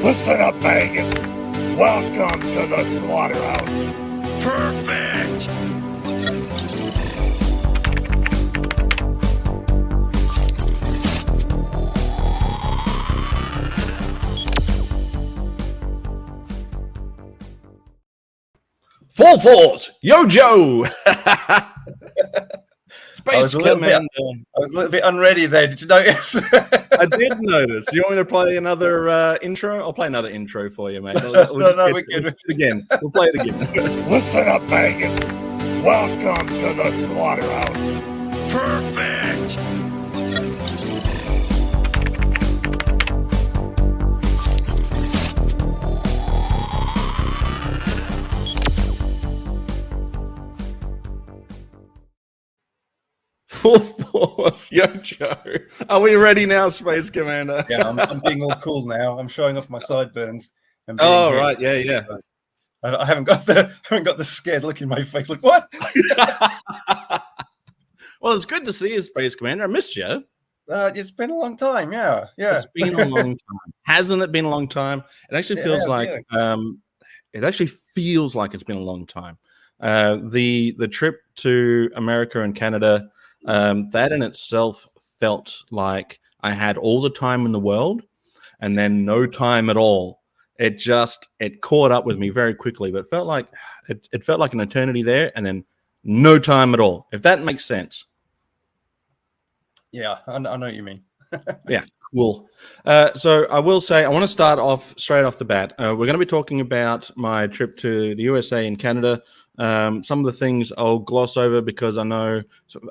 Listen up, Vegas. Welcome to the slaughterhouse. Perfect. Full force, yo Joe. Space Commander. I was a little bit unready there. Did you notice? I did notice. Do you want me to play another intro? I'll play another intro for you, mate. No, we're good. Again, we'll play it again. Listen up, Vegas. Welcome to the slaughterhouse. Perfect. Full force, yo Joe. Are we ready now, Space Commander? Yeah, I'm being all cool now. I'm showing off my sideburns. Oh, right, yeah. I haven't got the scared look in my face. Like, what? Well, it's good to see you, Space Commander. I missed you. It's been a long time. Yeah. It's been a long time. Hasn't it been a long time? It actually feels it actually feels like it's been a long time. The trip to America and Canada, that in itself felt like I had all the time in the world and then no time at all. It caught up with me very quickly, but it felt like an eternity there and then no time at all, if that makes sense. Yeah, I know what you mean. Yeah, cool. So I will say, I want to start off straight off the bat. We're going to be talking about my trip to the USA and Canada. Some of the things I'll gloss over because I know,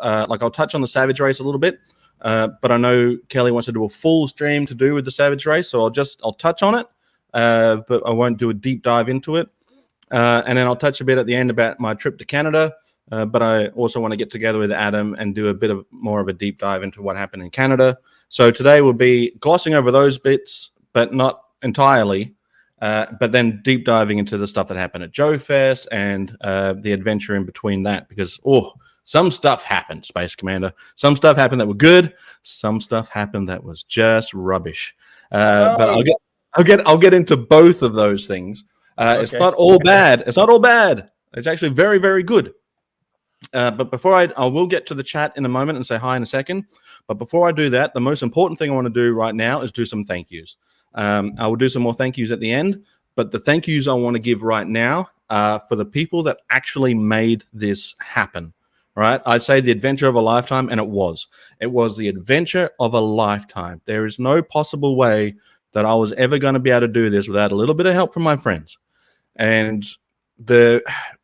I'll touch on the Savage Race a little bit, but I know Kelly wants to do a full stream to do with the Savage Race, so I'll touch on it, but I won't do a deep dive into it. And then I'll touch a bit at the end about my trip to Canada, but I also want to get together with Adam and do a bit of more of a deep dive into what happened in Canada. So today we'll be glossing over those bits, but not entirely. But then deep diving into the stuff that happened at Joefest and the adventure in between that, because some stuff happened, Space Commander. Some stuff happened that were good. Some stuff happened that was just rubbish. But I'll get into both of those things. Okay. It's not all bad. It's not all bad. It's actually very, very good. But before I will get to the chat in a moment and say hi in a second. But before I do that, the most important thing I want to do right now is do some thank yous. I will do some more thank yous at the end, but the thank yous I want to give right now are for the people that actually made this happen, right? I say the adventure of a lifetime, and it was the adventure of a lifetime. There is no possible way that I was ever going to be able to do this without a little bit of help from my friends. And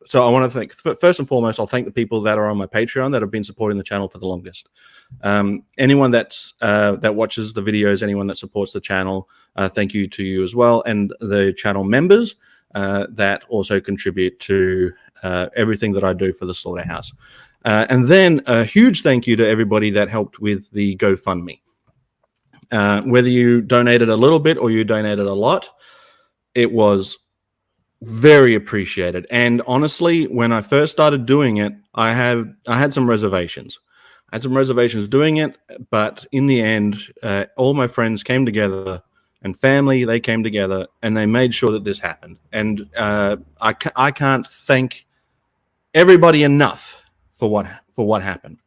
so I want to thank, first and foremost, I'll thank the people that are on my Patreon that have been supporting the channel for the longest. Anyone that watches the videos, anyone that supports the channel, thank you to you as well, and the channel members that also contribute to everything that I do for the Slaughterhouse. And then a huge thank you to everybody that helped with the GoFundMe. Whether you donated a little bit or you donated a lot, it was very appreciated. And honestly, when I first started doing it, I had some reservations. I had some reservations doing it, but in the end, all my friends came together and family, they came together and they made sure that this happened. And I can't thank everybody enough for what happened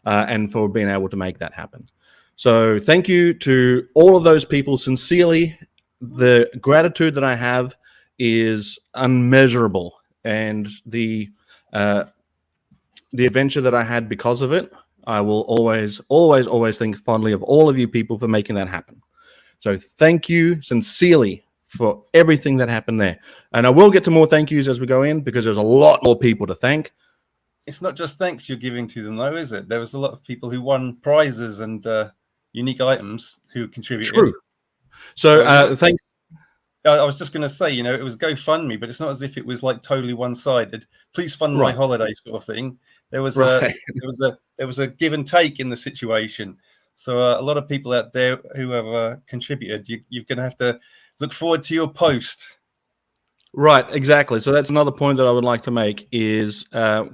and for being able to make that happen. So thank you to all of those people. Sincerely, the gratitude that I have is unmeasurable, and the adventure that I had because of it, I will always think fondly of all of you people for making that happen. So thank you sincerely for everything that happened there. And I will get to more thank yous as we go in, because there's a lot more people to thank. It's not just thanks you're giving to them, though, is it? There was a lot of people who won prizes and unique items who contributed. True. So thanks. I was just going to say, it was GoFundMe, but it's not as if it was like totally one-sided. Please fund my holiday sort of thing. There was there was a give and take in the situation. So a lot of people out there who have contributed, you're going to have to look forward to your post. Right, exactly. So that's another point that I would like to make is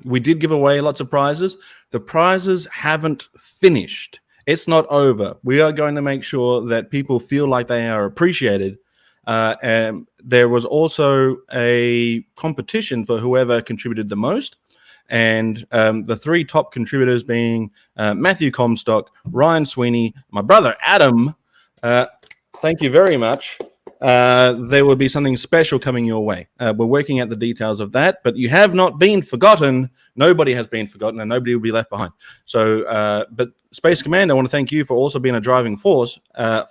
we did give away lots of prizes. The prizes haven't finished. It's not over. We are going to make sure that people feel like they are appreciated And there was also a competition for whoever contributed the most. And the three top contributors being Matthew Comstock, Ryan Sweeney, my brother Adam. Thank you very much. There will be something special coming your way. We're working out the details of that, but you have not been forgotten. Nobody has been forgotten, and nobody will be left behind. So, but Space Command, I want to thank you for also being a driving force,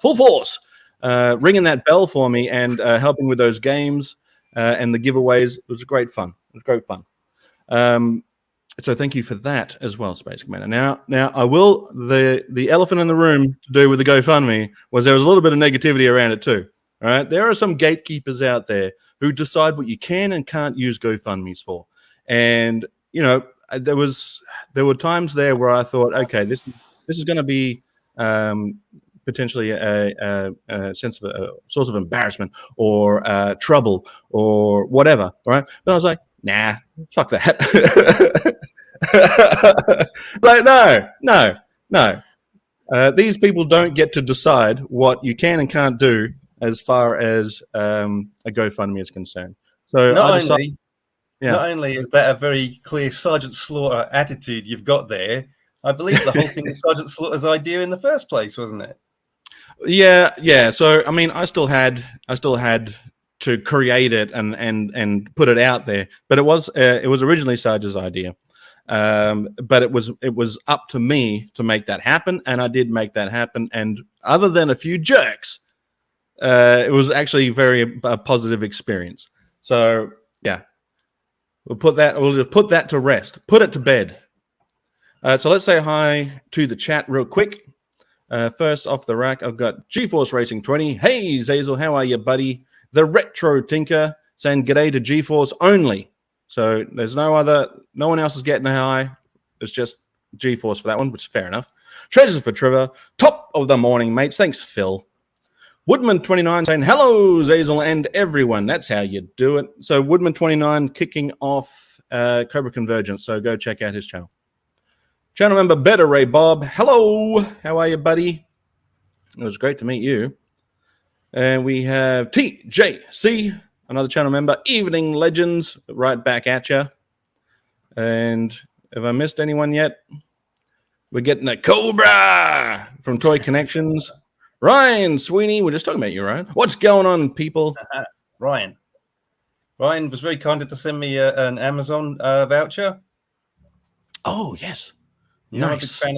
full force, ringing that bell for me and helping with those games and the giveaways. It was great fun. It was great fun. So thank you for that as well, Space Commander. Now I will. The elephant in the room to do with the GoFundMe was there was a little bit of negativity around it too. All right, there are some gatekeepers out there who decide what you can and can't use GoFundMe's for, and you know there were times there where I thought, okay, this is going to be potentially a sense of a source of embarrassment or trouble or whatever, right? But I was like, nah, fuck that. Like, no. These people don't get to decide what you can and can't do as far as a GoFundMe is concerned. So not only is that a very clear Sgt Slaughter attitude you've got there, I believe the whole thing was Sgt Slaughter's idea in the first place, wasn't it? Yeah. So I mean, I still had to create it and put it out there, but it was originally Sarge's idea. But it was up to me to make that happen, and I did make that happen. And other than a few jerks, it was actually a positive experience. So yeah, we'll just put that to rest, put it to bed. So let's say hi to the chat real quick. First off the rack, I've got GeForce Racing 20. Hey Zazel, how are you, buddy? The RetroTinker saying g'day to GeForce only. So there's no one else is getting a hi. It's just GeForce for that one, which is fair enough. Treasures for Trevor. Top of the morning, mates. Thanks, Phil. Woodman29 saying, hello, Zazel and everyone. That's how you do it. So Woodman29 kicking off Cobra Convergence. So go check out his channel. Channel member Better Ray Bob. Hello. How are you, buddy? It was great to meet you. And we have TJC, another channel member. Evening Legends, right back at you. And have I missed anyone yet? We're getting a Cobra from Toykennections. Ryan Sweeney, we're just talking about you, Ryan. What's going on, people? Ryan was very kind to send me an Amazon voucher. Oh, yes. Nice. I'm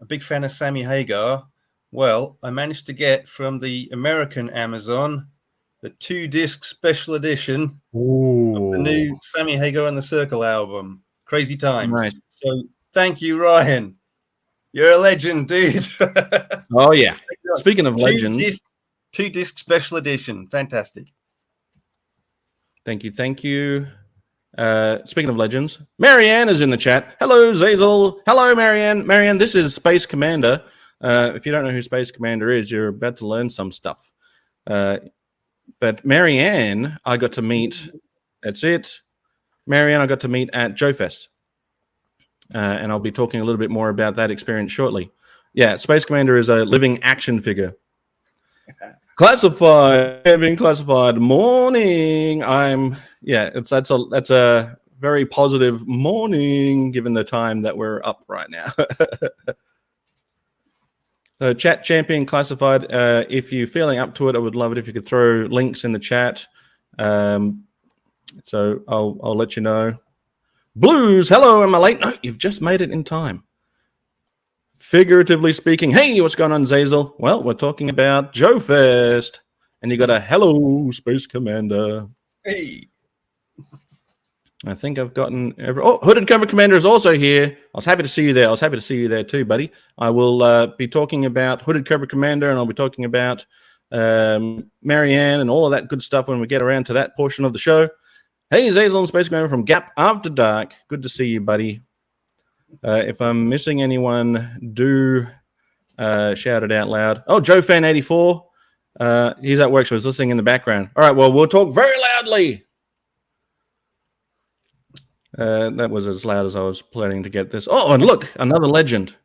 a big fan of Sammy Hagar. Well, I managed to get from the American Amazon the 2-disc special edition of the new Sammy Hagar and the Circle album. Crazy Times. Nice. So thank you, Ryan. You're a legend, dude. Oh, yeah. Speaking of legends. 2-disc special edition. Fantastic. Thank you. Speaking of legends, Marianne is in the chat. Hello, Zazel. Hello, Marianne. Marianne, this is Space Commander. If you don't know who Space Commander is, you're about to learn some stuff. But Marianne, I got to meet. That's it. Marianne, I got to meet at Joefest. And I'll be talking a little bit more about that experience shortly. Yeah, Space Commander is a living action figure. Classified, being classified. Morning. That's a very positive morning given the time that we're up right now. Chat champion classified. If you're feeling up to it, I would love it if you could throw links in the chat. So I'll let you know. Blues, hello, am I late? No, you've just made it in time. Figuratively speaking, hey, what's going on, Zazel? Well, we're talking about Joefest. And you got a hello, Space Commander. Hey. I think I've gotten Hooded Cover Commander is also here. I was happy to see you there. I was happy to see you there too, buddy. I will be talking about Hooded Cover Commander, and I'll be talking about Marianne and all of that good stuff when we get around to that portion of the show. Hey, Zazel and Space Commander from Gap After Dark. Good to see you, buddy. If I'm missing anyone, do shout it out loud. Oh, Joe Fan 84. He's at work, so he's listening in the background. All right, well, we'll talk very loudly. That was as loud as I was planning to get this. Oh, and look, another legend.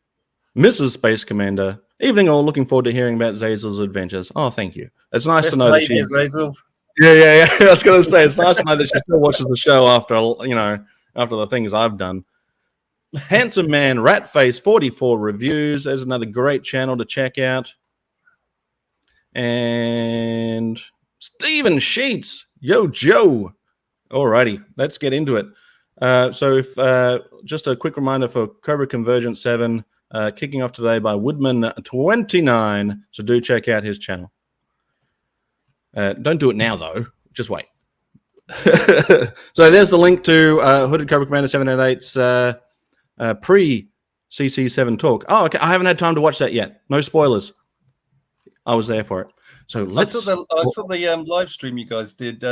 Mrs. Space Commander. Evening all. Looking forward to hearing about Zazel's adventures. Oh, thank you. It's nice to know that she's... Zazel. Yeah. I was going to say, it's nice to know that she still watches the show after the things I've done. Handsome Man, Ratface, 44 reviews. There's another great channel to check out. And Stephen Sheets. Yo, Joe. Alrighty, let's get into it. Just a quick reminder for Cobra Convergence 7, kicking off today by Woodman29. So do check out his channel. Don't do it now, though. Just wait. So there's the link to Hooded Cobra Commander 788's pre-CC7 talk. Oh, okay. I haven't had time to watch that yet. No spoilers. I was there for it. So I saw the live stream you guys did.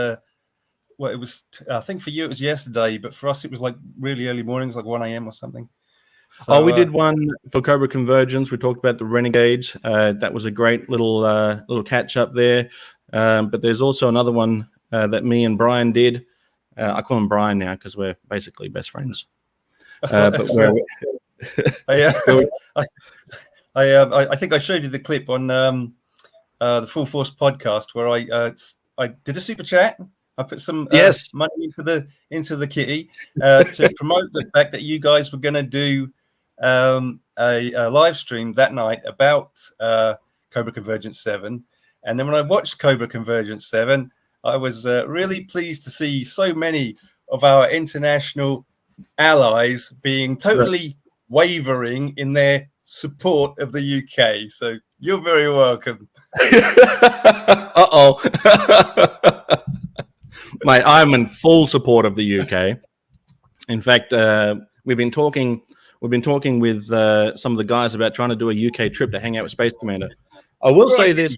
Well, it was, I think for you it was yesterday, but for us it was like really early mornings, like 1 a.m. or something. So, we did one for Cobra Convergence. We talked about the Renegades. That was a great little catch up there. But there's also another one that me and Brian did. I call him Brian now because we're basically best friends. But I think I showed you the clip on the Full Force podcast where I did a super chat. I put some money into the kitty to promote the fact that you guys were going to do a live stream that night about Cobra Convergence 7. And then when I watched Cobra Convergence 7, I was really pleased to see so many of our international allies being totally wavering in their support of the UK. So you're very welcome. Uh-oh. Mate, I'm in full support of the UK. In fact, we've been talking with some of the guys about trying to do a UK trip to hang out with Space Commander. I will say this.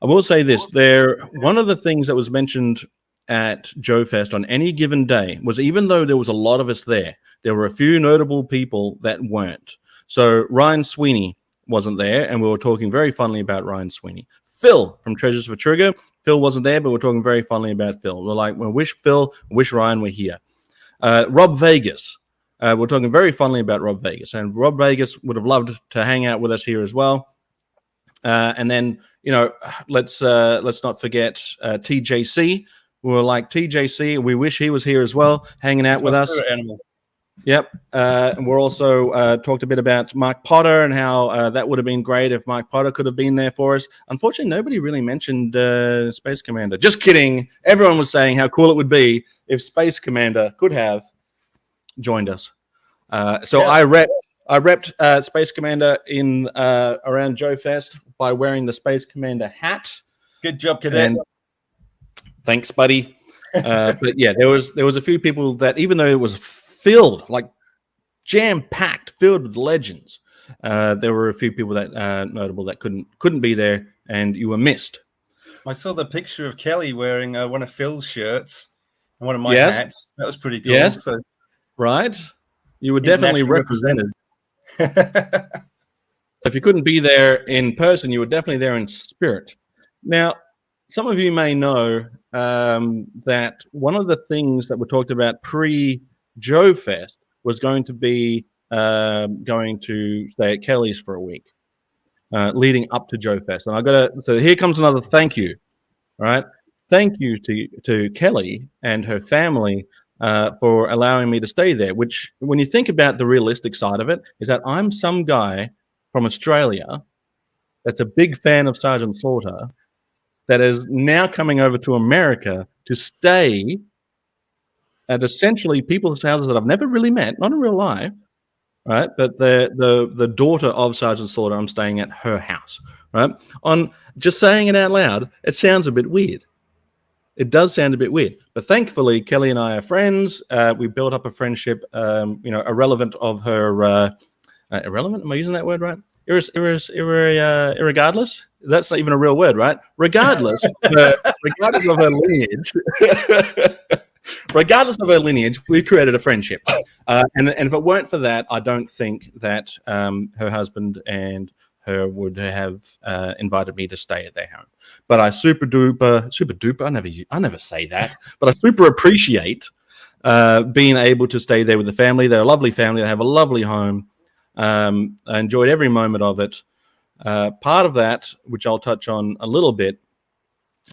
One of the things that was mentioned at Joefest on any given day was, even though there was a lot of us there were a few notable people that weren't. So Ryan Sweeney wasn't there, and we were talking very fondly about Ryan Sweeney. Phil from Treasures for Trigger. Phil wasn't there, but we're talking very fondly about Phil. We're like, we wish Phil, wish Ryan were here. Rob Vegas. We're talking very fondly about Rob Vegas, and Rob Vegas would have loved to hang out with us here as well. And then, let's not forget TJC. We were like, TJC, we wish he was here as well, hanging out with us. Animal. Yep. And we're also talked a bit about Mike Potter and how that would have been great if Mike Potter could have been there for us. Unfortunately, nobody really mentioned Space Commander. Just kidding. Everyone was saying how cool it would be if Space Commander could have joined us. I repped Space Commander in around Joefest by wearing the Space Commander hat. Good job, Cadet. Thanks, buddy. But yeah, there was a few people that, even though it was filled, like jam-packed, filled with legends, there were a few people that notable that couldn't be there, and you were missed. I saw the picture of Kelly wearing one of Phil's shirts and one of my hats. That was pretty cool. Yes. So, right. You were definitely represented. If you couldn't be there in person, you were definitely there in spirit. Now, some of you may know that one of the things that were talked about pre-Joefest was going to be going to stay at Kelly's for a week, leading up to Joefest. And so here comes another thank you. All right. Thank you to Kelly and her family for allowing me to stay there, which, when you think about the realistic side of it, is that I'm some guy from Australia that's a big fan of Sgt Slaughter that is now coming over to America to stay at essentially people's houses that I've never really met, not in real life, right? But the daughter of Sgt Slaughter, I'm staying at her house, right? On just saying it out loud, it sounds a bit weird. It does sound a bit weird, but thankfully, Kelly and I are friends. We built up a friendship, irrelevant of her. Irrelevant? Am I using that word right? Irregardless? That's not even a real word, right? Regardless, regardless of her lineage, regardless of her lineage, we created a friendship. And if it weren't for that, I don't think that her husband and her would have invited me to stay at their home. But I super duper, I never say that, but I super appreciate being able to stay there with the family. They're a lovely family. They have a lovely home. I enjoyed every moment of it. Part of that, which I'll touch on a little bit,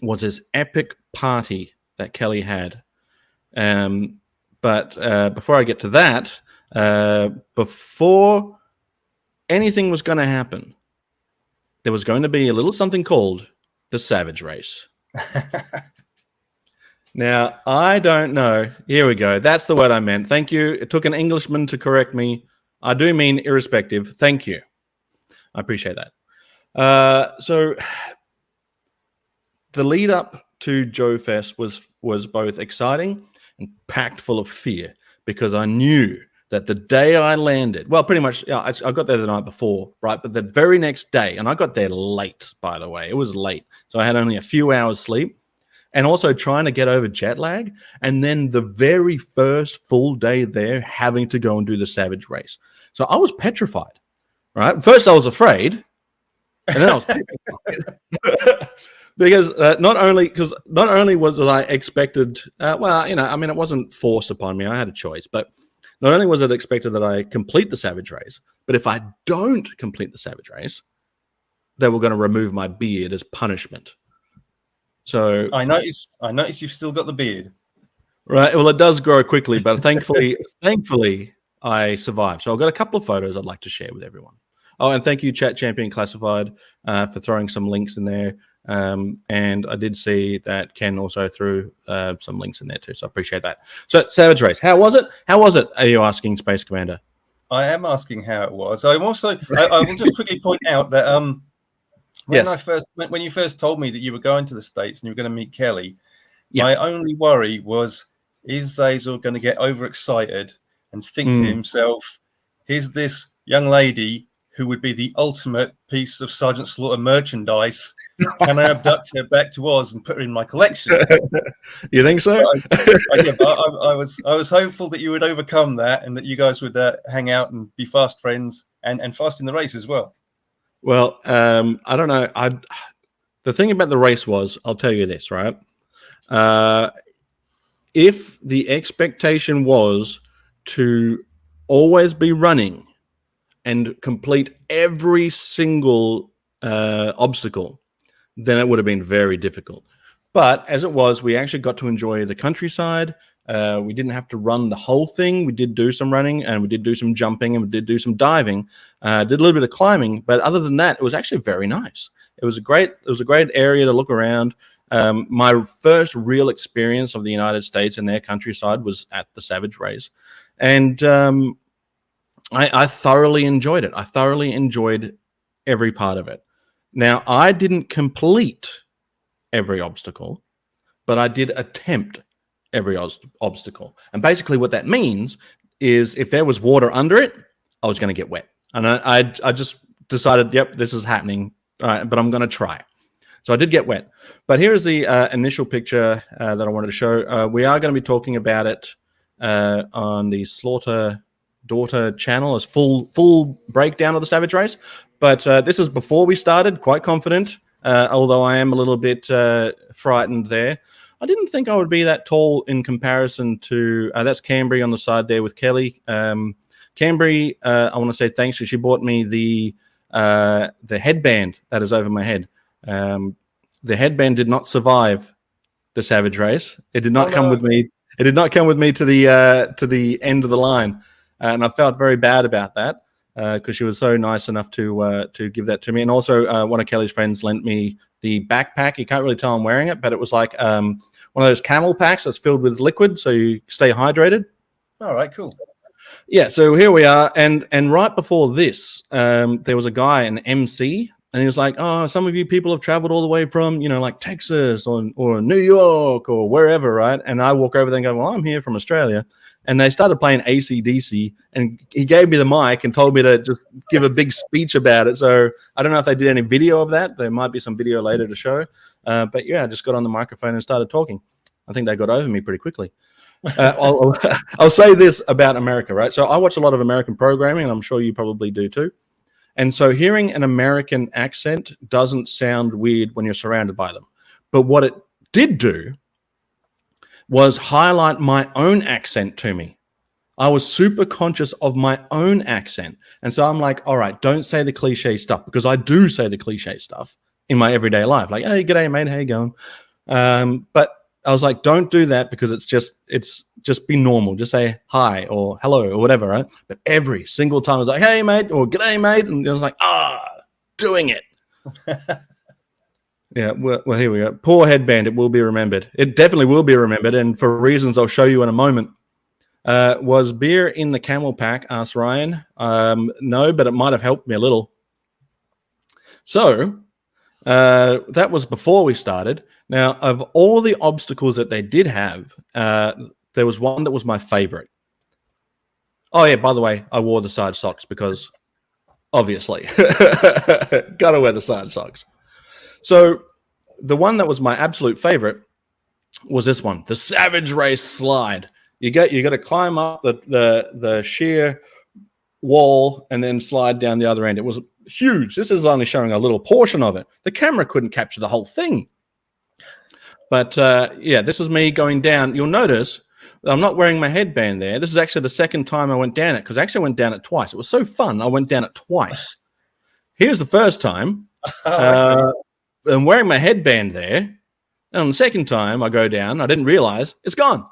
was this epic party that Kelly had. But before I get to that, before anything was going to happen, there was going to be a little something called the Savage Race. Now, I don't know. Here we go. That's the word I meant. Thank you. It took an Englishman to correct me. I do mean irrespective. Thank you. I appreciate that. So the lead up to Joefest was both exciting and packed full of fear, because I knew that the day I landed, well, pretty much, yeah, I got there the night before, right? But the very next day, and I got there late, by the way. It was late. So I had only a few hours sleep. And also trying to get over jet lag. And then the very first full day there, having to go and do the Savage Race. So I was petrified, right? First I was afraid. And then I was petrified. Because not only was I expected, it wasn't forced upon me. I had a choice. But not only was it expected that I complete the Savage Race, but if I don't complete the Savage Race, they were going to remove my beard as punishment. So I notice you've still got the beard. Right. Well, it does grow quickly, but thankfully, I survived. So I've got a couple of photos I'd like to share with everyone. Oh, and thank you, Chat Champion Classified, for throwing some links in there. And I did see that Ken also threw some links in there too. So I appreciate that. So Savage Race, how was it? How was it? Are you asking, Space Commander? I am asking how it was. I'm also. I will just quickly point out that when you first told me that you were going to the States and you were going to meet Kelly, my only worry was, is Zazel going to get overexcited and think to himself, here's this young lady who would be the ultimate piece of Sgt Slaughter merchandise. Can I abduct her back to Oz and put her in my collection? You think so? I was hopeful that you would overcome that and that you guys would hang out and be fast friends and fast in the race as well. Well, I don't know. The thing about the race was, I'll tell you this, right? If the expectation was to always be running and complete every single obstacle, then it would have been very difficult. But as it was, we actually got to enjoy the countryside. We didn't have to run the whole thing. We did do some running, and we did do some jumping, and we did do some diving. Did a little bit of climbing, but other than that, it was actually very nice. It was a great area to look around. My first real experience of the United States and their countryside was at the Savage Race, and I thoroughly enjoyed it. I thoroughly enjoyed every part of it. Now, I didn't complete every obstacle, but I did attempt every obstacle. And basically what that means is if there was water under it, I was going to get wet. And I just decided, yep, this is happening. All right, but I'm going to try. So I did get wet. But here is the initial picture that I wanted to show. We are going to be talking about it on the Slaughter Daughter channel as full breakdown of the Savage Race. But this is before we started, quite confident, although I am a little bit frightened there. I didn't think I would be that tall in comparison to that's Cambry on the side there with Kelly. Cambry, I want to say thanks. She bought me the headband that is over my head. The headband did not survive the Savage Race. It did not come with me. It did not come with me to the end of the line, and I felt very bad about that because she was so nice enough to give that to me. And also, one of Kelly's friends lent me the backpack. You can't really tell I'm wearing it, but it was like one of those camel packs that's filled with liquid, so you stay hydrated. All right, cool. Yeah, so here we are, and right before this, there was a guy, an MC, and he was like, "Oh, some of you people have traveled all the way from, like Texas or New York or wherever, right?" And I walk over there and go, "Well, I'm here from Australia." And they started playing AC/DC, and he gave me the mic and told me to just give a big speech about it. So I don't know if they did any video of that. There might be some video later to show. But yeah, I just got on the microphone and started talking. I think they got over me pretty quickly. I'll say this about America, right? So I watch a lot of American programming, and I'm sure you probably do too. And so hearing an American accent doesn't sound weird when you're surrounded by them. But what it did do was highlight my own accent to me. I was super conscious of my own accent. And so I'm like, all right, don't say the cliche stuff, because I do say the cliche stuff in my everyday life. Like, hey, g'day, mate, how you going? But I was like, don't do that, because it's just be normal. Just say hi or hello or whatever, right? But every single time I was like, hey, mate, or g'day, mate. And I was like, doing it. Yeah, well, here we go. Poor headband. It will be remembered. It definitely will be remembered. And for reasons I'll show you in a moment. Was beer in the camel pack? Asked Ryan. No, but it might have helped me a little. So that was before we started. Now, of all the obstacles that they did have, there was one that was my favorite. Oh, yeah, by the way, I wore the side socks because obviously gotta wear the side socks. So the one that was my absolute favorite was this one, the Savage Race slide. You got to climb up the sheer wall and then slide down the other end. It was huge. This is only showing a little portion of it. The camera couldn't capture the whole thing. But yeah, this is me going down. You'll notice I'm not wearing my headband there. This is actually the second time I went down it, because I actually went down it twice. It was so fun. I went down it twice. Here's the first time. I'm wearing my headband there. And on the second time I go down, I didn't realize it's gone.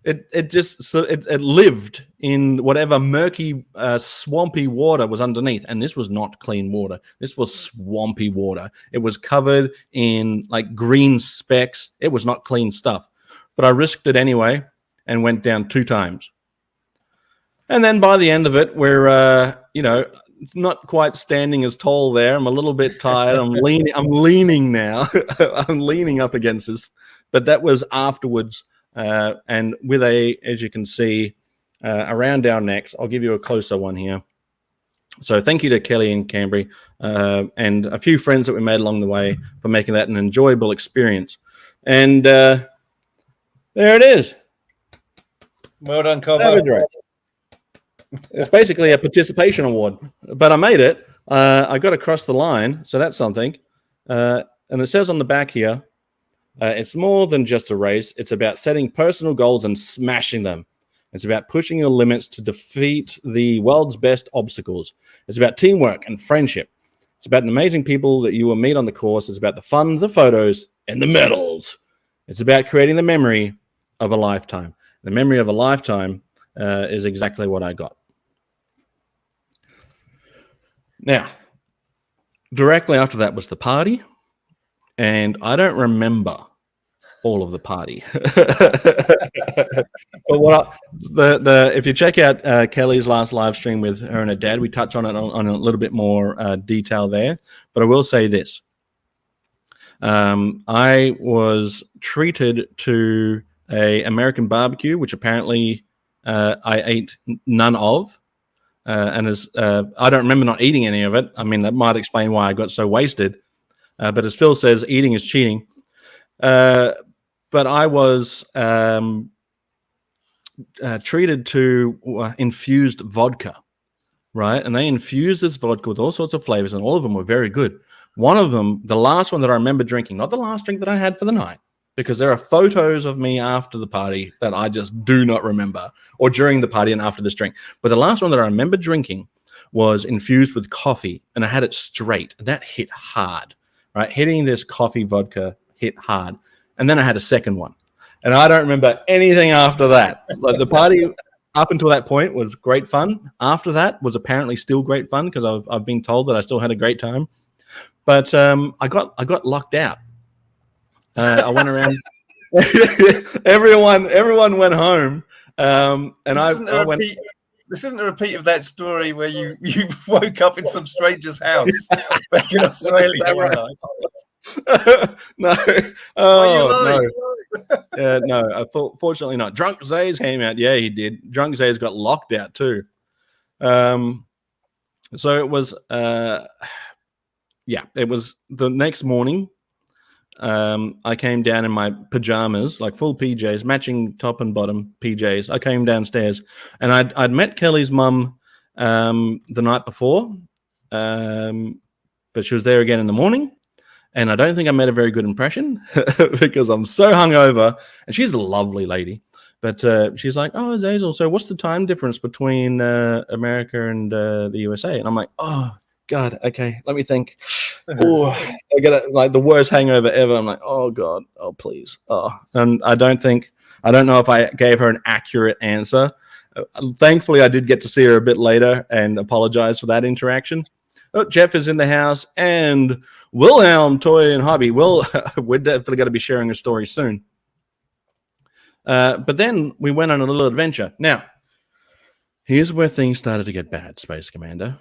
It lived in whatever murky, swampy water was underneath, and this was not clean water. This was swampy water. It was covered in like green specks. It was not clean stuff, but I risked it anyway and went down 2 times. And then by the end of it, we're not quite standing as tall there. I'm a little bit tired. I'm leaning now. I'm leaning up against this, but that was afterwards. And with as you can see, around our necks, I'll give you a closer one here. So thank you to Kelly and Cambry and a few friends that we made along the way for making that an enjoyable experience. And there it is. Well done, Cobo. It's basically a participation award, but I made it. I got across the line, so that's something. And it says on the back here, it's more than just a race. It's about setting personal goals and smashing them. It's about pushing your limits to defeat the world's best obstacles. It's about teamwork and friendship. It's about the amazing people that you will meet on the course. It's about the fun, the photos, and the medals. It's about creating the memory of a lifetime. The memory of a lifetime is exactly what I got. Now, directly after that was the party. And I don't remember all of the party. But if you check out Kelly's last live stream with her and her dad, we touch on it on a little bit more detail there. But I will say this. I was treated to a American barbecue, which apparently I ate none of. And I don't remember not eating any of it. I mean, that might explain why I got so wasted. But as Phil says, eating is cheating. But I was treated to infused vodka, right? And they infused this vodka with all sorts of flavors, and all of them were very good. One of them, the last one that I remember drinking, not the last drink that I had for the night, because there are photos of me after the party that I just do not remember, or during the party and after this drink. But the last one that I remember drinking was infused with coffee, and I had it straight. And that hit hard. Right, hitting this coffee vodka hit hard. And then I had a second one. And I don't remember anything after that. Like the party up until that point was great fun. After that was apparently still great fun, because I've been told that I still had a great time. But I got locked out. I went around. everyone went home. And I went. This isn't a repeat of that story where you woke up in some stranger's house back in Australia one night. No. Oh, no. No, I thought, fortunately not. Drunk Zays came out. Yeah, he did. Drunk Zays got locked out too. So it was, it was the next morning. I came down in my pajamas, like full PJs, matching top and bottom PJs. I came downstairs, and I'd met Kelly's mum the night before, but she was there again in the morning, and I don't think I made a very good impression because I'm so hungover, and she's a lovely lady. But she's like, "Oh, Zazel, so what's the time difference between America and the USA?" And I'm like, "Oh God, okay, let me think." Oh, I get it, like the worst hangover ever. I'm like, "Oh God, oh please, oh." And I don't know if I gave her an accurate answer. Thankfully, I did get to see her a bit later and apologize for that interaction. Oh, Jeff is in the house, and Wilhelm, Toy, and Hobby. Well, we're definitely going to be sharing a story soon. But then we went on a little adventure. Now, here's where things started to get bad, Space Commander.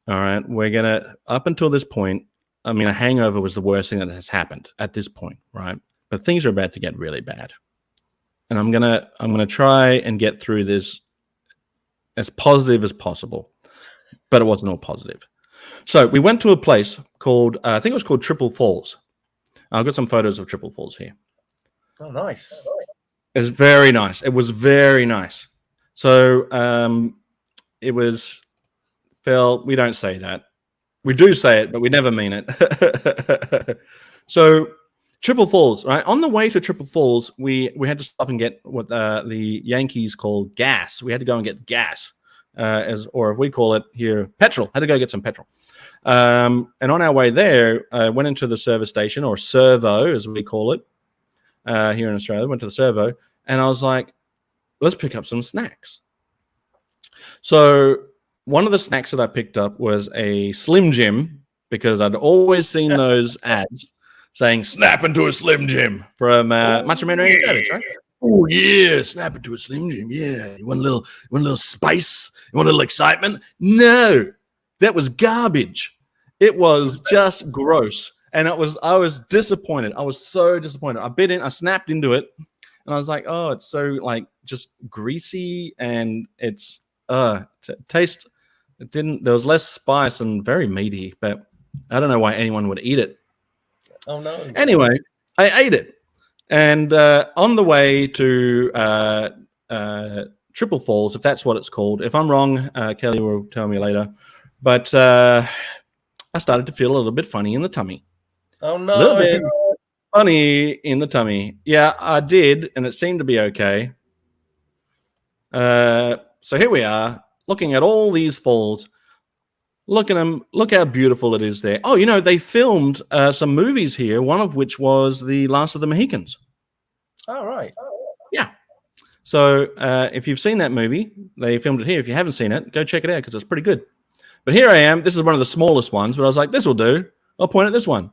All right, we're gonna up until this point. I mean, a hangover was the worst thing that has happened at this point, right? But things are about to get really bad, and I'm gonna try and get through this as positive as possible. But it wasn't all positive. So we went to a place called I think it was called Triple Falls. I've got some photos of Triple Falls here. Oh, nice. It was very nice. It was very nice. So it was. Phil, we don't say that. We do say it, but we never mean it. So, Triple Falls, right? On the way to Triple Falls, we had to stop and get what the Yankees call gas. We had to go and get gas, or if we call it here, petrol. Had to go get some petrol. And on our way there, went into the service station, or servo, as we call it here in Australia. Went to the servo, and I was like, let's pick up some snacks. So, one of the snacks that I picked up was a Slim Jim, because I'd always seen those ads saying "snap into a Slim Jim" from Macho Man Randy Savage, right? Oh yeah, snap into a Slim Jim. Yeah, you want a little spice? You want a little excitement? No, that was garbage. It was just gross, and I was disappointed. I was so disappointed. I snapped into it, and I was like, oh, it's so like just greasy, and it's taste. It didn't. There was less spice and very meaty, but I don't know why anyone would eat it. Oh no! Anyway, I ate it, and on the way to Triple Falls, if that's what it's called. If I'm wrong, Kelly will tell me later. But I started to feel a little bit funny in the tummy. Oh no! A little bit funny in the tummy. Yeah, I did, and it seemed to be okay. So here we are, looking at all these falls. Look at them. Look how beautiful it is there. Oh, you know, they filmed some movies here, one of which was The Last of the Mohicans. Oh, right. Yeah. So if you've seen that movie, they filmed it here. If you haven't seen it, go check it out because it's pretty good. But here I am. This is one of the smallest ones, but I was like, this will do. I'll point at this one.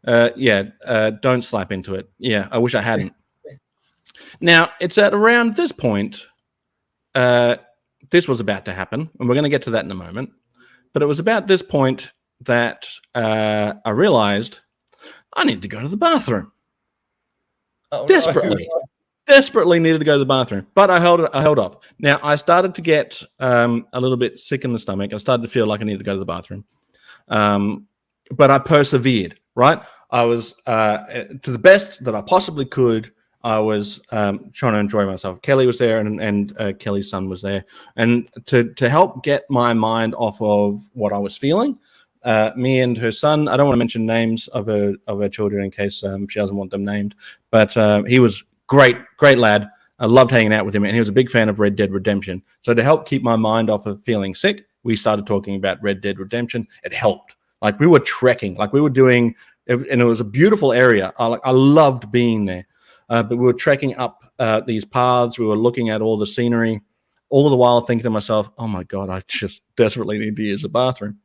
Don't slap into it. Yeah, I wish I hadn't. Now, it's at around this point, this was about to happen, and we're going to get to that in a moment. But it was about this point that I realized I need to go to the bathroom. Oh, Desperately needed to go to the bathroom, but I held off. Now, I started to get a little bit sick in the stomach. I started to feel like I needed to go to the bathroom. But I persevered, right? I was, to the best that I possibly could, I was trying to enjoy myself. Kelly was there, and Kelly's son was there. And to help get my mind off of what I was feeling, me and her son, I don't want to mention names of her children in case she doesn't want them named, but he was great lad. I loved hanging out with him, and he was a big fan of Red Dead Redemption. So to help keep my mind off of feeling sick, we started talking about Red Dead Redemption. It helped. Like we were trekking, like we were doing, and it was a beautiful area. I loved being there. But we were trekking up these paths. We were looking at all the scenery, all the while thinking to myself, oh my God, I just desperately need to use the bathroom.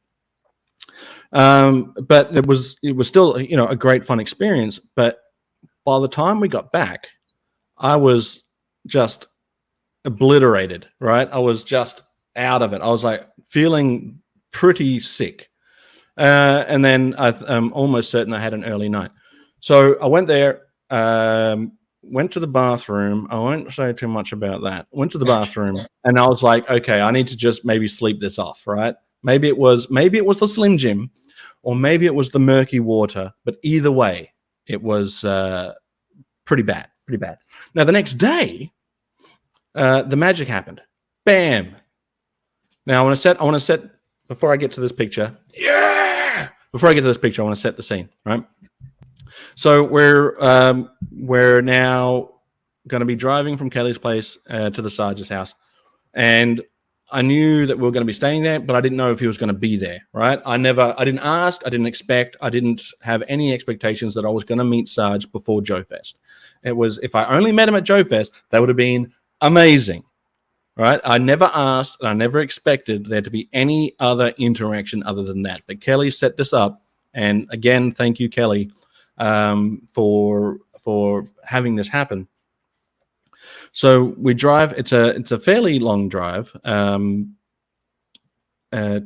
But it was still, a great fun experience. But by the time we got back, I was just obliterated, right? I was just out of it. I was like feeling pretty sick. And then I'm almost certain I had an early night. So I went there, went to the bathroom. I won't say too much about that. Went to the bathroom and I was like, okay, I need to just maybe sleep this off, right? Maybe it was the Slim Jim, or maybe it was the murky water. But either way, it was pretty bad. Now, the next day, the magic happened. Bam. Now, I want to set, before I get to this picture. Yeah. Before I get to this picture, I want to set the scene, right? So we're now going to be driving from Kelly's place to the Sarge's house, and I knew that we were going to be staying there, but I didn't know if he was going to be there, right? I didn't ask, I didn't expect, I didn't have any expectations that I was going to meet Sarge before Joefest. It was, if I only met him at Joefest, that would have been amazing, right? I never asked and I never expected there to be any other interaction other than that. But Kelly set this up, and again, thank you, Kelly, for having this happen. So we drive. It's a fairly long drive to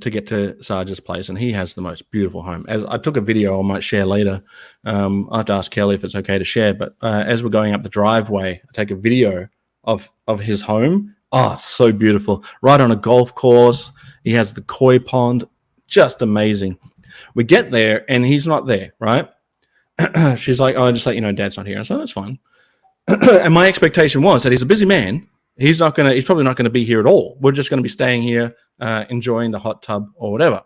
get to Sarge's place, and he has the most beautiful home. As I took a video, I might share later. I have to ask Kelly if it's okay to share. But as we're going up the driveway, I take a video of his home. Oh, it's so beautiful! Right on a golf course. He has the koi pond. Just amazing. We get there, and he's not there. Right? She's like, "Oh, just let you know, Dad's not here." I said, "That's fine." And my expectation was that he's a busy man. He's probably not going to be here at all. We're just going to be staying here, enjoying the hot tub or whatever.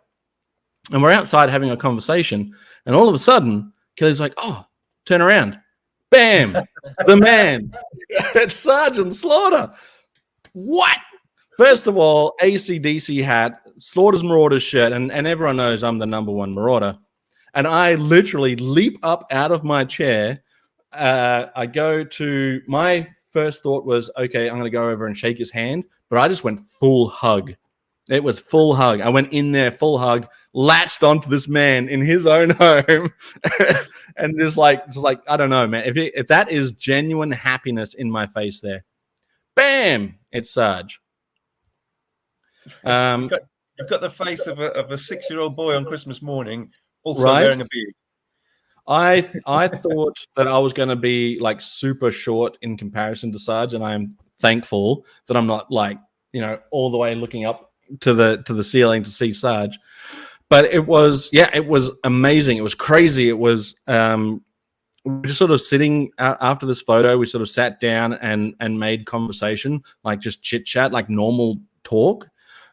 And we're outside having a conversation. And all of a sudden, Kelly's like, "Oh, turn around. Bam, the man. It's Sgt Slaughter." What? First of all, AC/DC hat, Slaughter's Marauder's shirt. And everyone knows I'm the #1 Marauder. And I literally leap up out of my chair. I go to, my first thought was, okay, I'm going to go over and shake his hand, but I just went full hug. It was full hug. I went in there, full hug, latched onto this man in his own home, and just like I don't know, man. If that is genuine happiness in my face, there, bam, it's Sarge. You've got the face of a 6-year-old boy on Christmas morning, also wearing a beard. I thought that I was going to be like super short in comparison to Sarge, and I'm thankful that I'm not like, all the way looking up to the ceiling to see Sarge. But it was amazing. It was crazy. It was we were just sort of sitting after this photo. We sort of sat down and made conversation, like just chit chat, like normal talk.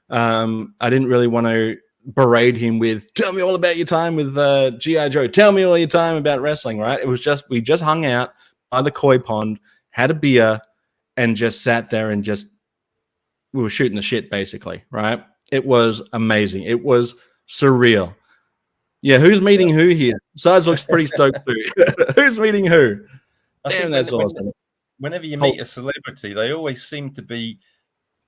I didn't really want to berate him with, tell me all about your time with G.I. Joe. Tell me all your time about wrestling, right? It was just, we just hung out by the koi pond, had a beer, and just sat there and we were shooting the shit, basically, right? It was amazing. It was surreal. Yeah, who's meeting who here? Sarge looks pretty stoked too. Who's meeting who? Damn, that's awesome. Whenever you meet a celebrity, they always seem to be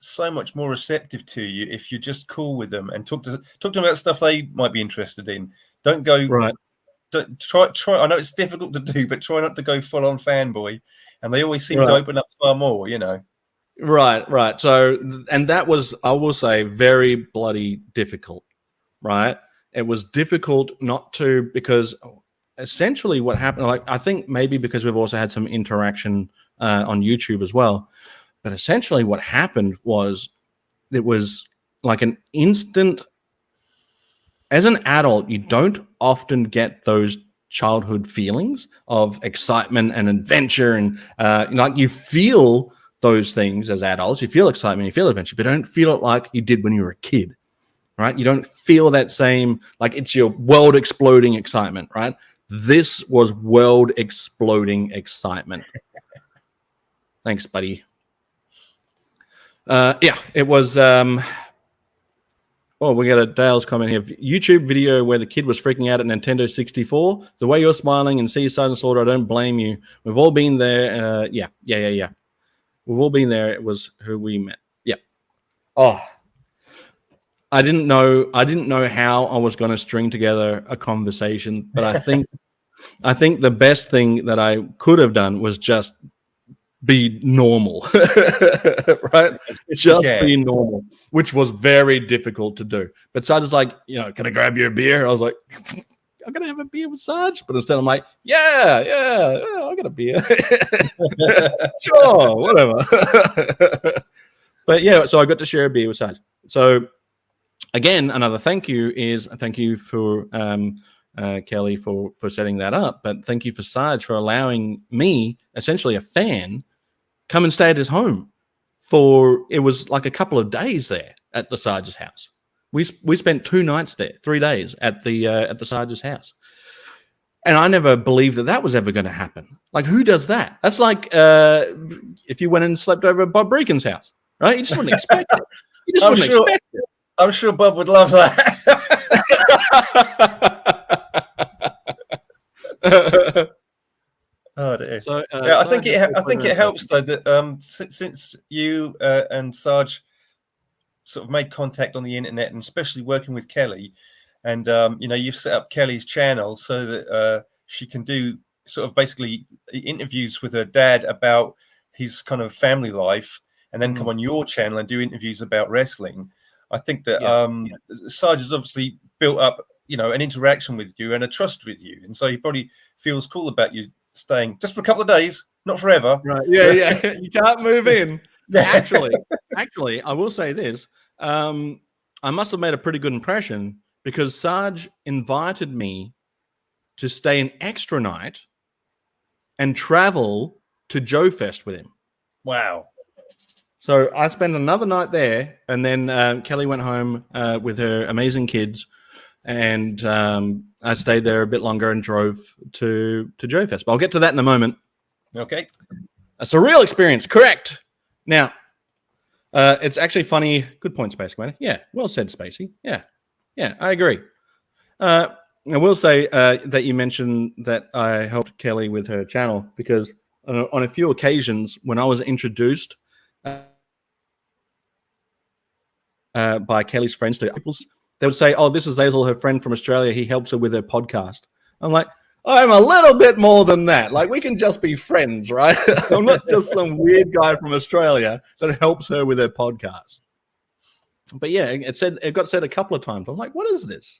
so much more receptive to you if you're just cool with them and talk to them about stuff they might be interested in. Don't go right. Try. I know it's difficult to do, but try not to go full on fanboy. And they always seem to open up far more, Right. So, and that was, I will say, very bloody difficult. Right. It was difficult not to, because essentially what happened, like, I think maybe because we've also had some interaction on YouTube as well. But essentially what happened was, it was like an instant, as an adult, you don't often get those childhood feelings of excitement and adventure. And like, you feel those things as adults. You feel excitement, you feel adventure, but don't feel it like you did when you were a kid, right? You don't feel that same, like it's your world exploding excitement, right? This was world exploding excitement. Thanks, buddy. It was. We got a Dale's comment here. YouTube video where the kid was freaking out at Nintendo 64. The way you're smiling and see Sgt Slaughter, I don't blame you. We've all been there. Yeah. We've all been there. It was who we met. Yeah. Oh, I didn't know how I was going to string together a conversation, but I think the best thing that I could have done was just be normal, right? Just be normal, which was very difficult to do. But Sarge is like, can I grab you a beer? I was like, I'm gonna have a beer with Sarge, but instead I'm like, yeah, I got a beer. Sure, whatever. But yeah, so I got to share a beer with Sarge. So again, another thank you for Kelly for setting that up, but thank you for Sarge for allowing me, essentially a fan, come and stay at his home for, it was like a couple of days there at the Sarge's house. We spent 2 nights there, 3 days at the Sarge's house. And I never believed that was ever going to happen. Like, who does that? That's like if you went and slept over at Bob Regan's house, right? You just wouldn't expect it. You just wouldn't expect it. I'm sure Bob would love that. Oh dear. So, I think it helps though that since you and Sarge sort of made contact on the internet, and especially working with Kelly, and you've set up Kelly's channel so that she can do sort of basically interviews with her dad about his kind of family life, and then come on your channel and do interviews about wrestling. I think that Sarge has obviously built up, an interaction with you and a trust with you, and so he probably feels cool about you staying just for a couple of days, not forever. Right? Yeah. You can't move in. Actually, I will say this: I must have made a pretty good impression because Sarge invited me to stay an extra night and travel to Joefest with him. Wow. So I spent another night there, and then Kelly went home with her amazing kids, and I stayed there a bit longer and drove to Joefest. But I'll get to that in a moment. Okay. It's a real experience. Correct. Now, it's actually funny. Good point, Space Commander. Yeah, well said, Spacey. Yeah, I agree. I will say that you mentioned that I helped Kelly with her channel because on a few occasions when I was introduced by Kelly's friends to people, they would say, "Oh, this is Hazel, her friend from Australia. He helps her with her podcast." I'm like, I'm a little bit more than that. Like, we can just be friends, right? I'm not just some weird guy from Australia that helps her with her podcast. But yeah, it got said a couple of times. I'm like, what is this?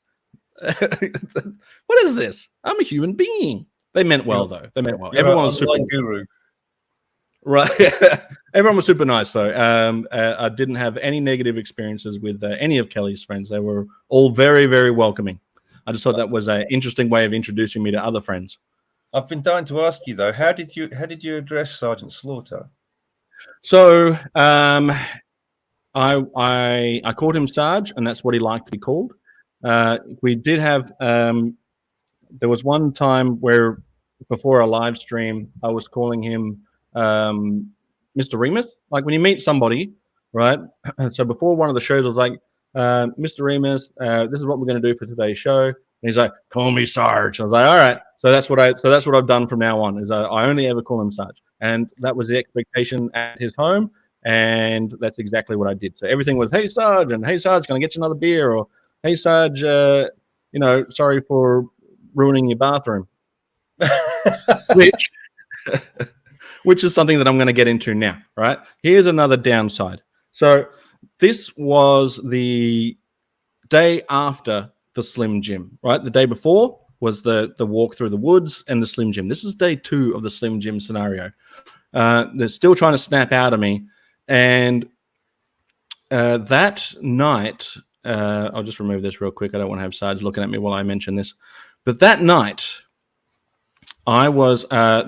What is this? I'm a human being. They meant well, though. They meant well. Everyone was super guru. Right. Everyone was super nice, though. I didn't have any negative experiences with any of Kelly's friends. They were all very, very welcoming. I just thought that was an interesting way of introducing me to other friends. I've been dying to ask you, though, how did you address Sergeant Slaughter? So I called him Sarge, and that's what he liked to be called. We did have there was one time where before a live stream, I was calling him Mr. Remus. Like when you meet somebody, right? So before one of the shows, I was like, Mr. Remus, this is what we're going to do for today's show. And he's like, call me Sarge. I was like, all right. So that's what I've done from now on. Is I only ever call him Sarge, and that was the expectation at his home, and that's exactly what I did. So everything was, hey Sarge, and hey Sarge, can I get you another beer? Or hey Sarge, sorry for ruining your bathroom. Which is something that I'm going to get into now, right? Here's another downside. So this was the day after the Slim Jim, right? The day before was the walk through the woods and the Slim Jim. This is day 2 of the Slim Jim scenario. They're still trying to snap out of me. And that night, I'll just remove this real quick. I don't want to have Sarge looking at me while I mention this. But that night, I was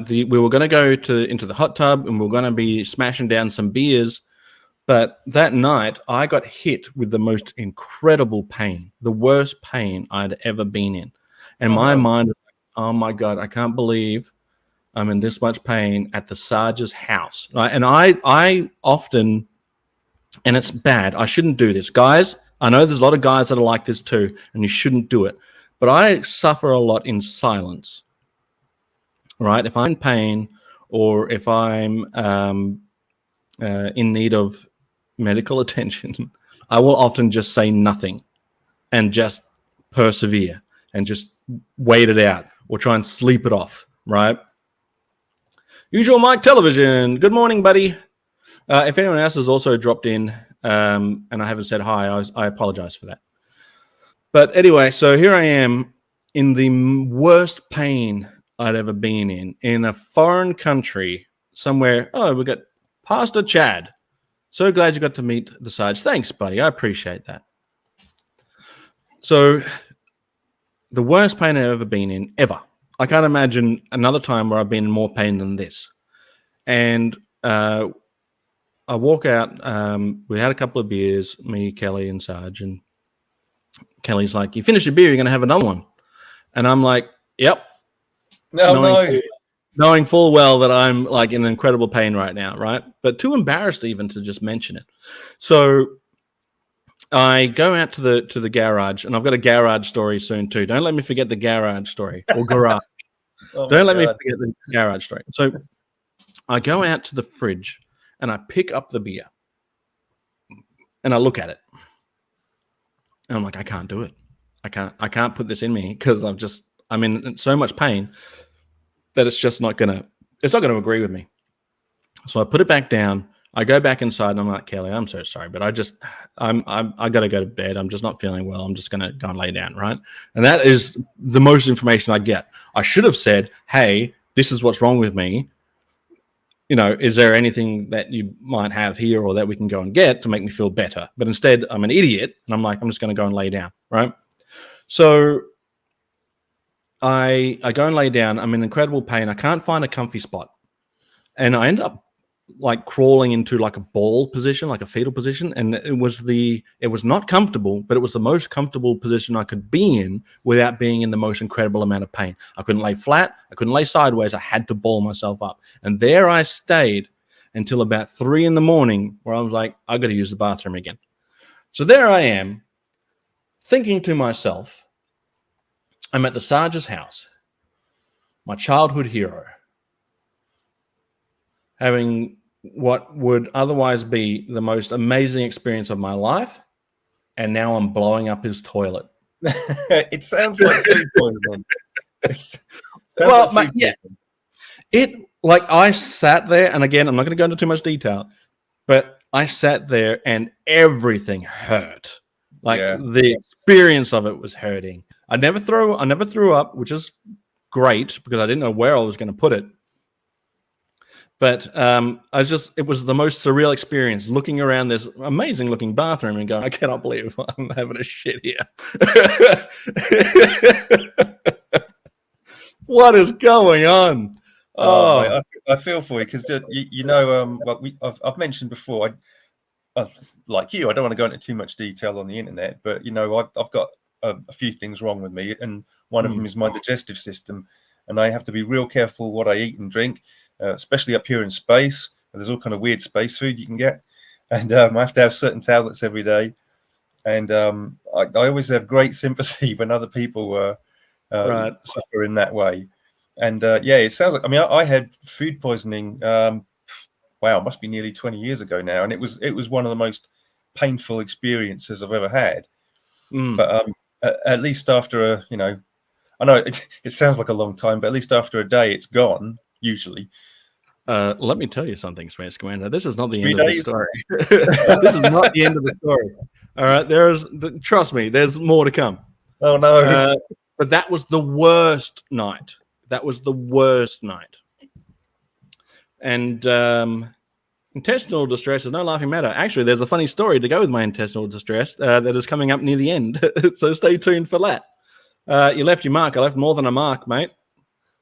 we were going to go into the hot tub and we were going to be smashing down some beers. But that night, I got hit with the most incredible pain, the worst pain I'd ever been in. And my mind was like, oh my God, I can't believe I'm in this much pain at the Sarge's house. Right? And I often, and it's bad, I shouldn't do this. Guys, I know there's a lot of guys that are like this too, and you shouldn't do it. But I suffer a lot in silence. Right? If I'm in pain or if I'm in need of medical attention, I will often just say nothing and just persevere and just wait it out or try and sleep it off, right? Usual Mike Television. Good morning, buddy. If anyone else has also dropped in and I haven't said hi, I apologize for that. But anyway, so here I am in the worst pain I'd ever been in a foreign country somewhere. Oh, we got Pastor Chad. So glad you got to meet the Sarge. Thanks, buddy. I appreciate that. So the worst pain I've ever been in, ever. I can't imagine another time where I've been in more pain than this. And I walk out. We had a couple of beers, me, Kelly, and Sarge. And Kelly's like, you finish your beer, you're going to have another one. And I'm like, yep. knowing full well that I'm like in incredible pain right now, right? But too embarrassed even to just mention it. So I go out to the garage, and I've got a garage story soon too. Don't let me forget the garage story or garage. Don't let me forget the garage story. So I go out to the fridge and I pick up the beer and I look at it. And I'm like, I can't do it. I can't put this in me because I'm in so much pain that it's just not gonna agree with me. So I put it back down. I go back inside and I'm like, Kelly, I'm so sorry, but I gotta go to bed. I'm just not feeling well. I'm just gonna go and lay down, right? And that is the most information I get. I should have said, hey, this is what's wrong with me. You know, is there anything that you might have here or that we can go and get to make me feel better? But instead, I'm an idiot, and I'm like, I'm just going to go and lay down, right? So I go and lay down. I'm in incredible pain. I can't find a comfy spot, and I end up like crawling into like a ball position, like a fetal position, and it was not comfortable, but it was the most comfortable position I could be in without being in the most incredible amount of pain. I couldn't lay flat, I couldn't lay sideways, I had to ball myself up. And there I stayed until about 3 a.m, where I was like, I got to use the bathroom again. So there I am, thinking to myself, I'm at the Sarge's house, my childhood hero, having what would otherwise be the most amazing experience of my life, and now I'm blowing up his toilet. It sounds like food poisoning. I sat there, and again, I'm not going to go into too much detail, but I sat there and everything hurt. The experience of it was hurting. I never threw up, which is great because I didn't know where I was going to put it. But it was the most surreal experience looking around this amazing looking bathroom and going, I cannot believe I'm having a shit here. What is going on? Mate, I feel for you because I've mentioned before, like you, I don't want to go into too much detail on the internet, but I've got a few things wrong with me, and one of them is my digestive system, and I have to be real careful what I eat and drink. Especially up here in space, there's all kind of weird space food you can get, and I have to have certain tablets every day. And I always have great sympathy when other people suffer in that way. And it sounds like I had food poisoning. It must be nearly 20 years ago now, and it was one of the most painful experiences I've ever had. But at least after I know it sounds like a long time, but at least after a day, it's gone. Usually. Let me tell you something, Smash Commander. This is not the end of the story. This is not the end of the story. All right, trust me, there's more to come. Oh no! But that was the worst night. And intestinal distress is no laughing matter. Actually, there's a funny story to go with my intestinal distress that is coming up near the end. So stay tuned for that. You left your mark. I left more than a mark, mate.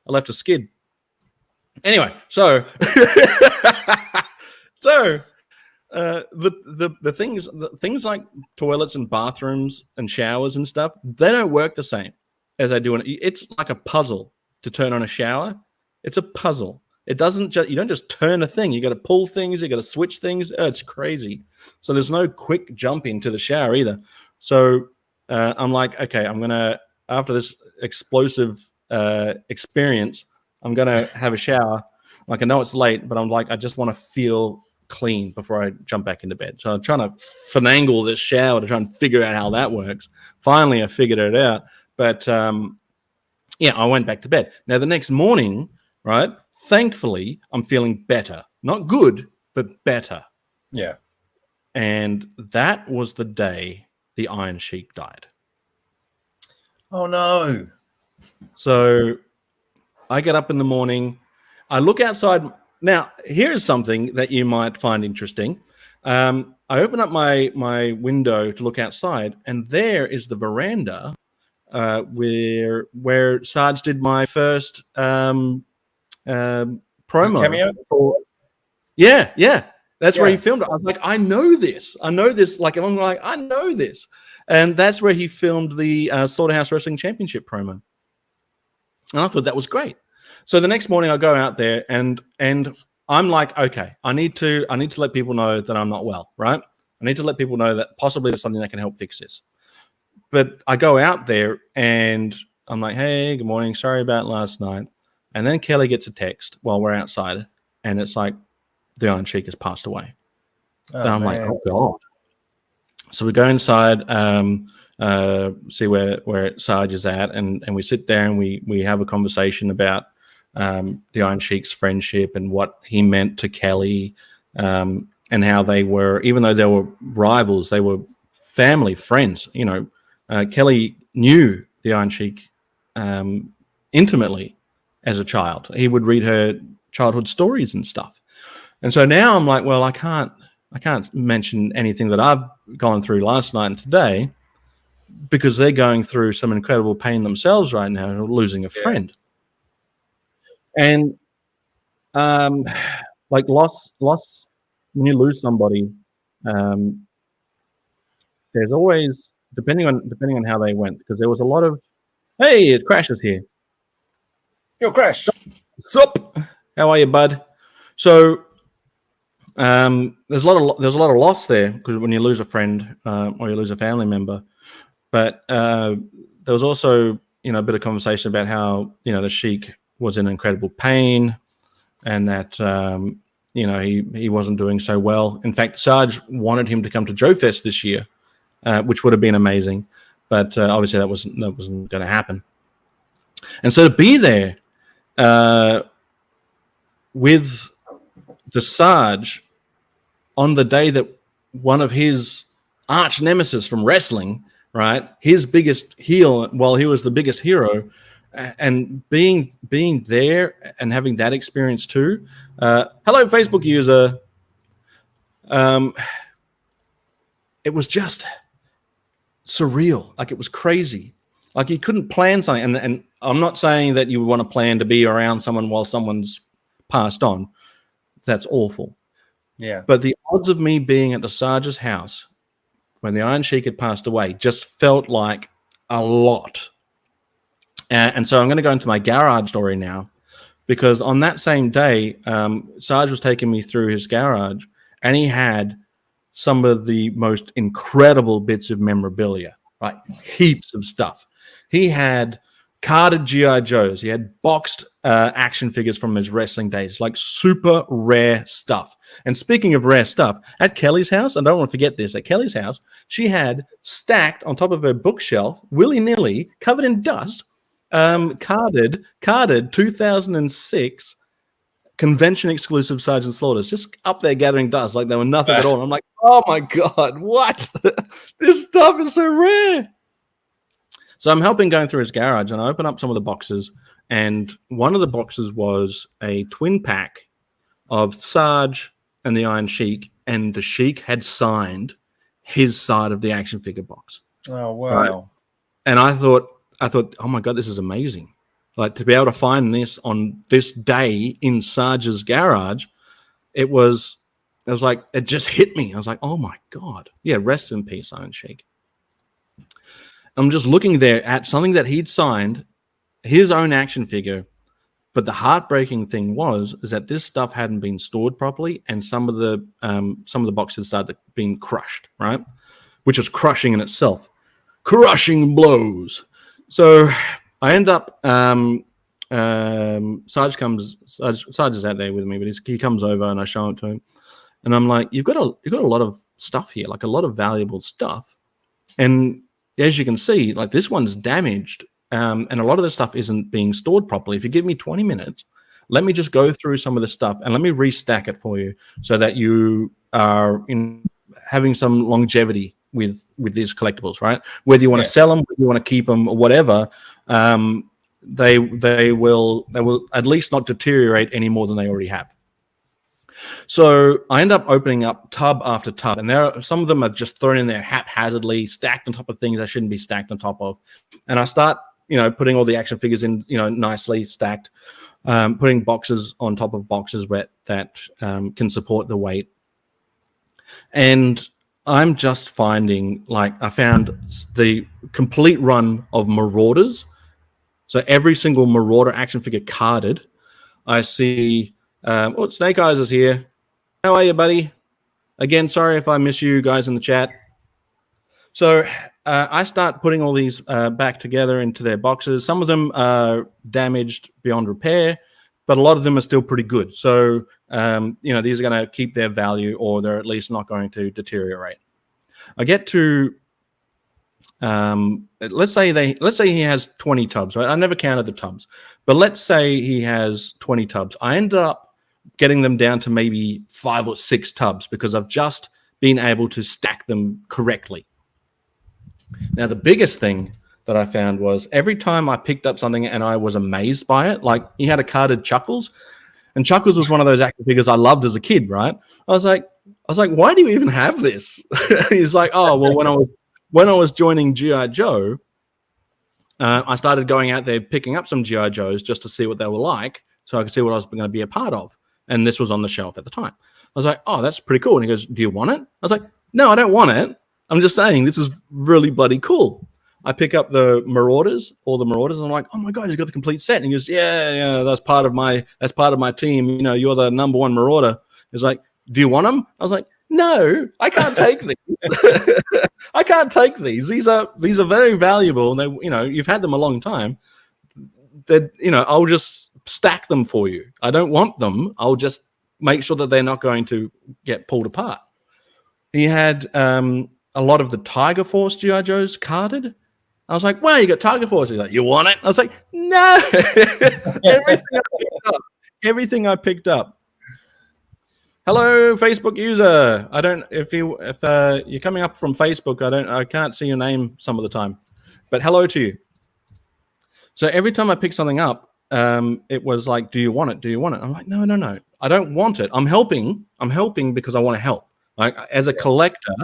I left a skid. Anyway, so the things like toilets and bathrooms and showers and stuff, they don't work the same as they do. It's like a puzzle to turn on a shower. It's a puzzle. It doesn't you don't just turn a thing. You got to pull things. You got to switch things. It's crazy. So there's no quick jump into the shower either. So I'm like, okay, I'm gonna, after this explosive experience, I'm going to have a shower. Like, I know it's late, but I'm like, I just want to feel clean before I jump back into bed. So I'm trying to finagle this shower to try and figure out how that works. Finally, I figured it out. But, I went back to bed. Now, the next morning, right, thankfully, I'm feeling better. Not good, but better. Yeah. And that was the day the Iron Sheik died. Oh, no. So I get up in the morning. I look outside. Now, here's something that you might find interesting. I open up my window to look outside, and there is the veranda where Sarge did my first promo. Cameo? Yeah. That's where he filmed it. I was like, I know this. Like, I'm like, I know this. And that's where he filmed the Slaughterhouse Wrestling Championship promo. And I thought that was great. So the next morning I go out there and I'm like, okay, I need to let people know that I'm not well, right? I need to let people know that possibly there's something that can help fix this. But I go out there and I'm like, hey, good morning. Sorry about last night. And then Kelly gets a text while we're outside, and it's like, the Iron Sheik has passed away. Oh, and I'm man. like, oh God. So we go inside, see where Sarge is at, and we sit there and we have a conversation about the Iron Sheik's friendship and what he meant to Kelly, and how they were, even though they were rivals, they were family friends. You know, Kelly knew the Iron Sheik intimately as a child. He would read her childhood stories and stuff. And so now I'm like, well, I can't mention anything that I've gone through last night and today, because they're going through some incredible pain themselves right now, losing a friend. And like loss, when you lose somebody, there's always, depending on how they went, because there was a lot of, hey, it crashes here. Yo, Crash. Sup? How are you, bud? So there's a lot of loss there, because when you lose a friend or you lose a family member. But there was also, you know, a bit of conversation about how, you know, the Sheik was in incredible pain, and that you know, he wasn't doing so well. In fact, Sarge wanted him to come to Joefest this year, which would have been amazing, but obviously that wasn't going to happen. And so to be there with the Sarge on the day that one of his arch nemesis from wrestling, right, his biggest heel while he was the biggest hero, and being there and having that experience too. Hello, Facebook user. It was just surreal. Like, it was crazy. Like, you couldn't plan something. And I'm not saying that you want to plan to be around someone while someone's passed on. That's awful. Yeah. But the odds of me being at the Sarge's house when the Iron Sheik had passed away just felt like a lot. And so I'm going to go into my garage story now, because on that same day, Sarge was taking me through his garage, and he had some of the most incredible bits of memorabilia, right? Heaps of stuff. He had carded G.I. Joes. He had boxed action figures from his wrestling days, like super rare stuff. And speaking of rare stuff, at Kelly's house, and I don't want to forget this, at Kelly's house, she had stacked on top of her bookshelf, willy-nilly, covered in dust, carded 2006 convention exclusive Sgt Slaughters, just up there gathering dust like they were nothing at all. And I'm like, oh my God, what? This stuff is so rare. So I'm helping going through his garage, and I open up some of the boxes, and one of the boxes was a twin pack of Sarge and the Iron Sheik, and the Sheik had signed his side of the action figure box. Oh, wow. Right? And I thought, oh my God, this is amazing. Like, to be able to find this on this day in Sarge's garage, it was like, it just hit me. I was like, oh my God. Yeah, rest in peace, Iron Sheik. I'm just looking there at something that he'd signed, his own action figure. But the heartbreaking thing is that this stuff hadn't been stored properly, and some of the boxes started being crushed, right? Which was crushing in itself. Crushing blows. So I end up, Sarge is out there with me, but he comes over and I show it to him. And I'm like, you've got a lot of stuff here, like a lot of valuable stuff. And as you can see, like, this one's damaged, and a lot of the stuff isn't being stored properly. If you give me 20 minutes, let me just go through some of the stuff and let me restack it for you, so that you are having some longevity with these collectibles, right? Whether you want to sell them, whether you want to keep them, or whatever, they will at least not deteriorate any more than they already have. So I end up opening up tub after tub, and some of them are just thrown in there haphazardly, stacked on top of things I shouldn't be stacked on top of. And I start, putting all the action figures in, nicely stacked, putting boxes on top of boxes that can support the weight. And I'm just finding, like, I found the complete run of Marauders. So every single Marauder action figure carded, I see, Snake Eyes is here. How are you, buddy? Again, sorry if I miss you guys in the chat. So I start putting all these back together into their boxes. Some of them are damaged beyond repair, but a lot of them are still pretty good. So, these are going to keep their value, or they're at least not going to deteriorate. I get to, let's say he has 20 tubs, right? I never counted the tubs, but let's say he has 20 tubs. I ended up getting them down to maybe 5 or 6 tubs because I've just been able to stack them correctly. Now, the biggest thing that I found was every time I picked up something and I was amazed by it, like he had a carded Chuckles, and Chuckles was one of those action figures I loved as a kid, right? I was like, why do you even have this? He's like, oh, well, when I was joining G.I. Joe, I started going out there picking up some G.I. Joes just to see what they were like, so I could see what I was going to be a part of. And this was on the shelf at the time. I was like, oh, that's pretty cool. And he goes, do you want it? I was like, no, I don't want it. I'm just saying this is really bloody cool. I pick up the Marauders, all the Marauders, and I'm like, oh my God, you got the complete set. And he goes, yeah, that's part of my team. You're the number one Marauder. He's like, do you want them? I was like, no, I can't take these. I can't take these. These are very valuable. And they, you've had them a long time. That I'll just stack them for you. I don't want them. I'll just make sure that they're not going to get pulled apart. He had a lot of the Tiger Force G.I. Joes carded. I was like, wow, you got Tiger Force. He's like, you want it? I was like, no. Everything I picked up. Hello, Facebook user. I don't if you're coming up from Facebook, I can't see your name some of the time. But hello to you. So every time I pick something up, it was like, do you want it? Do you want it? I'm like, no. I don't want it. I'm helping because I want to help. Like as a collector,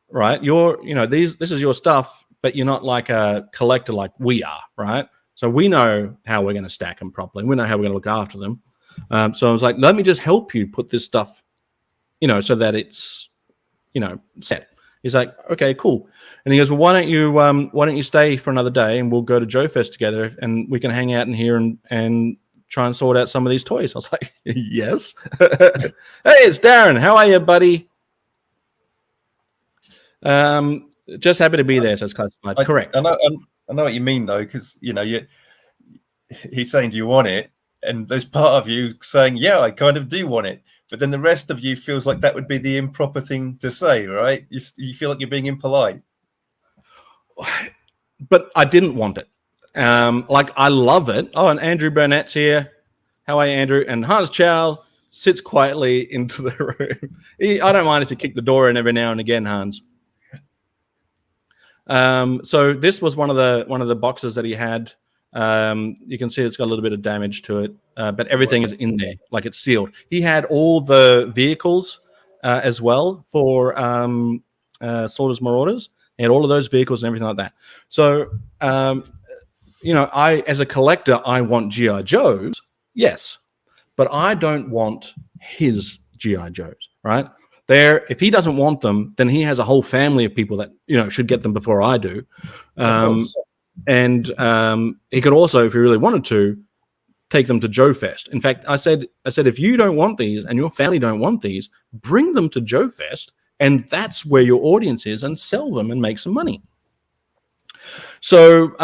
right? This is your stuff, but you're not like a collector like we are, right? So we know how we're going to stack them properly. We know how we're going to look after them. So I was like, let me just help you put this stuff, so that it's, set. He's like, okay, cool. And he goes, well, why don't you stay for another day and we'll go to Joefest together and we can hang out in here and try and sort out some of these toys. I was like, yes. Hey, it's Darren. How are you, buddy? Just happy to be there. So it's classified. Correct. I know what you mean though, because he's saying, do you want it? And there's part of you saying, yeah, I kind of do want it. But then the rest of you feels like that would be the improper thing to say, right? You feel like you're being impolite. But I didn't want it. I love it. Oh, and Andrew Burnett's here. How are you, Andrew? And Hans Chow sits quietly into the room. I don't mind if you kick the door in every now and again, Hans. So this was one of the boxes that he had. You can see it's got a little bit of damage to it, but everything is in there, like it's sealed. He had all the vehicles as well for Slaughter's Marauders. He had all of those vehicles and everything like that. So, I, as a collector, I want G.I. Joes, yes, but I don't want his G.I. Joes, right? If he doesn't want them, then he has a whole family of people that, should get them before I do. And he could also, if he really wanted to, take them to Joefest. In fact, I said, if you don't want these and your family don't want these, bring them to Joefest, and that's where your audience is, and sell them and make some money. So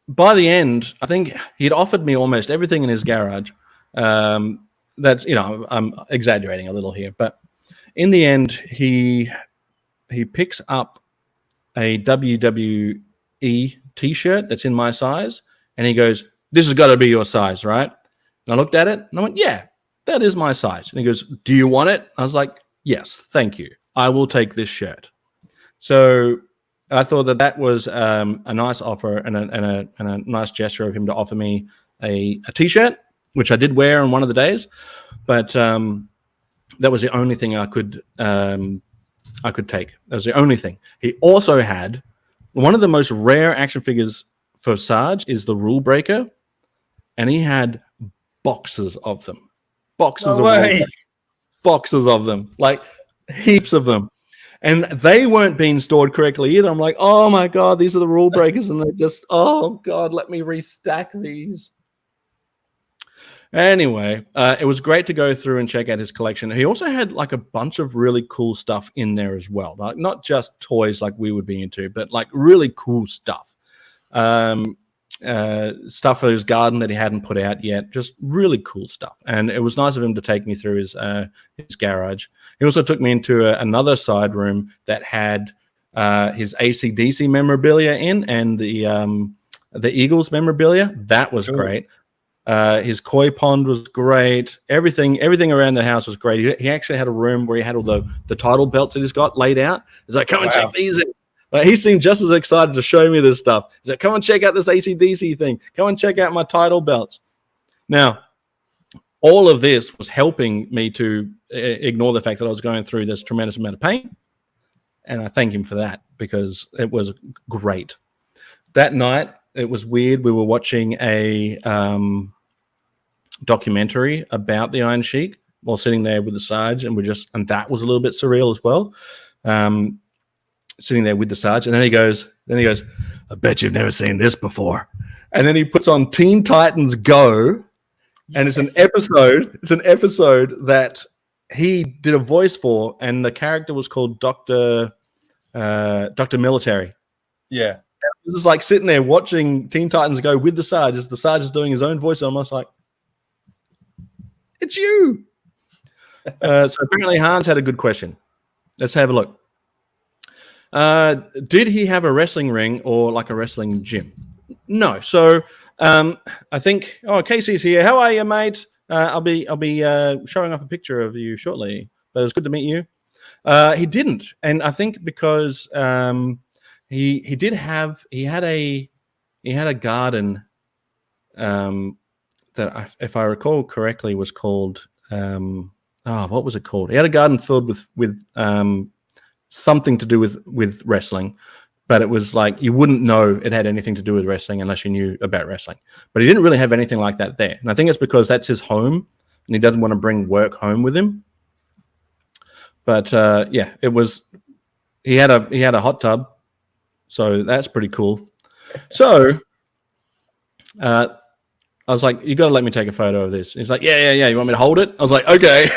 by the end, I think he'd offered me almost everything in his garage. That's, I'm exaggerating a little here, but in the end, he picks up a WWE T-shirt that's in my size, and he goes, this has got to be your size, right? And I looked at it and I went, yeah, that is my size. And he goes, do you want it? I was like, yes, thank you, I will take this shirt. So I thought that was a nice offer and a nice gesture of him to offer me a T-shirt, which I did wear on one of the days, but that was the only thing I could take. That was the only thing. He also had one of the most rare action figures for Sarge is the Rule Breaker, and he had boxes of them. Boxes of them, like heaps of them. And they weren't being stored correctly either. I'm like, oh my God, these are the Rule Breakers, and they're just, oh God, let me restack these. Anyway, it was great to go through and check out his collection. He also had like a bunch of really cool stuff in there as well. Like not just toys like we would be into, but like really cool stuff. Stuff for his garden that he hadn't put out yet. Just really cool stuff. And it was nice of him to take me through his garage. He also took me into another side room that had his AC/DC memorabilia in and the Eagles memorabilia. That was great. His koi pond was great. Everything around the house was great. He actually had a room where he had all the title belts that he's got laid out. He's like, come and check these out. He seemed just as excited to show me this stuff. He's like, come and check out this AC/DC thing. Come and check out my title belts. Now, all of this was helping me to ignore the fact that I was going through this tremendous amount of pain. And I thank him for that because it was great. That night, it was weird. We were watching a documentary about the Iron Sheik while sitting there with the Sarge, and that was a little bit surreal as well. Sitting there with the Sarge, and then he goes, I bet you've never seen this before. And then he puts on Teen Titans Go, and it's an episode that he did a voice for, and the character was called Dr. Military. Yeah. It was like sitting there watching Teen Titans Go with the Sarge as the Sarge is doing his own voice, and I'm almost like, it's you. So apparently Hans had a good question. Let's have a look. Did he have a wrestling ring or like a wrestling gym? No. So I think Casey's here. How are you, mate? I'll be showing off a picture of you shortly. But it was good to meet you. He didn't, and I think because he had a garden that if I recall correctly was called what was it called? He had a garden filled with something to do with wrestling, but it was like you wouldn't know it had anything to do with wrestling unless you knew about wrestling. But he didn't really have anything like that there, and I think it's because that's his home, and he doesn't want to bring work home with him. But it was. He had a hot tub, so that's pretty cool. So I was like, "You got to let me take a photo of this." He's like, "Yeah. You want me to hold it?" I was like, "Okay."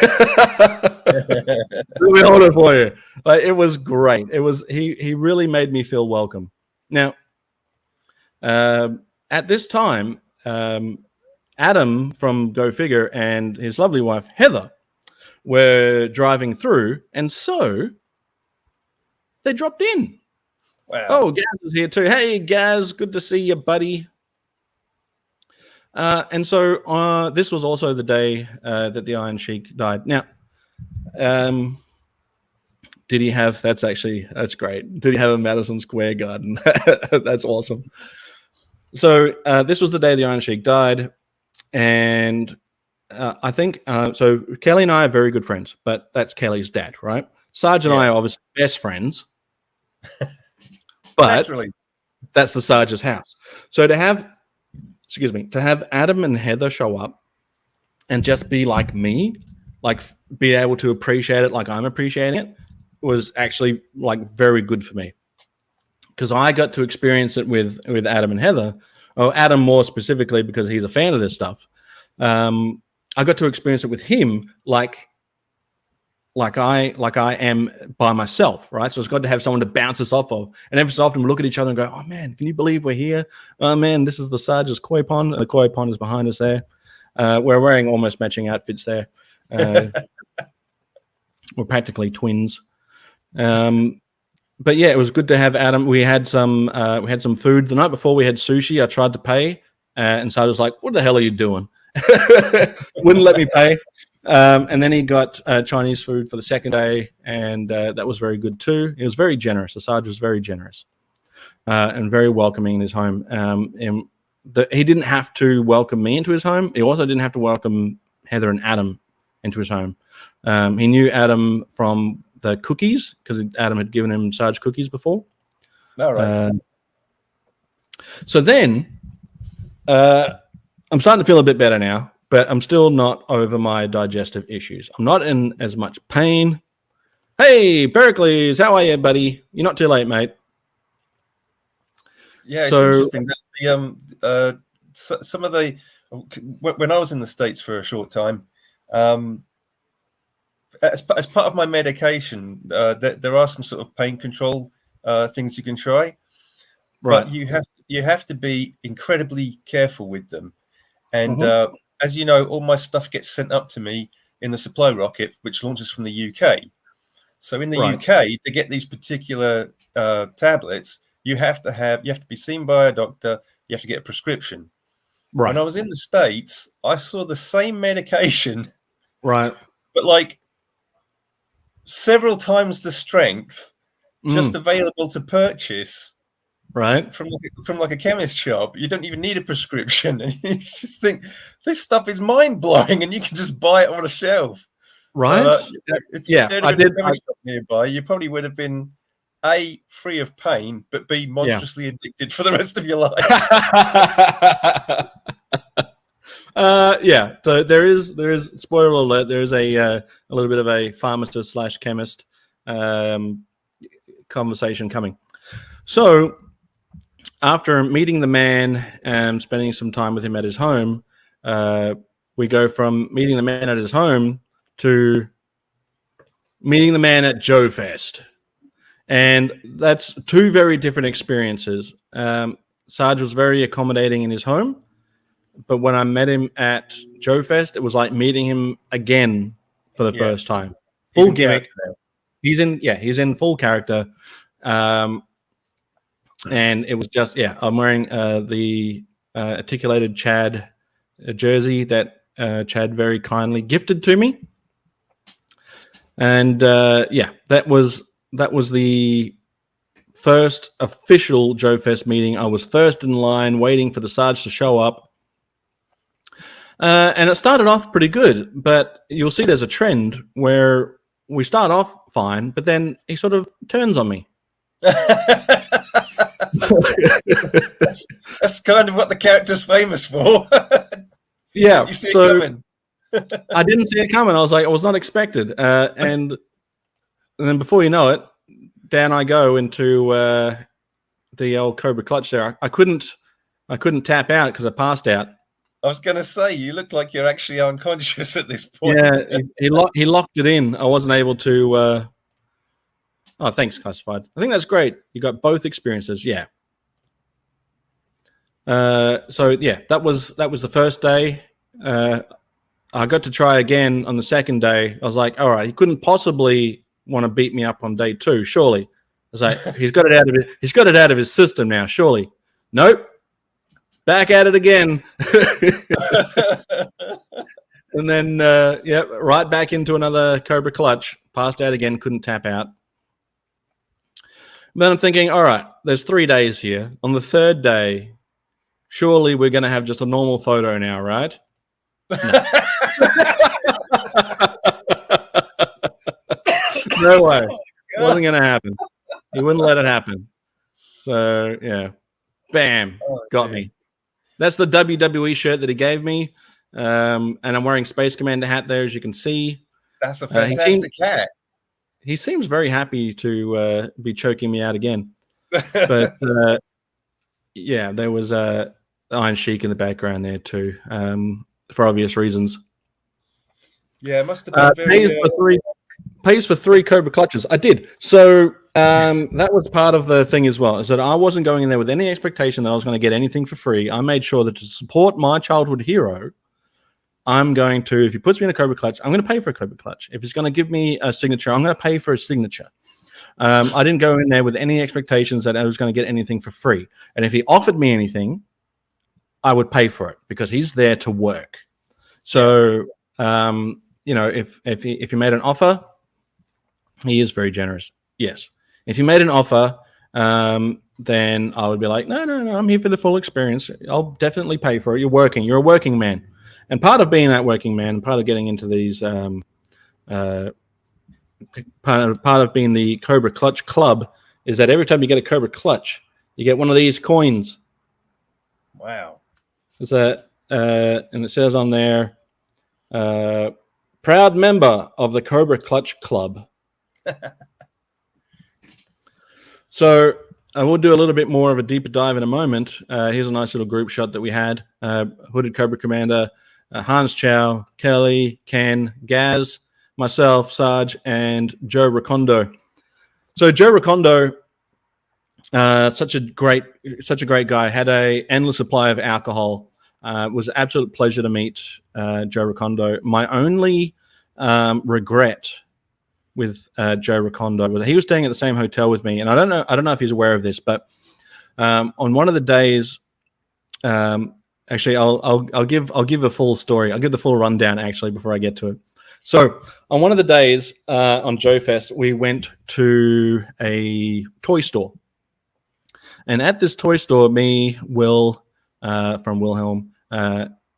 Let me hold it for you. Like, it was great. It was he really made me feel welcome. Now, at this time, Adam from GoFigure and his lovely wife Heather were driving through, and so they dropped in. Wow. Oh, Gaz is here too. Hey, Gaz, good to see you, buddy. And so this was also the day that the Iron Sheik died. Now, did he have? That's great. Did he have a Madison Square Garden? That's awesome. So this was the day the Iron Sheik died, and I think so. Kelly and I are very good friends, but that's Kelly's dad, right? Sarge and I are obviously best friends, but naturally, that's the Sarge's house. So to have Adam and Heather show up and just be like me, like be able to appreciate it like I'm appreciating it, was actually like very good for me, because I got to experience it with Adam and Heather, or Adam more specifically because he's a fan of this stuff. I got to experience it with him like I am by myself, right? So it's good to have someone to bounce us off of. And every so often we look at each other and go, "Oh man, can you believe we're here? Oh man, this is the Sarge's koi pond. The koi pond is behind us there. We're wearing almost matching outfits there. We're practically twins." But yeah, it was good to have Adam. We had some food the night before. We had sushi. I tried to pay, and Sarge was like, "What the hell are you doing?" Wouldn't let me pay. And then he got Chinese food for the second day, and that was very good too. He was very generous. Sarge was very generous and very welcoming in his home. He didn't have to welcome me into his home. He also didn't have to welcome Heather and Adam into his home. He knew Adam from the cookies because Adam had given him Sarge cookies before. All right. So then I'm starting to feel a bit better now, but I'm still not over my digestive issues. I'm not in as much pain. Hey, Pericles, how are you, buddy? You're not too late, mate. Yeah, it's interesting that some of the when I was in the States for a short time, as part of my medication, there are some sort of pain control things you can try, Right. but you have to be incredibly careful with them. And as you know, all my stuff gets sent up to me in the supply rocket, which launches from the UK. So in the UK, to get these particular tablets, you have to be seen by a doctor. You have to get a prescription. Right. When I was in the States, I saw the same medication, right, but like several times the strength, just available to purchase. Right. From like a chemist shop. You don't even need a prescription, and you just think this stuff is mind blowing, and you can just buy it on a shelf. Right. So, if you had I a chemist shop nearby, you probably would have been A, free of pain, but B, monstrously addicted for the rest of your life. Yeah. So there is spoiler alert. There is a little bit of a pharmacist / chemist conversation coming. So after meeting the man and spending some time with him at his home, we go from meeting the man at his home to meeting the man at Joefest. And that's two very different experiences. Sarge was very accommodating in his home, but when I met him at Joefest, it was like meeting him again for the first time. Full gimmick. He's in full character. And it was just, I'm wearing the articulated Chad jersey that Chad very kindly gifted to me. And that was the first official Joefest meeting. I was first in line waiting for the Sarge to show up. And it started off pretty good, but you'll see there's a trend where we start off fine, but then he sort of turns on me. That's kind of what the character's famous for. Yeah. You see it coming. I didn't see it coming. I was not expected. And then before you know it, down I go into the old Cobra clutch there. I couldn't tap out because I passed out. I was going to say, you look like you're actually unconscious at this point. Yeah, he locked it in. I wasn't able to. Oh, thanks, Classified. I think that's great. You got both experiences. Yeah. That was the first day. I got to try again on the second day. I was like, all right, he couldn't possibly want to beat me up on day 2, surely. I was like, he's got it out of his system now, surely. Nope. Back at it again. And then right back into another Cobra clutch. Passed out again, couldn't tap out. Then I'm thinking, all right, there's 3 days here. On the third day, surely we're going to have just a normal photo now, right? No way. Wasn't going to happen. He wouldn't let it happen. So, yeah. Bam. Got me. That's the WWE shirt that he gave me. And I'm wearing Space Commander hat there, as you can see. That's a fantastic hat. He seems very happy to be choking me out again. But, there was Iron Sheik in the background there too, for obvious reasons. Yeah, it must have been pays for 3 Cobra clutches. I did. So that was part of the thing as well, is that I wasn't going in there with any expectation that I was going to get anything for free. I made sure that to support my childhood hero, I'm going to, if he puts me in a Cobra clutch, I'm going to pay for a Cobra clutch. If he's going to give me a signature, I'm going to pay for a signature. I didn't go in there with any expectations that I was going to get anything for free. And if he offered me anything, I would pay for it because he's there to work. So, if he made an offer, he is very generous. Yes. If he made an offer, then I would be like, no, I'm here for the full experience. I'll definitely pay for it. You're a working man. And part of being that working man, part of getting into these, part of being the Cobra Clutch Club is that every time you get a Cobra Clutch, you get one of these coins. Wow. It's and it says on there, proud member of the Cobra Clutch Club. So I will do a little bit more of a deeper dive in a moment. Here's a nice little group shot that we had. Hooded Cobra Commander, Hans Chow, Kelly, Ken, Gaz, myself, Sarge, and Joe Recondo. So Joe Recondo, such a great guy, had a endless supply of alcohol. It was an absolute pleasure to meet Joe Recondo. My only regret with Joe Recondo, he was staying at the same hotel with me, and I don't know if he's aware of this, but on one of the days, actually, I'll give a full story. I'll give the full rundown actually before I get to it. So on one of the days on Joefest, we went to a toy store, and at this toy store, me, Will from Wilhelm,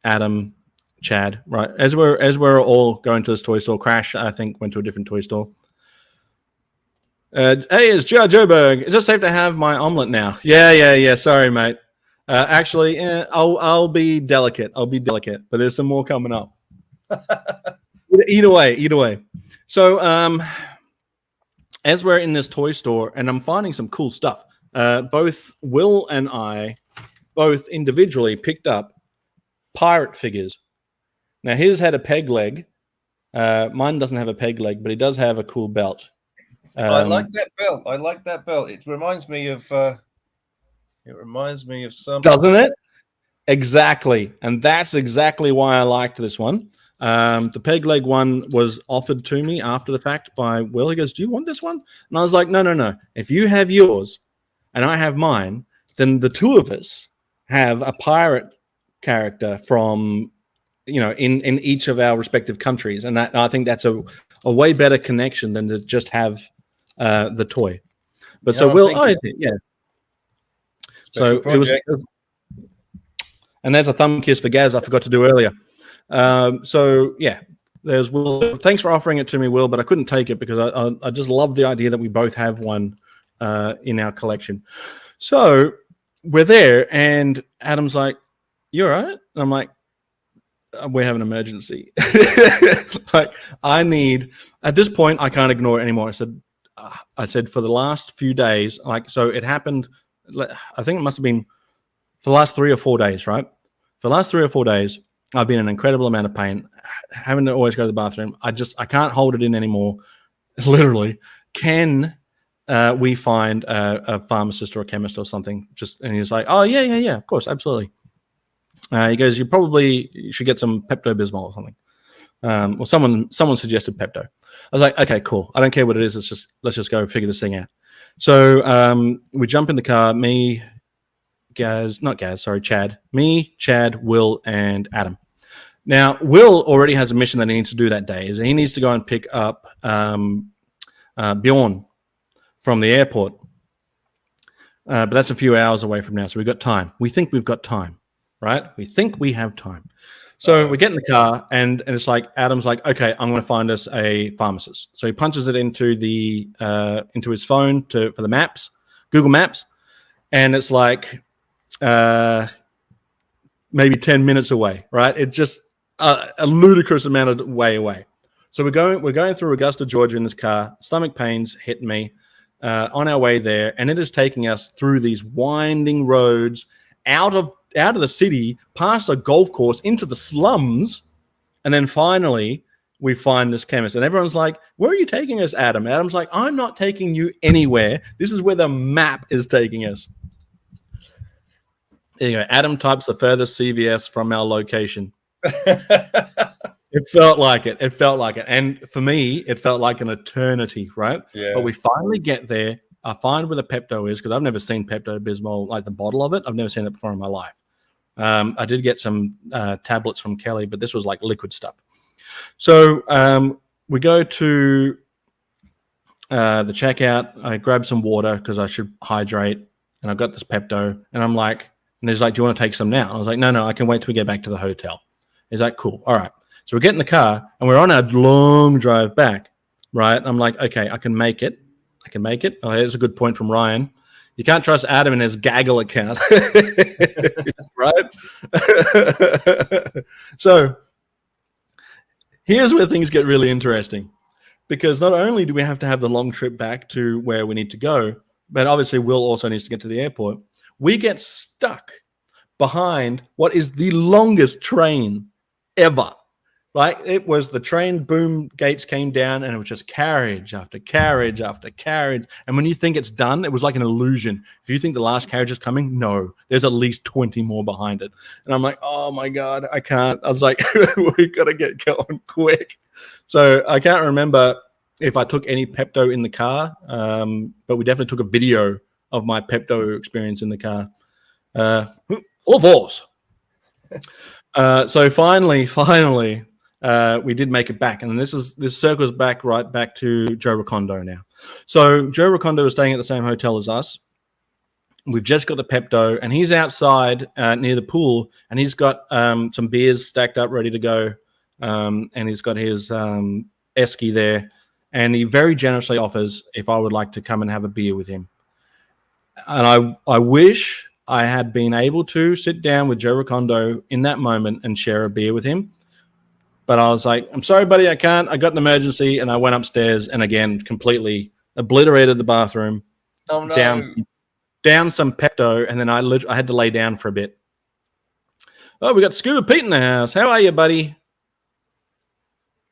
Adam, Chad, right? As we're all going to this toy store, Crash, I think, went to a different toy store. Hey, it's Joe Joburg. Is it safe to have my omelet now? Yeah. Sorry, mate. Actually, I'll be delicate. But there's some more coming up. Either way. So, as we're in this toy store, and I'm finding some cool stuff. Both Will and I, both individually, picked up pirate figures. Now, his had a peg leg. Mine doesn't have a peg leg, but he does have a cool belt. I like that belt. It reminds me of some. Doesn't it? Exactly. And that's exactly why I liked this one. The peg leg one was offered to me after the fact by Will. He goes, "Do you want this one?" And I was like, No. If you have yours and I have mine, then the two of us have a pirate character from, in each of our respective countries. And I think that's a way better connection than to just have the toy. But so Will, yeah. So it was, and there's a thumb kiss for Gaz I forgot to do earlier. So yeah, there's Will. Thanks for offering it to me, Will, but I couldn't take it because I just love the idea that we both have one in our collection. So we're there, and Adam's like, "You all right?" And I'm like, "We have an emergency." Like, I need, at this point, I can't ignore it anymore. I said for the last few days, like, so it happened, I think it must have been for the last 3 or 4 days, right? For the last 3 or 4 days, I've been in an incredible amount of pain, having to always go to the bathroom. I can't hold it in anymore. Literally, can we find a pharmacist or a chemist or something? And he's like, "Oh yeah, of course, absolutely." He goes, you should get some Pepto-Bismol or something. Or someone suggested Pepto. I was like, okay, cool. I don't care what it is. Let's just go figure this thing out. So we jump in the car. Chad. Me, Chad, Will, and Adam. Now, Will already has a mission that he needs to do that day. Is he needs to go and pick up Bjorn from the airport. But that's a few hours away from now, so we've got time. We think we've got time, right? We think we have time. So we get in the car, and it's like Adam's like, "Okay, I'm going to find us a pharmacist." So he punches it into his phone for the maps, Google Maps, and it's like maybe 10 minutes away, right? It's just a ludicrous amount of way away. So we're going through Augusta, Georgia in this car. Stomach pains hitting me on our way there, and it is taking us through these winding roads out of the city, past a golf course, into the slums, and then finally we find this chemist. And everyone's like, "Where are you taking us, Adam?" Adam's like, "I'm not taking you anywhere. This is where the map is taking us." There you go. Adam types the furthest CVS from our location. It felt like it. And for me, it felt like an eternity, right? Yeah. But we finally get there. I find where the Pepto is, because I've never seen Pepto-Bismol, like the bottle of it. I've never seen it before in my life. I did get some tablets from Kelly, but this was like liquid stuff. So we go to the checkout. I grab some water because I should hydrate, and I've got this Pepto. And I'm like, and he's like, "Do you want to take some now?" And I was like, No, I can wait till we get back to the hotel. He's like, "Cool, all right." So we get in the car, and we're on our long drive back, right? And I'm like, okay, I can make it. Oh, here's a good point from Ryan. You can't trust Adam in his Gaggle account, right? So here's where things get really interesting, because not only do we have to have the long trip back to where we need to go, but obviously Will also needs to get to the airport. We get stuck behind what is the longest train ever. Like, it was the train boom gates came down and it was just carriage after carriage after carriage. And when you think it's done, it was like an illusion. If you think the last carriage is coming, no, there's at least 20 more behind it. And I'm like, oh my God, I can't. I was like, we got to get going quick. So I can't remember if I took any Pepto in the car, but we definitely took a video of my Pepto experience in the car. All fours. So finally, we did make it back, and this circles back right back to Joe Recondo now. So Joe Recondo is staying at the same hotel as us. We've just got the Pepto, and he's outside near the pool, and he's got some beers stacked up ready to go, and he's got his esky there, and he very generously offers if I would like to come and have a beer with him. And I wish I had been able to sit down with Joe Recondo in that moment and share a beer with him. But I was like, I'm sorry, buddy, I can't. I got an emergency, and I went upstairs and, again, completely obliterated the bathroom. Oh, no. Down some Pepto, and then I had to lay down for a bit. Oh, we got Scuba Pete in the house. How are you, buddy?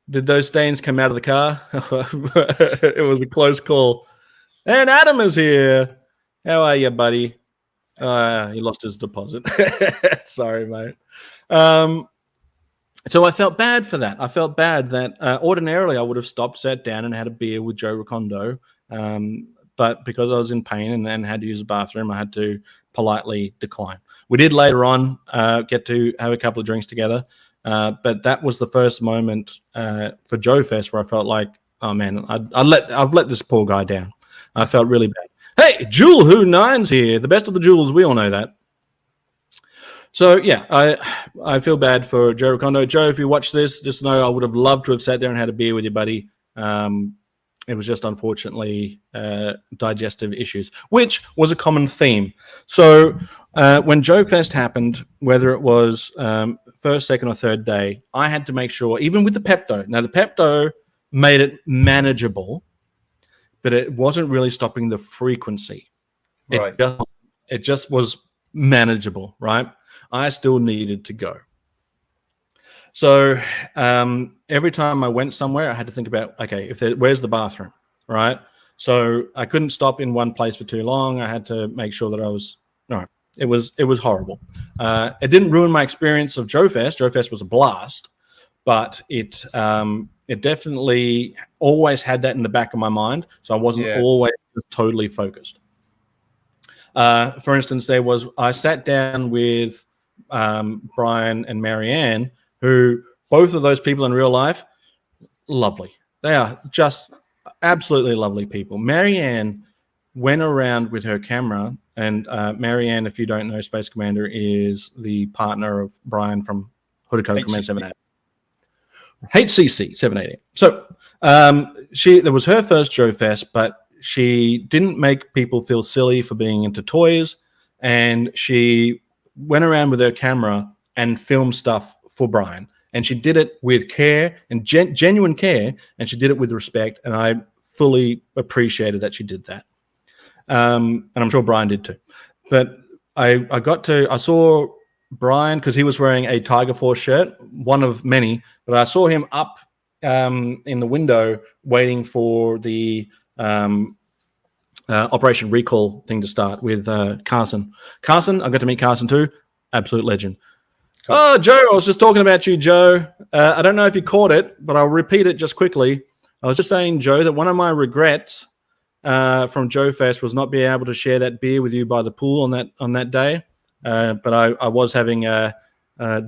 Did those stains come out of the car? It was a close call. And Adam is here. How are you, buddy? He lost his deposit. Sorry, mate. So I felt bad for that. I felt bad that ordinarily I would have stopped, sat down, and had a beer with Joe Recondo. But because I was in pain and had to use the bathroom, I had to politely decline. We did later on get to have a couple of drinks together. But that was the first moment for Joefest where I felt like, oh, man, I've let this poor guy down. I felt really bad. Hey, Jewel Who Nine's here. The best of the Jewels. We all know that. So, yeah, I feel bad for Joe Recondo. Joe, if you watch this, just know I would have loved to have sat there and had a beer with you, buddy. It was just, unfortunately, digestive issues, which was a common theme. So when Joefest happened, whether it was first, second, or third day, I had to make sure, even with the Pepto. Now, the Pepto made it manageable, but it wasn't really stopping the frequency. Right. It just was manageable, right? I still needed to go. So every time I went somewhere, I had to think about, okay, where's the bathroom, right? So I couldn't stop in one place for too long. I had to make sure that it was horrible. It didn't ruin my experience of Joefest. Joefest was a blast, but it definitely always had that in the back of my mind. So I wasn't always totally focused. For instance, I sat down with Brian and Marianne, who both of those people in real life, lovely. They are just absolutely lovely people. Marianne went around with her camera, and Marianne, if you don't know, Space Commander is the partner of Brian from Hooded Code Command 788. HCC 788. So that was her first Joefest, but she didn't make people feel silly for being into toys, and she went around with her camera and filmed stuff for Brian, and she did it with care and genuine care, and she did it with respect, and I fully appreciated that she did that. And I'm sure Brian did too. But I saw Brian, because he was wearing a Tiger Force shirt, one of many, but I saw him up in the window waiting for the Operation Recall thing to start with Carson. Carson, I got to meet Carson too. Absolute legend. Cool. Oh, Joe, I was just talking about you, Joe. I don't know if you caught it, but I'll repeat it just quickly. I was just saying, Joe, that one of my regrets from Joefest was not being able to share that beer with you by the pool on that day. But I was having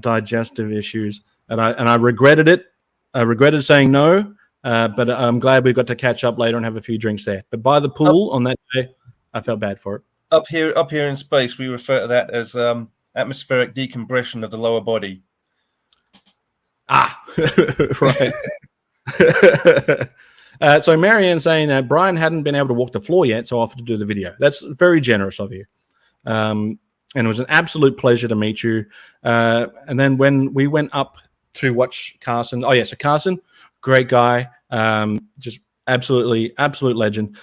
digestive issues, and I regretted it. I regretted saying no, but I'm glad we got to catch up later and have a few drinks there. But by the pool on that day, I felt bad for it. Up here in space, we refer to that as atmospheric decompression of the lower body. Right. So Marianne saying that Brian hadn't been able to walk the floor yet, so I offered to do the video. That's very generous of you. And it was an absolute pleasure to meet you. And then when we went up to watch Carson, so Carson, great guy, just absolute legend.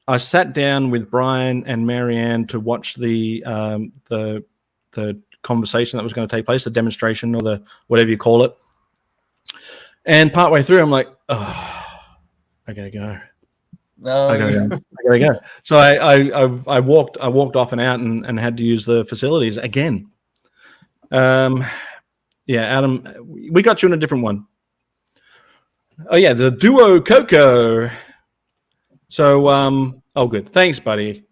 I sat down with Brian and Marianne to watch the conversation that was going to take place, the demonstration or the whatever you call it. And partway through, I'm like, oh, I gotta go. I gotta go. So I walked off and out and had to use the facilities again. Yeah, Adam, we got you in a different one. Oh yeah, the Duo Coco. So oh good. Thanks, buddy.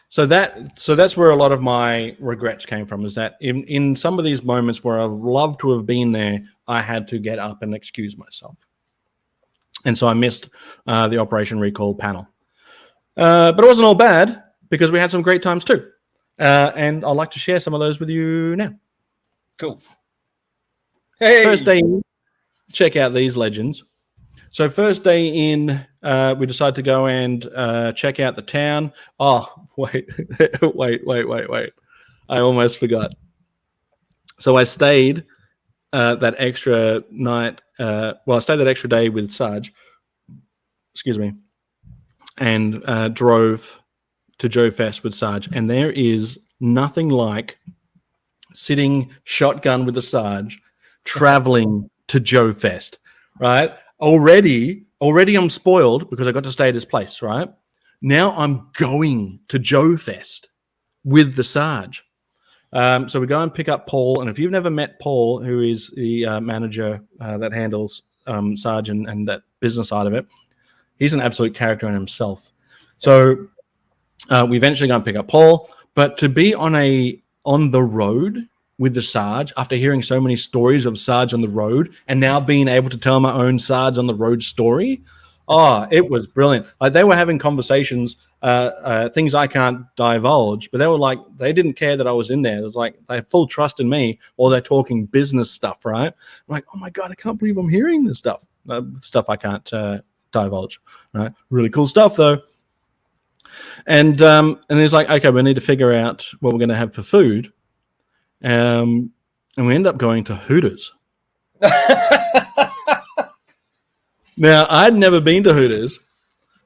So that's where a lot of my regrets came from, is that in some of these moments where I'd love to have been there, I had to get up and excuse myself. And so I missed the Operation Recall panel. But it wasn't all bad, because we had some great times too. And I'd like to share some of those with you now. Cool. Hey! First day in, check out these legends. So first day in, we decided to go and check out the town. Oh, wait. I almost forgot. So I stayed that extra night. I stayed that extra day with Sarge. Excuse me. And drove to Joefest with Sarge. And there is nothing like sitting shotgun with the Sarge, traveling to Joefest, right? Already I'm spoiled because I got to stay at his place, right? Now I'm going to Joefest with the Sarge. So we go and pick up Paul. And if you've never met Paul, who is the manager that handles Sarge and that business side of it, he's an absolute character in himself. So we eventually go and pick up Paul. But to be on the road with the Sarge, after hearing so many stories of Sarge on the road, and now being able to tell my own Sarge on the road story, it was brilliant. Like, they were having conversations, things I can't divulge, but they were like, they didn't care that I was in there. It was like they had full trust in me, or they're talking business stuff, right? I'm like, oh my God, I can't believe I'm hearing this stuff. Stuff I can't divulge, right? Really cool stuff though. And he's like, okay, we need to figure out what we're going to have for food. And we end up going to Hooters. Now, I'd never been to Hooters,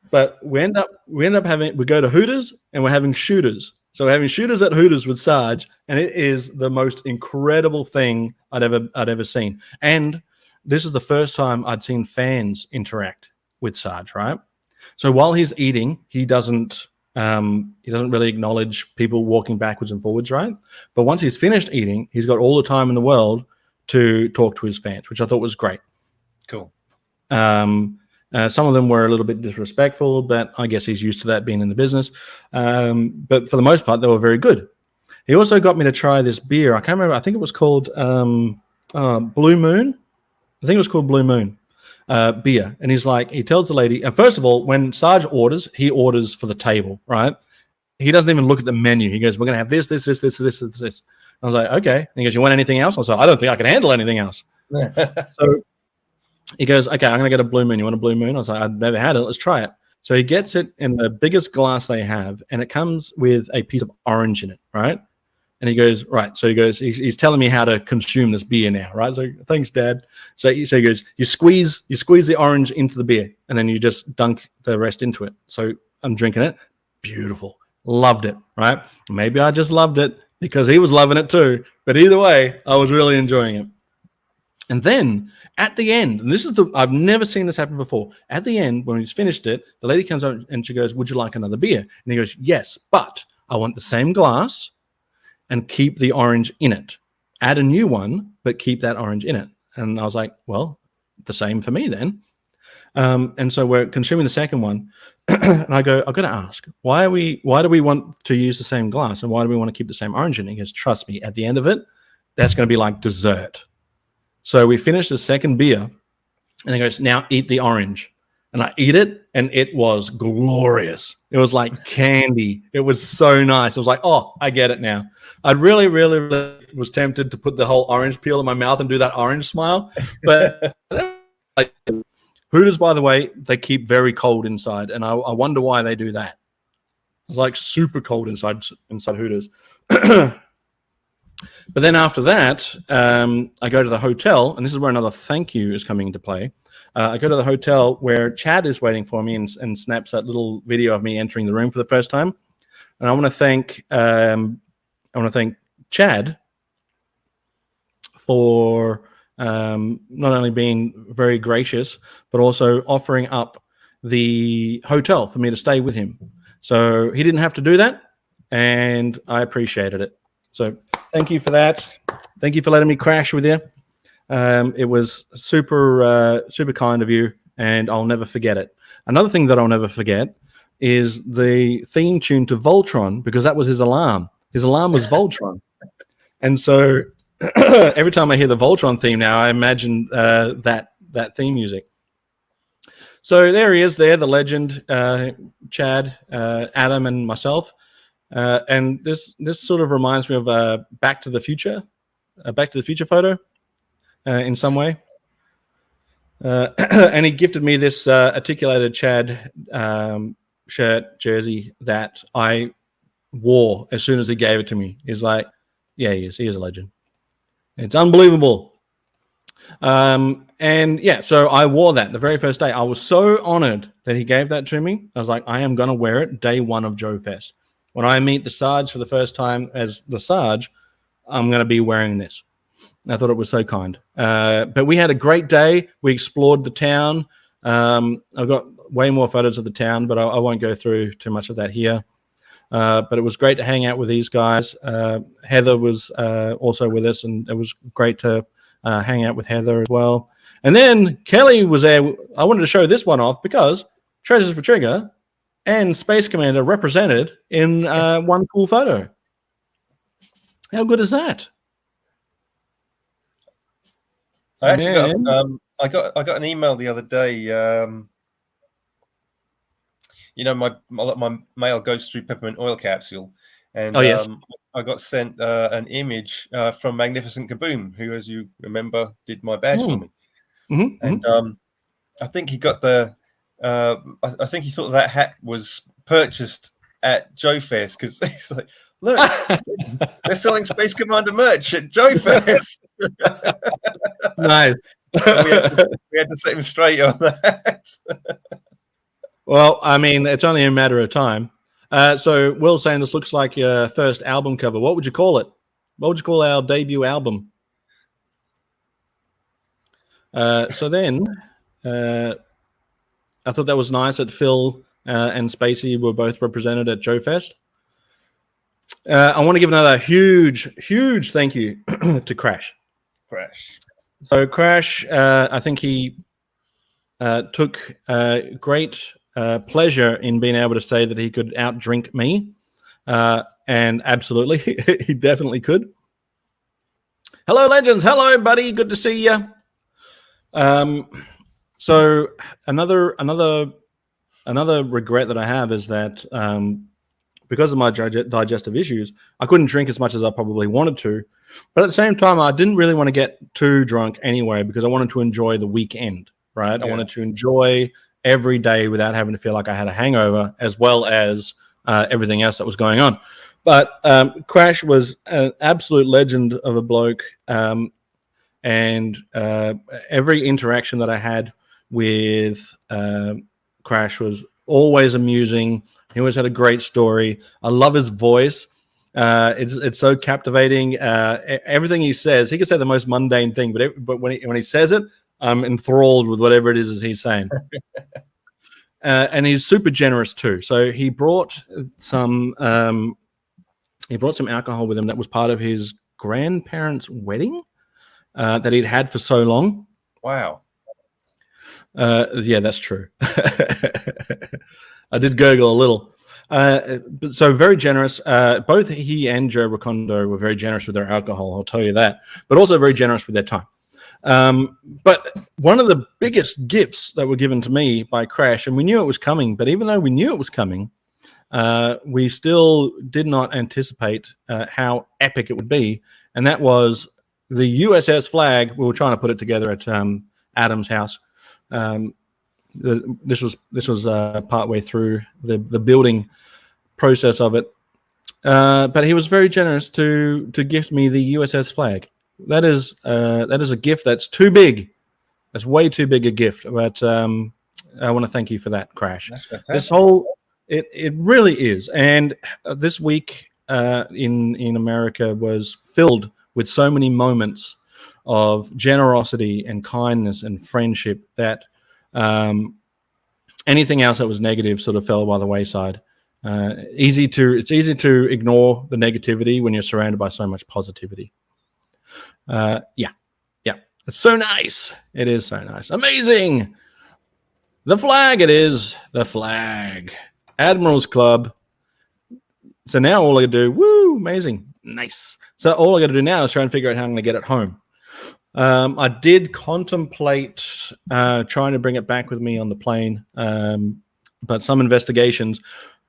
but we go to Hooters and we're having shooters. So we're having shooters at Hooters with Sarge, and it is the most incredible thing I'd ever seen. And this is the first time I'd seen fans interact with Sarge, right? So while he's eating, he doesn't really acknowledge people walking backwards and forwards, right? But once he's finished eating, he's got all the time in the world to talk to his fans, which I thought was great. Cool. Some of them were a little bit disrespectful, but I guess he's used to that being in the business. But for the most part, they were very good. He also got me to try this beer. I can't remember. I think it was called Blue Moon. I think it was called Blue Moon beer. And he tells the lady, and first of all, when Sarge orders, he orders for the table, right? He doesn't even look at the menu. He goes, we're going to have this. I was like, okay. And he goes, you want anything else? I was like, I don't think I can handle anything else. So he goes, okay, I'm going to get a Blue Moon. You want a Blue Moon? I was like, I've never had it. Let's try it. So he gets it in the biggest glass they have, and it comes with a piece of orange in it, right? And he goes, right. So he's telling me how to consume this beer now, right? So thanks, Dad. So he goes, you squeeze the orange into the beer, and then you just dunk the rest into it. So I'm drinking it. Beautiful. Loved it, right? Maybe I just loved it because he was loving it too. But either way, I was really enjoying it. And then at the end, and I've never seen this happen before. At the end, when he's finished it, the lady comes out and she goes, would you like another beer? And he goes, yes, but I want the same glass and keep the orange in it. Add a new one, but keep that orange in it. And I was like, well, the same for me then. And so we're consuming the second one. And I go, I've got to ask, why do we want to use the same glass? And why do we want to keep the same orange in it? He goes, trust me, at the end of it, that's going to be like dessert. So we finished the second beer, and he goes, now eat the orange. And I eat it, and it was glorious. It was like candy. It was so nice. I was like, oh, I get it now. I really, really, really was tempted to put the whole orange peel in my mouth and do that orange smile. But Hooters, by the way, they keep very cold inside, and I wonder why they do that. It's like super cold inside Hooters. But then after that, I go to the hotel, and this is where another thank you is coming into play. I go to the hotel where Chad is waiting for me and snaps that little video of me entering the room for the first time. And I want to thank Chad for not only being very gracious, but also offering up the hotel for me to stay with him. So he didn't have to do that, and I appreciated it. So thank you for that. Thank you for letting me crash with you. It was super kind of you, and I'll never forget it. Another thing that I'll never forget is the theme tune to Voltron, because that was his alarm. His alarm was Voltron. And so every time I hear the Voltron theme now, I imagine that theme music. So there he is there, the legend, Chad, Adam, and myself. And this sort of reminds me of Back to the Future photo in some way. And he gifted me this articulated Chad shirt jersey that I wore as soon as he gave it to me. He's like, yeah, he is a legend. It's unbelievable. And yeah, so I wore that the very first day. I was so honored that he gave that to me. I was like, I am going to wear it day one of Joefest. When I meet the Sarge for the first time as the Sarge, I'm going to be wearing this. I thought it was so kind. But we had a great day. We explored the town. I've got way more photos of the town, but I won't go through too much of that here. But it was great to hang out with these guys. Heather was also with us, and it was great to hang out with Heather as well. And then Kelly was there. I wanted to show this one off because Treasures for Trigger and Space Commander represented in one cool photo. How good is that? I actually got an email the other day. My mail goes through Peppermint Oil Capsule, and I got sent an image from Magnificent Kaboom, who, as you remember, did my badge for me. Mm-hmm. And I think he got I think he thought that hat was purchased at Joefest, because he's like, look, they're selling Space Commander merch at Joefest. Nice. we had to set him straight on that. Well, I mean, it's only a matter of time. So Will's saying this looks like your first album cover. What would you call it? What would you call our debut album? So then I thought that was nice that Phil and Spacey were both represented at Joefest. I want to give another huge thank you to Crash. So Crash, I think he took great pleasure in being able to say that he could outdrink me. And absolutely, he definitely could. Hello, legends. Hello, buddy. Good to see you. So another regret that I have is that because of my digestive issues, I couldn't drink as much as I probably wanted to. But at the same time, I didn't really want to get too drunk anyway, because I wanted to enjoy the weekend, right? Yeah. I wanted to enjoy every day without having to feel like I had a hangover, as well as everything else that was going on. But Crash was an absolute legend of a bloke. And every interaction that I had with Crash was always amusing. He always had a great story. I love his voice. It's so captivating. Everything he says, he could say the most mundane thing, but when he says it, I'm enthralled with whatever it is he's saying. And he's super generous too. So he brought some alcohol with him that was part of his grandparents' wedding that he'd had for so long. Wow. Yeah, that's true. I did gurgle a little. So very generous. Both he and Joe Recondo were very generous with their alcohol, I'll tell you that, but also very generous with their time. But one of the biggest gifts that were given to me by Crash, and we knew it was coming, but even though we knew it was coming, we still did not anticipate how epic it would be. And that was the USS flag. We were trying to put it together at Adam's house. This was partway through the building process of it. But he was very generous to gift me the USS flag. That is a gift that's too big That's way too big a gift. But I want to thank you for that, Crash. That's fantastic. This whole it really is. And this week in America was filled with so many moments of generosity and kindness and friendship that anything else that was negative sort of fell by the wayside. It's easy to ignore the negativity when you're surrounded by so much positivity. Yeah, it's so nice. It is so nice. Amazing. The flag. It is the flag. Admirals Club. So now all I got to do, woo, amazing, nice. So all I got to do now is try and figure out how I'm going to get it home. I did contemplate trying to bring it back with me on the plane, but some investigations,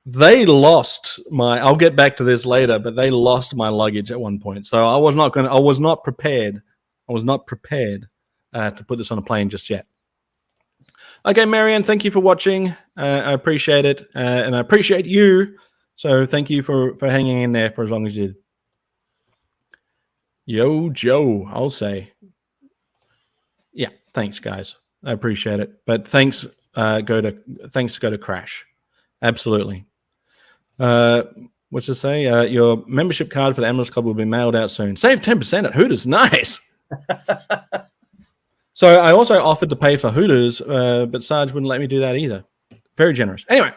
they lost my. I'll get back to this later, but they lost my luggage at one point, so I was not prepared. I was not prepared to put this on a plane just yet. Okay, Marianne, thank you for watching. I appreciate it, and I appreciate you. So thank you for hanging in there for as long as you did. Yo, Joe, I'll say. Yeah, thanks, guys. I appreciate it. But thanks go to Crash. Absolutely. What's it say? Your membership card for the Admirals Club will be mailed out soon. Save 10% at Hooters. Nice. So I also offered to pay for Hooters, but Sarge wouldn't let me do that either. Very generous. Anyway,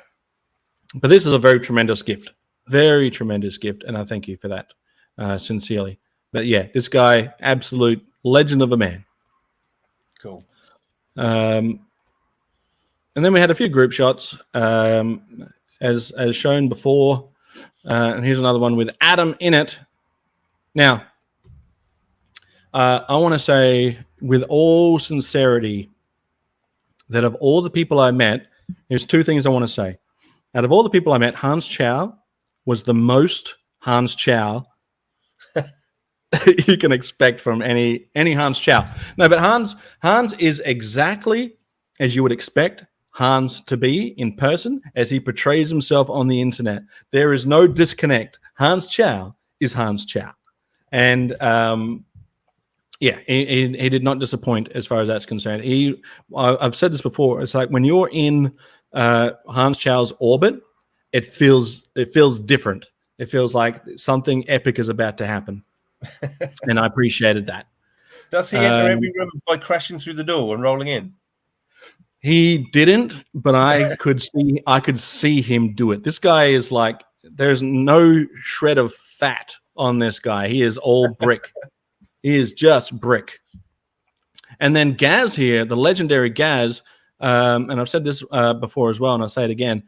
but this is a very tremendous gift. Very tremendous gift, and I thank you for that sincerely. But yeah, this guy, absolute legend of a man. Cool. And then we had a few group shots, as shown before. And here's another one with Adam in it. Now, I want to say with all sincerity that of all the people I met, there's two things I want to say. Out of all the people I met, Hans Chow was the most Hans Chow you can expect from any Hans Chow. No, but Hans is exactly as you would expect Hans to be in person as he portrays himself on the internet. There is no disconnect. Hans Chow is Hans Chow. And yeah, he did not disappoint as far as that's concerned. I've said this before. It's like when you're in Hans Chow's orbit, it feels different. It feels like something epic is about to happen. And I appreciated that. Does he enter every room by crashing through the door and rolling in? He didn't, but I could see him do it. This guy is like, there's no shred of fat on this guy. He is all brick. He is just brick. And then Gaz here, the legendary Gaz, and I've said this before as well, and I'll say it again.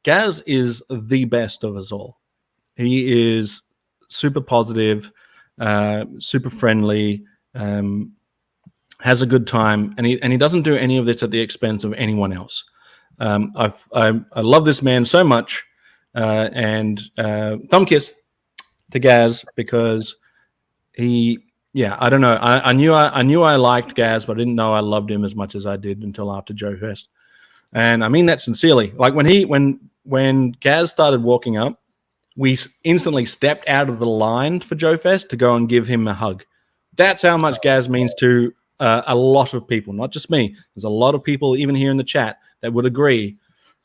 Gaz is the best of us all. He is super positive, super friendly, has a good time, and he doesn't do any of this at the expense of anyone else. I love this man so much, and thumb kiss to Gaz because I don't know. I knew I liked Gaz, but I didn't know I loved him as much as I did until after Joefest. And I mean that sincerely. Like when Gaz started walking up, we instantly stepped out of the line for Joefest to go and give him a hug. That's how much Gaz means to a lot of people, not just me. There's a lot of people, even here in the chat, that would agree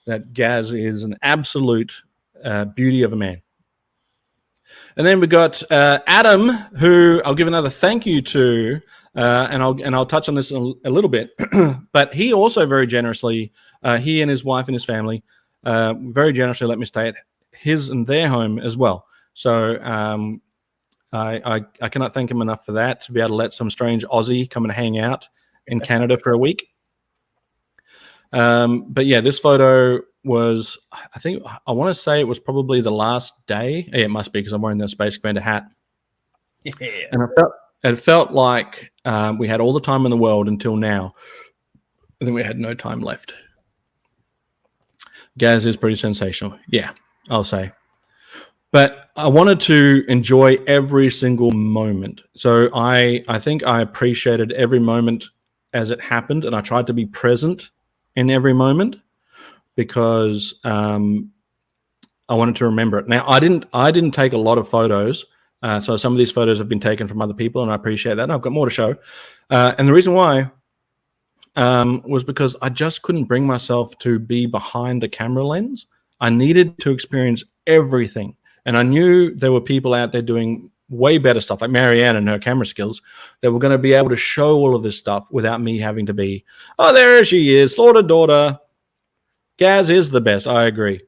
that Gaz is an absolute beauty of a man. And then we got Adam, who I'll give another thank you to, and I'll touch on this a little bit. But he also very generously, he and his wife and his family, very generously let me stay at his and their home as well. So I cannot thank him enough for that, to be able to let some strange Aussie come and hang out in Canada for a week. But yeah, this photo was, I want to say it was probably the last day. Yeah, it must be because I'm wearing the Space Commander hat. Yeah. And it felt like we had all the time in the world until now. And then we had no time left. Gaz is pretty sensational. Yeah, I'll say. But I wanted to enjoy every single moment. So I think I appreciated every moment as it happened, and I tried to be present in every moment because I wanted to remember it. Now, I didn't take a lot of photos, so some of these photos have been taken from other people, and I appreciate that. And I've got more to show. And the reason why was because I just couldn't bring myself to be behind a camera lens. I needed to experience everything. And I knew there were people out there doing way better stuff, like Marianne and her camera skills, that were going to be able to show all of this stuff without me having to be, oh, there she is, Slaughter daughter. Gaz is the best. I agree.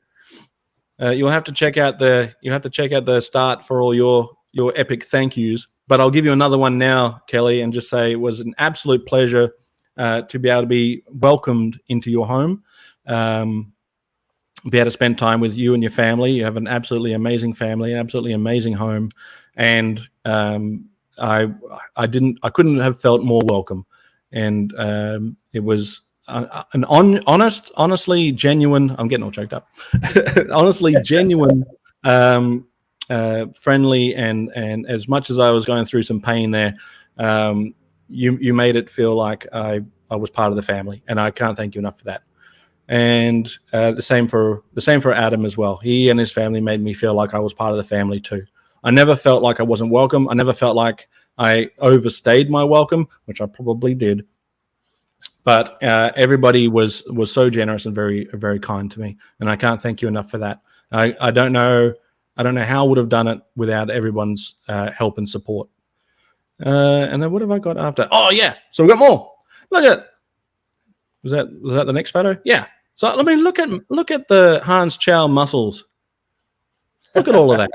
You'll have to check out the start for all your epic thank yous. But I'll give you another one now, Kelly, and just say it was an absolute pleasure to be able to be welcomed into your home, be able to spend time with you and your family. You have an absolutely amazing family, an absolutely amazing home, and I couldn't have felt more welcome. And it was an honestly genuine. I'm getting all choked up. Honestly genuine, friendly, and as much as I was going through some pain there, you made it feel like I was part of the family, and I can't thank you enough for that. And the same for Adam as well. He and his family made me feel like I was part of the family too. I never felt like I wasn't welcome. I never felt like I overstayed my welcome, which I probably did. But everybody was so generous and very, very kind to me, and I can't thank you enough for that. I don't know how I would have done it without everyone's help and support. And then what have I got after? Oh yeah, so we got more. Look at, was that the next photo? Yeah. So I mean, look at the Hans Chow muscles. Look at all of that.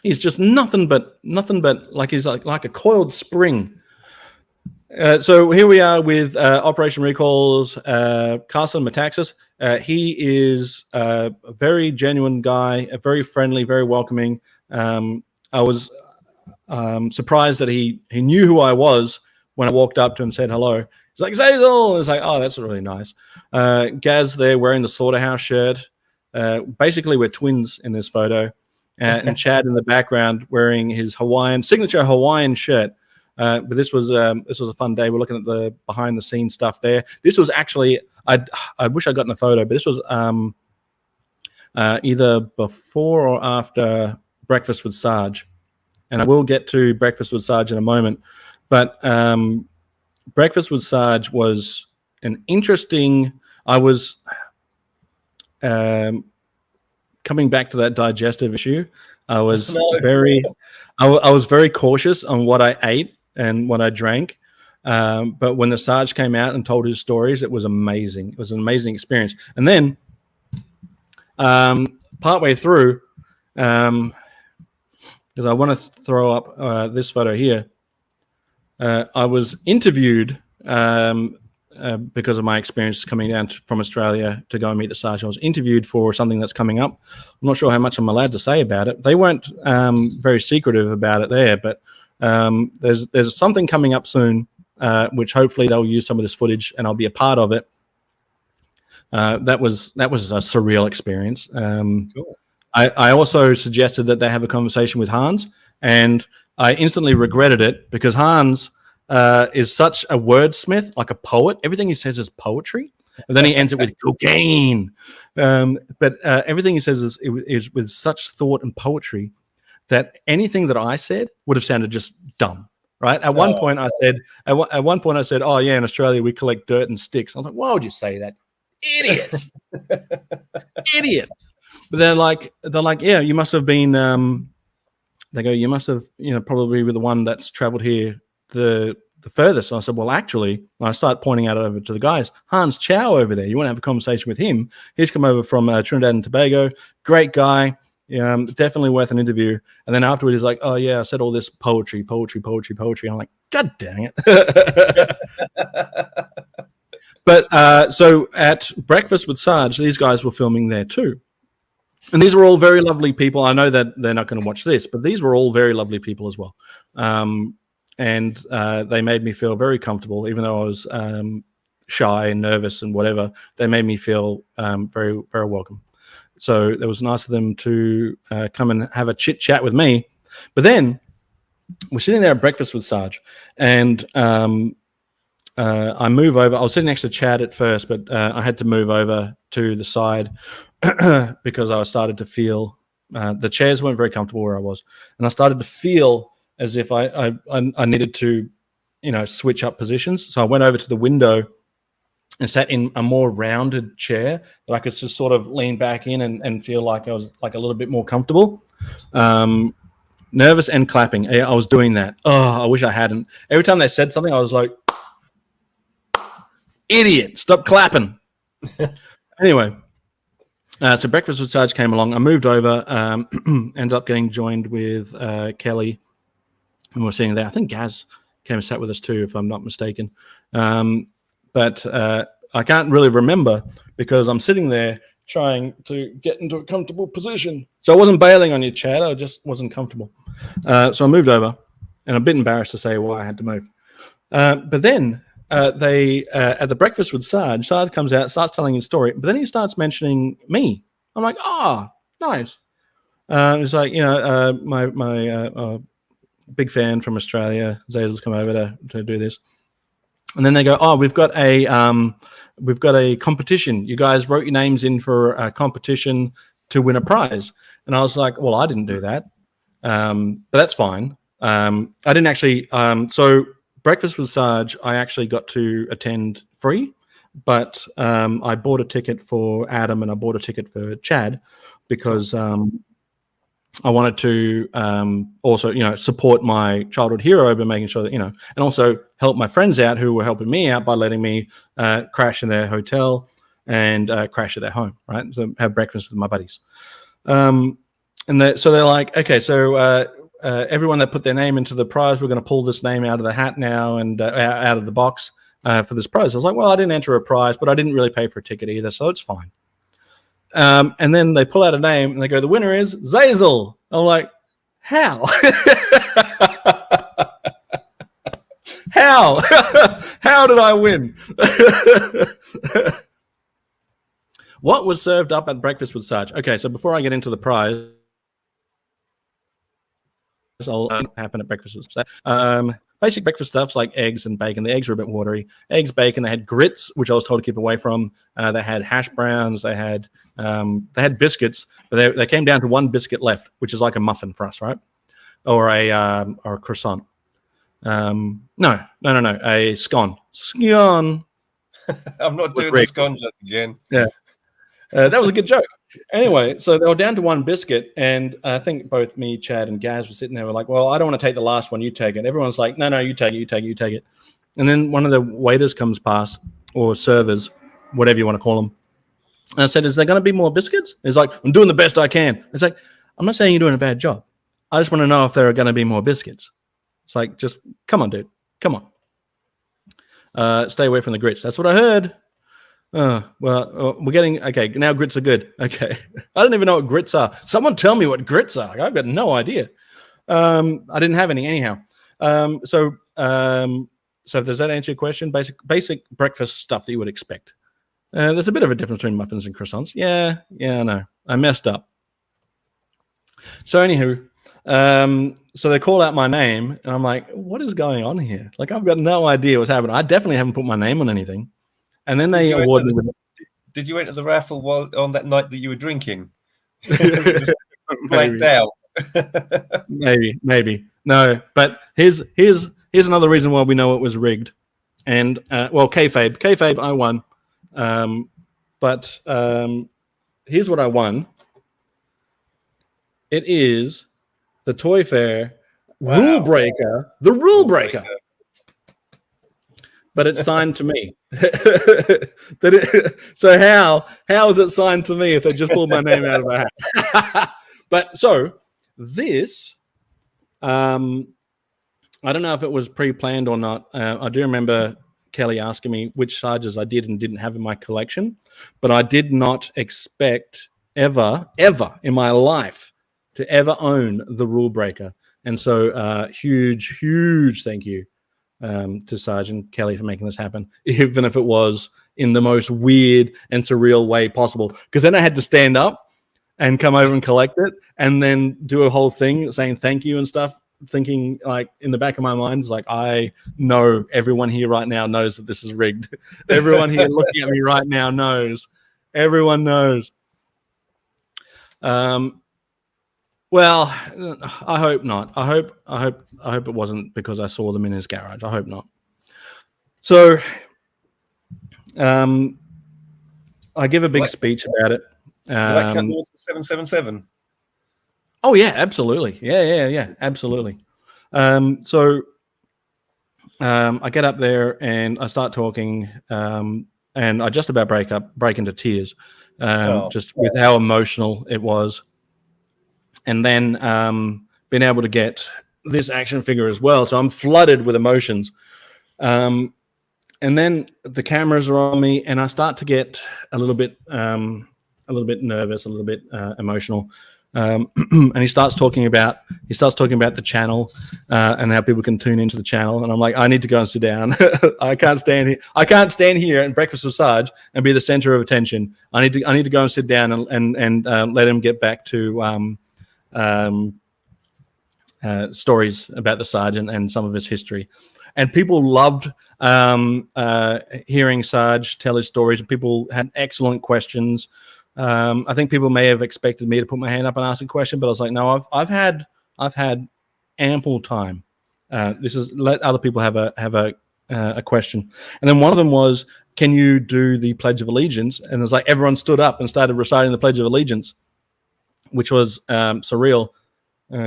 He's just nothing but like he's like a coiled spring. So here we are with Operation Recall's Carson Metaxas. He is a very genuine guy, a very friendly, very welcoming. I was surprised that he knew who I was when I walked up to him and said hello. He's like, Zazel! It's like, oh, that's really nice. Gaz there wearing the Slaughterhouse shirt. Basically, we're twins in this photo. And Chad in the background wearing his signature Hawaiian shirt. But this was a fun day. We're looking at the behind the scenes stuff there. This was actually, I wish I'd gotten a photo, but this was either before or after Breakfast with Sarge. And I will get to Breakfast with Sarge in a moment. But Breakfast with Sarge was an interesting. I was coming back to that digestive issue. I was I was very cautious on what I ate and what I drank. But when the Sarge came out and told his stories, it was amazing. It was an amazing experience. And then partway through, because I want to throw up this photo here, I was interviewed because of my experience coming down from Australia to go and meet the Sarge. I was interviewed for something that's coming up. I'm not sure how much I'm allowed to say about it. They weren't very secretive about it there, but there's something coming up soon, which hopefully they'll use some of this footage and I'll be a part of it. That was a surreal experience. Cool. I also suggested that they have a conversation with Hans, and I instantly regretted it because Hans is such a wordsmith, like a poet. Everything he says is poetry, and then he ends it with cocaine. But everything he says is with such thought and poetry that anything that I said would have sounded just dumb. Right? At one point I said, "Oh yeah, in Australia we collect dirt and sticks." I was like, "Why would you say that, idiot? Idiot!" But they're like, "Yeah, you must have been." They go, "You must have, probably with the one that's traveled here the furthest." And I said, "Well, actually," and I start pointing out over to the guys, Hans Chow over there. You want to have a conversation with him? He's come over from Trinidad and Tobago. Great guy. Definitely worth an interview. And then afterwards, he's like, "Oh yeah, I said all this poetry." I'm like, God dang it. But so at Breakfast with Sarge, these guys were filming there too. And these were all very lovely people. I know that they're not going to watch this, but these were all very lovely people as well. And they made me feel very comfortable, even though I was shy and nervous and whatever. They made me feel very, very welcome. So it was nice of them to come and have a chit chat with me. But then we're sitting there at Breakfast with Sarge, and I move over. I was sitting next to Chad at first, but I had to move over to the side because I started to feel the chairs weren't very comfortable where I was, and I started to feel as if I needed to switch up positions. So I went over to the window and sat in a more rounded chair that I could just sort of lean back in and feel like I was like a little bit more comfortable. Nervous and clapping. I was doing that. Oh, I wish I hadn't. Every time they said something, I was like, idiot, stop clapping. Anyway, so Breakfast with Sarge came along. I moved over, ended up getting joined with Kelly, and we were sitting there. I think Gaz came and sat with us too, if I'm not mistaken. But I can't really remember because I'm sitting there trying to get into a comfortable position. So I wasn't bailing on you, Chad. I just wasn't comfortable. So I moved over, and I'm a bit embarrassed to say why I had to move. But then they at the Breakfast with Sarge comes out, starts telling his story, but then he starts mentioning me. I'm like, oh, nice. It's like, my big fan from Australia, Zazel's come over to do this. And then they go, oh, we've got a competition. You guys wrote your names in for a competition to win a prize. And I was like, well, I didn't do that. But that's fine. I didn't actually. So Breakfast with Sarge, I actually got to attend free, but I bought a ticket for Adam and I bought a ticket for Chad because I wanted to also, support my childhood hero by making sure that, and also help my friends out who were helping me out by letting me crash in their hotel and crash at their home, right? So have breakfast with my buddies. So they're like, okay, so everyone that put their name into the prize, we're going to pull this name out of the hat now and out of the box for this prize. I was like, well, I didn't enter a prize, but I didn't really pay for a ticket either, so it's fine. And then they pull out a name and they go, the winner is Zazel. I'm like, how? How? How did I win? What was served up at Breakfast with Sarge? Okay, so before I get into the prize, I'll happen at Breakfast with Sarge. Basic breakfast stuffs like eggs and bacon. The eggs were a bit watery. Eggs, bacon. They had grits, which I was told to keep away from. They had hash browns. They had biscuits, but they came down to one biscuit left, which is like a muffin for us, right? Or a croissant. No, a scone. Scone. I'm not doing the scone joke again. Yeah, that was a good joke. Anyway, so they were down to one biscuit, and I think both me, Chad, and Gaz were sitting there. We're like, well, I don't want to take the last one. You take it. Everyone's like, no, you take it. And then one of the waiters comes past, or servers, whatever you want to call them. And I said, is there going to be more biscuits? He's like, I'm doing the best I can. It's like, I'm not saying you're doing a bad job. I just want to know if there are going to be more biscuits. It's like, just come on, dude. Come on. Stay away from the grits. That's what I heard. We're getting okay. Now grits are good. Okay, I don't even know what grits are. Someone tell me what grits are. I've got no idea. I didn't have any anyhow. So does that answer your question? Basic breakfast stuff that you would expect. There's a bit of a difference between muffins and croissants. Yeah, I know. I messed up. So anywho, so they call out my name, and I'm like, what is going on here? Like, I've got no idea what's happening. I definitely haven't put my name on anything. And then they awarded me with. Did you enter the raffle while on that night that you were drinking? Just blanked out. maybe no. But here's another reason why we know it was rigged. And kayfabe, I won. But here's what I won. It is the Toy Fair rule breaker. The rule breaker. But it's signed to me. So how is it signed to me if they just pulled my name out of a hat? But so this, I don't know if it was pre-planned or not. I do remember Kelly asking me which Sarges I did and didn't have in my collection, but I did not expect ever in my life to ever own the rule breaker. And so huge thank you to Sergeant Kelly for making this happen, even if it was in the most weird and surreal way possible. Because then I had to stand up and come over and collect it and then do a whole thing saying thank you and stuff, thinking like in the back of my mind, it's like, I know everyone here right now knows that this is rigged. Everyone here looking at me right now knows. Everyone knows. Well, I hope not. I hope it wasn't because I saw them in his garage. I hope not. So, I give a big speech about it. That count towards the 777. Oh yeah, absolutely. Yeah, absolutely. So I get up there and I start talking, and I just about break into tears, just with how emotional it was. And then being able to get this action figure as well, so I'm flooded with emotions. And then the cameras are on me, and I start to get a little bit nervous, a little bit emotional. And he starts talking about the channel and how people can tune into the channel. And I'm like, I need to go and sit down. I can't stand here. I can't stand here at Breakfast with Sarge and be the center of attention. I need to go and sit down and let him get back to stories about the Sarge and some of his history. And people loved hearing Sarge tell his stories. People had excellent questions. I think people may have expected me to put my hand up and ask a question, but I was like, no, I've had ample time. This is let other people have a question. And then one of them was, can you do the Pledge of Allegiance? And it was like everyone stood up and started reciting the Pledge of Allegiance, which was surreal,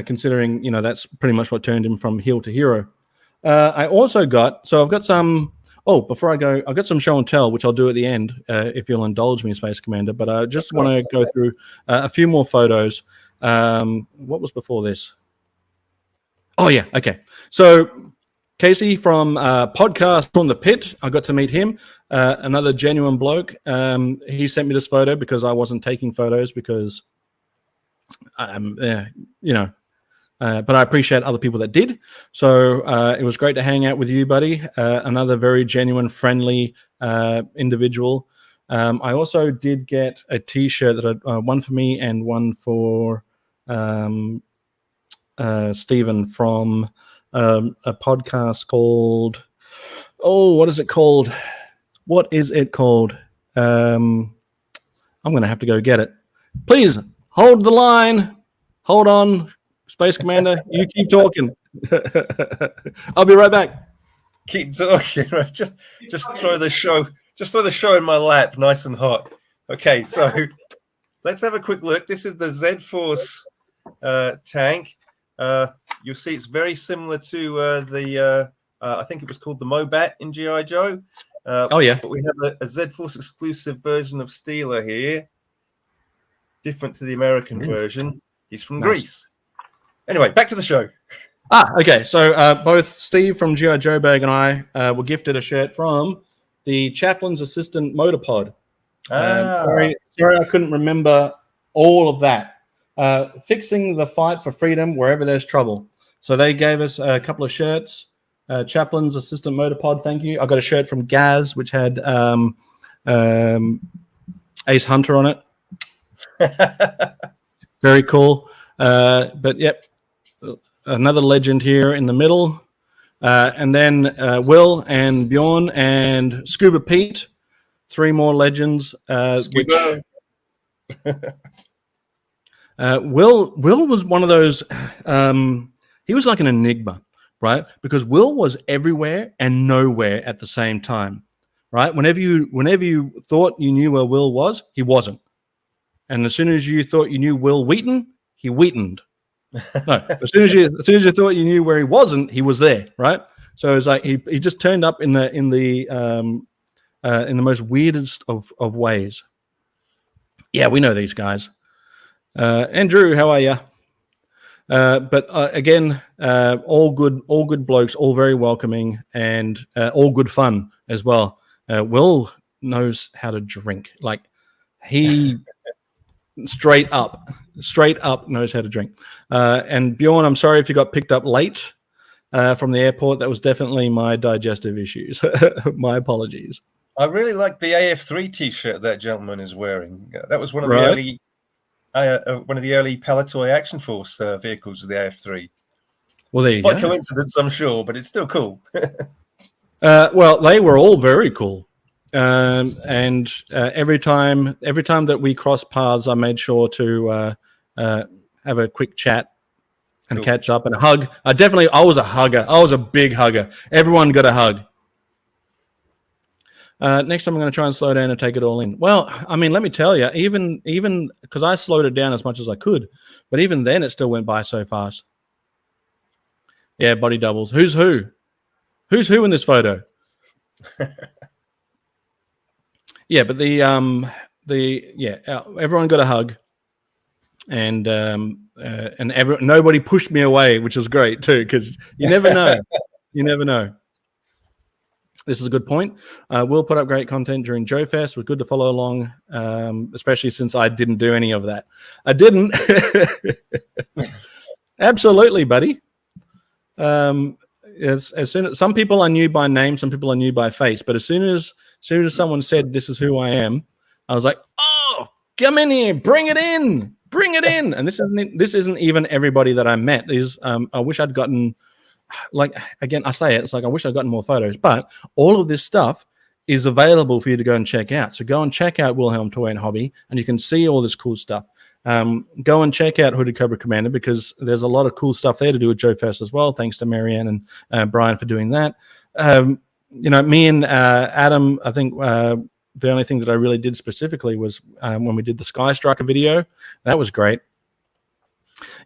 considering that's pretty much what turned him from heel to hero. I've got some. Oh, before I go, I've got some show and tell, which I'll do at the end, if you'll indulge me, Space Commander. But I just want to go through a few more photos. What was before this? Oh, yeah. Okay. So Casey from Podcast from the Pit, I got to meet him. Another genuine bloke. He sent me this photo because I wasn't taking photos because, but I appreciate other people that did. So it was great to hang out with you, buddy. Another very genuine, friendly individual. I also did get a T-shirt that one for me and one for Stephen from a podcast called. Oh, what is it called? What is it called? I'm going to have to go get it. Please hold the line. Hold on. Space Commander, you keep talking. I'll be right back. Keep talking. Just throw the show. Just throw the show in my lap, nice and hot. Okay, so let's have a quick look. This is the Z-Force tank. You'll see it's very similar to the. I think it was called the Mobat in GI Joe. Oh yeah. But we have a Z-Force exclusive version of Steeler here, different to the American version. He's from Greece. Anyway, back to the show. Okay. So both Steve from G.I. Joe Bag and I were gifted a shirt from the Chaplain's Assistant Motor Pod. Sorry, I couldn't remember all of that. Fixing the fight for freedom wherever there's trouble. So they gave us a couple of shirts. Chaplain's Assistant Motor Pod, thank you. I got a shirt from Gaz, which had Ace Hunter on it. Very cool. But yep. Another legend here in the middle. And then Will and Bjorn and Scuba Pete. 3 more legends. Scuba. Will was one of those. He was like an enigma, right? Because Will was everywhere and nowhere at the same time, right? Whenever you thought you knew where Will was, he wasn't. And as soon as you thought you knew Will Wheaton, he Wheatoned. No, as soon as you thought you knew where he wasn't, he was there, right? So it's like he just turned up in the most weirdest of ways. Yeah, we know these guys. Andrew, how are you? But again, all good blokes, all very welcoming, and all good fun as well. Will knows how to drink, like he. Straight up knows how to drink. And Bjorn, I'm sorry if you got picked up late from the airport. That was definitely my digestive issues. My apologies. I really like the AF3 T-shirt that gentleman is wearing. That was one of the early, Palatoy Action Force vehicles of the AF3. Well, there you go. By coincidence, I'm sure, but it's still cool. Well, they were all very cool. And every time that we crossed paths, I made sure to have a quick chat and catch up and a hug. I was a hugger. I was a big hugger. Everyone got a hug. Next time I'm going to try and slow down and take it all in. Well, I mean, let me tell you, even because I slowed it down as much as I could, but even then it still went by so fast. Yeah, body doubles. Who's who? Who's who in this photo? Yeah, but everyone got a hug, and nobody pushed me away, which was great too, because you never know. You never know. This is a good point. We'll put up great content during Joefest. It was good to follow along, especially since I didn't do any of that. I didn't. Absolutely, buddy. As soon as some people I knew by name, some people I knew by face, but as soon as someone said this is who I am, I was like, oh, come in here, bring it in. And this isn't even everybody that I met. I wish I'd gotten, like, again, I say it, it's like I wish I'd gotten more photos, but all of this stuff is available for you to go and check out. So go and check out Wilhelm Toy and Hobby, and you can see all this cool stuff. Go and check out Hooded Cobra Commander, because there's a lot of cool stuff there to do with Joefest as well. Thanks to Marianne and Brian for doing that. Me and Adam, I think the only thing that I really did specifically was when we did the Sky Striker video. That was great.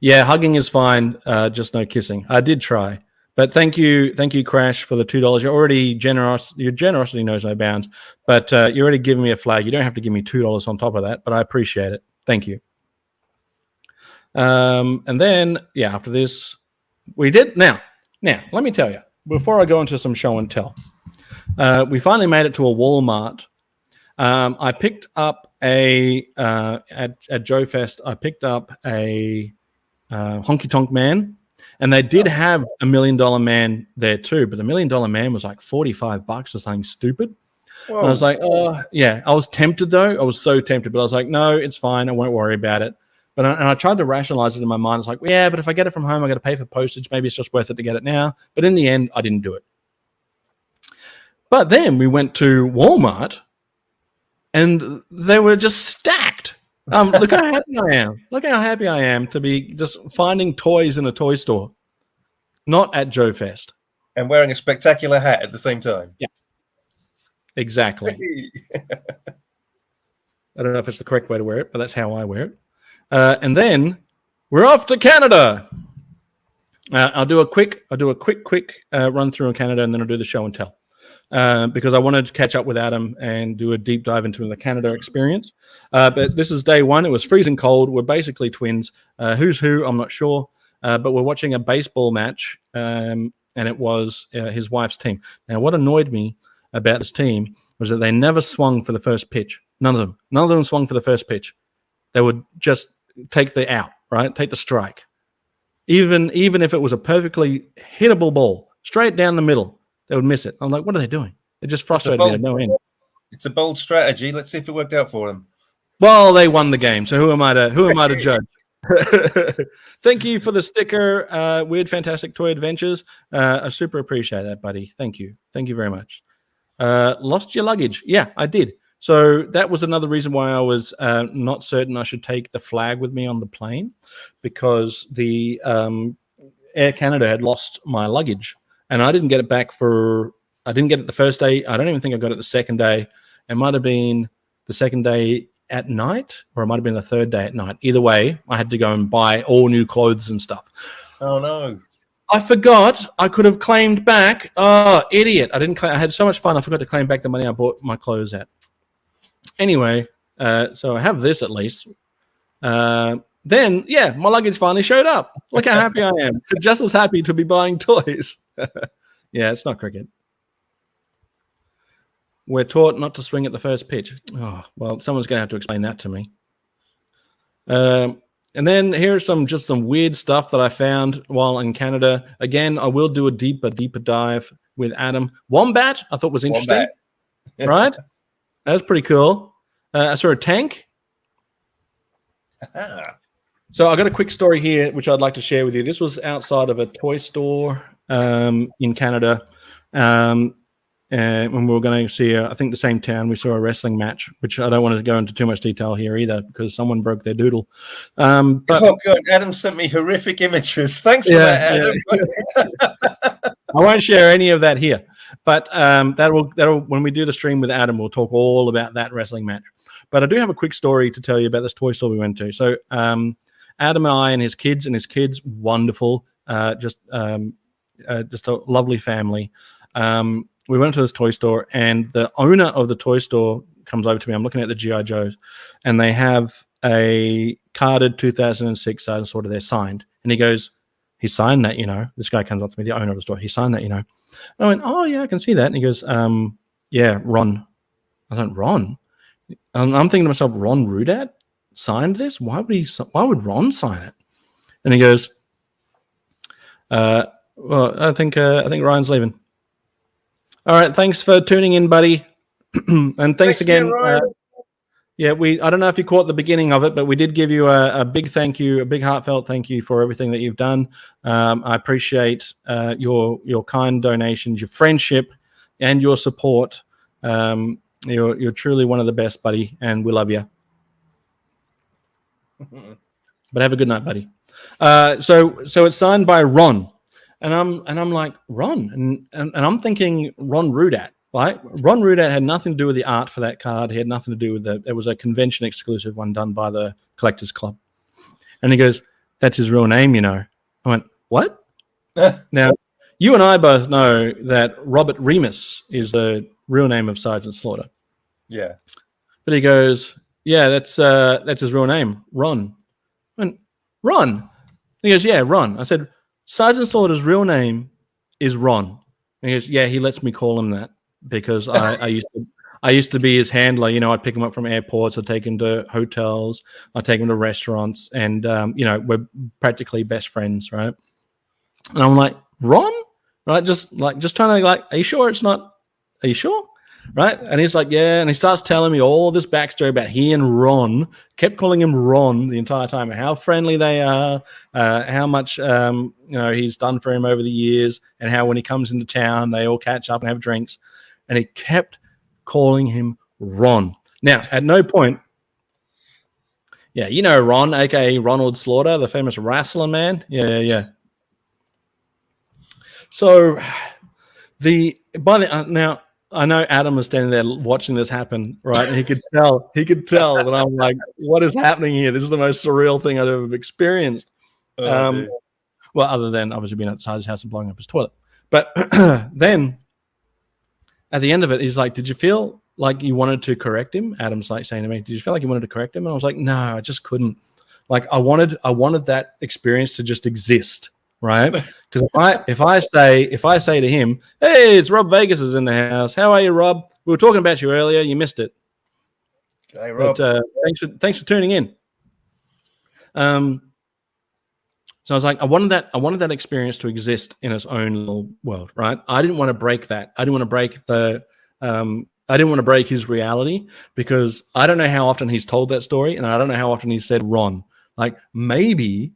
Yeah, hugging is fine, just no kissing. I did try. But thank you, Crash, for the $2. You're already generous. Your generosity knows no bounds. But you're already giving me a flag. You don't have to give me $2 on top of that, but I appreciate it. Thank you. And then, after this, we did. Now, let me tell you, before I go into some show and tell, we finally made it to a Walmart. I picked up at Joefest, I picked up a Honky Tonk Man, and they did have a $1 Million Man there too, but the $1 Million Man was like $45 or something stupid. And I was like, oh, yeah. I was tempted though. I was so tempted, but I was like, no, it's fine. I won't worry about it. But I tried to rationalize it in my mind. It's like, yeah, but if I get it from home, I got to pay for postage. Maybe it's just worth it to get it now. But in the end, I didn't do it. But then we went to Walmart, and they were just stacked. Look how happy I am. Look how happy I am to be just finding toys in a toy store, not at Joefest. And wearing a spectacular hat at the same time. Yeah, exactly. I don't know if it's the correct way to wear it, but that's how I wear it. And then we're off to Canada. I'll do a quick run through on Canada, and then I'll do the show and tell. Because I wanted to catch up with Adam and do a deep dive into the Canada experience. But this is day one. It was freezing cold. We're basically twins. Who's who, I'm not sure. But we're watching a baseball match, and it was his wife's team. Now, what annoyed me about this team was that they never swung for the first pitch. None of them swung for the first pitch. They would just take the out, right? Take the strike. Even if it was a perfectly hittable ball, straight down the middle, they would miss it. I'm like, what are they doing? It just frustrated me at no end. It's a bold strategy. Let's see if it worked out for them. Well, they won the game, so who am I to judge? Thank you for the sticker, Weird Fantastic Toy Adventures. I super appreciate that, buddy. Thank you very much. Lost your luggage? Yeah, I did. So that was another reason why I was not certain I should take the flag with me on the plane, because the Air Canada had lost my luggage. And I didn't get it back I didn't get it the first day. I don't even think I got it the second day. It might have been the second day at night, or it might have been the third day at night. Either way, I had to go and buy all new clothes and stuff. Oh, no. I forgot I could have claimed back. Oh, idiot. I had so much fun. I forgot to claim back the money I bought my clothes at. Anyway, so I have this at least. Then, yeah, my luggage finally showed up. Look how happy I am. Just as happy to be buying toys. Yeah, it's not cricket. We're taught not to swing at the first pitch. Oh, well, someone's going to have to explain that to me. And then here's some weird stuff that I found while in Canada. Again, I will do a deeper dive with Adam. Wombat, I thought was interesting. Right? That was pretty cool. I saw a tank. So I got a quick story here, which I'd like to share with you. This was outside of a toy store in Canada. when we were going to see, I think the same town, we saw a wrestling match, which I don't want to go into too much detail here either because someone broke their doodle. But, oh God, Adam sent me horrific images. Thanks for that, Adam. I won't share any of that here, but that'll when we do the stream with Adam, we'll talk all about that wrestling match. But I do have a quick story to tell you about this toy store we went to. So Adam and I and his kids, wonderful, just a lovely family. We went to this toy store, and the owner of the toy store comes over to me. I'm looking at the G.I. Joes, and they have a carded 2006 Sergeant Slaughter there signed. And he goes, he signed that, This guy comes up to me, the owner of the store. He signed that, And I went, oh, yeah, I can see that. And he goes, yeah, Ron. I went, Ron? And I'm thinking to myself, Ron Rudat signed this? Why would Ron sign it? And he goes, well, I think Ryan's leaving. All right, thanks for tuning in, buddy. And thanks again. I don't know if you caught the beginning of it, but we did give you a big thank you, a big heartfelt thank you for everything that you've done. I appreciate your kind donations, your friendship, and your support. You're truly one of the best, buddy, and we love you. But have a good night, buddy. So it's signed by Ron. And I'm like, Ron, and I'm thinking Ron Rudat, right? Ron Rudat had nothing to do with the art for that card. He had nothing to do with it was a convention exclusive one done by the Collectors Club. And he goes, that's his real name, I went, what? Now, you and I both know that Robert Remus is the real name of Sergeant Slaughter. Yeah. But he goes, yeah, that's his real name, Ron. I went, Ron? And he goes, yeah, Ron. I said, Sergeant Slaughter's real name is Ron. And he goes, yeah, he lets me call him that because I used to be his handler. I'd pick him up from airports, I'd take him to hotels, I'd take him to restaurants, and we're practically best friends, right? And I'm like, Ron? Right? Just trying to are you sure it's not? Are you sure? Right? And he's like, yeah. And he starts telling me all this backstory about he and Ron, kept calling him Ron the entire time, how friendly they are, how much, he's done for him over the years, and how when he comes into town, they all catch up and have drinks. And he kept calling him Ron. Now, at no point, yeah, Ron, a.k.a. Ronald Slaughter, the famous wrestling man. Yeah. So now, I know Adam was standing there watching this happen, right? And he could tell that I'm like, what is happening here? This is the most surreal thing I've ever experienced. Well, other than obviously being outside his house and blowing up his toilet. But then at the end of it, he's like, did you feel like you wanted to correct him? Adam's like saying to me, did you feel like you wanted to correct him? And I was like, no, I just couldn't. Like I wanted that experience to just exist. Right? Because if I say to him, hey, it's Rob Vegas is in the house. How are you, Rob? We were talking about you earlier. You missed it. Hey, Rob. But, thanks for tuning in. So I was like, I wanted that experience to exist in its own little world, right? I didn't want to break that. I didn't want to break I didn't want to break his reality because I don't know how often he's told that story, and I don't know how often he said Ron. Like maybe.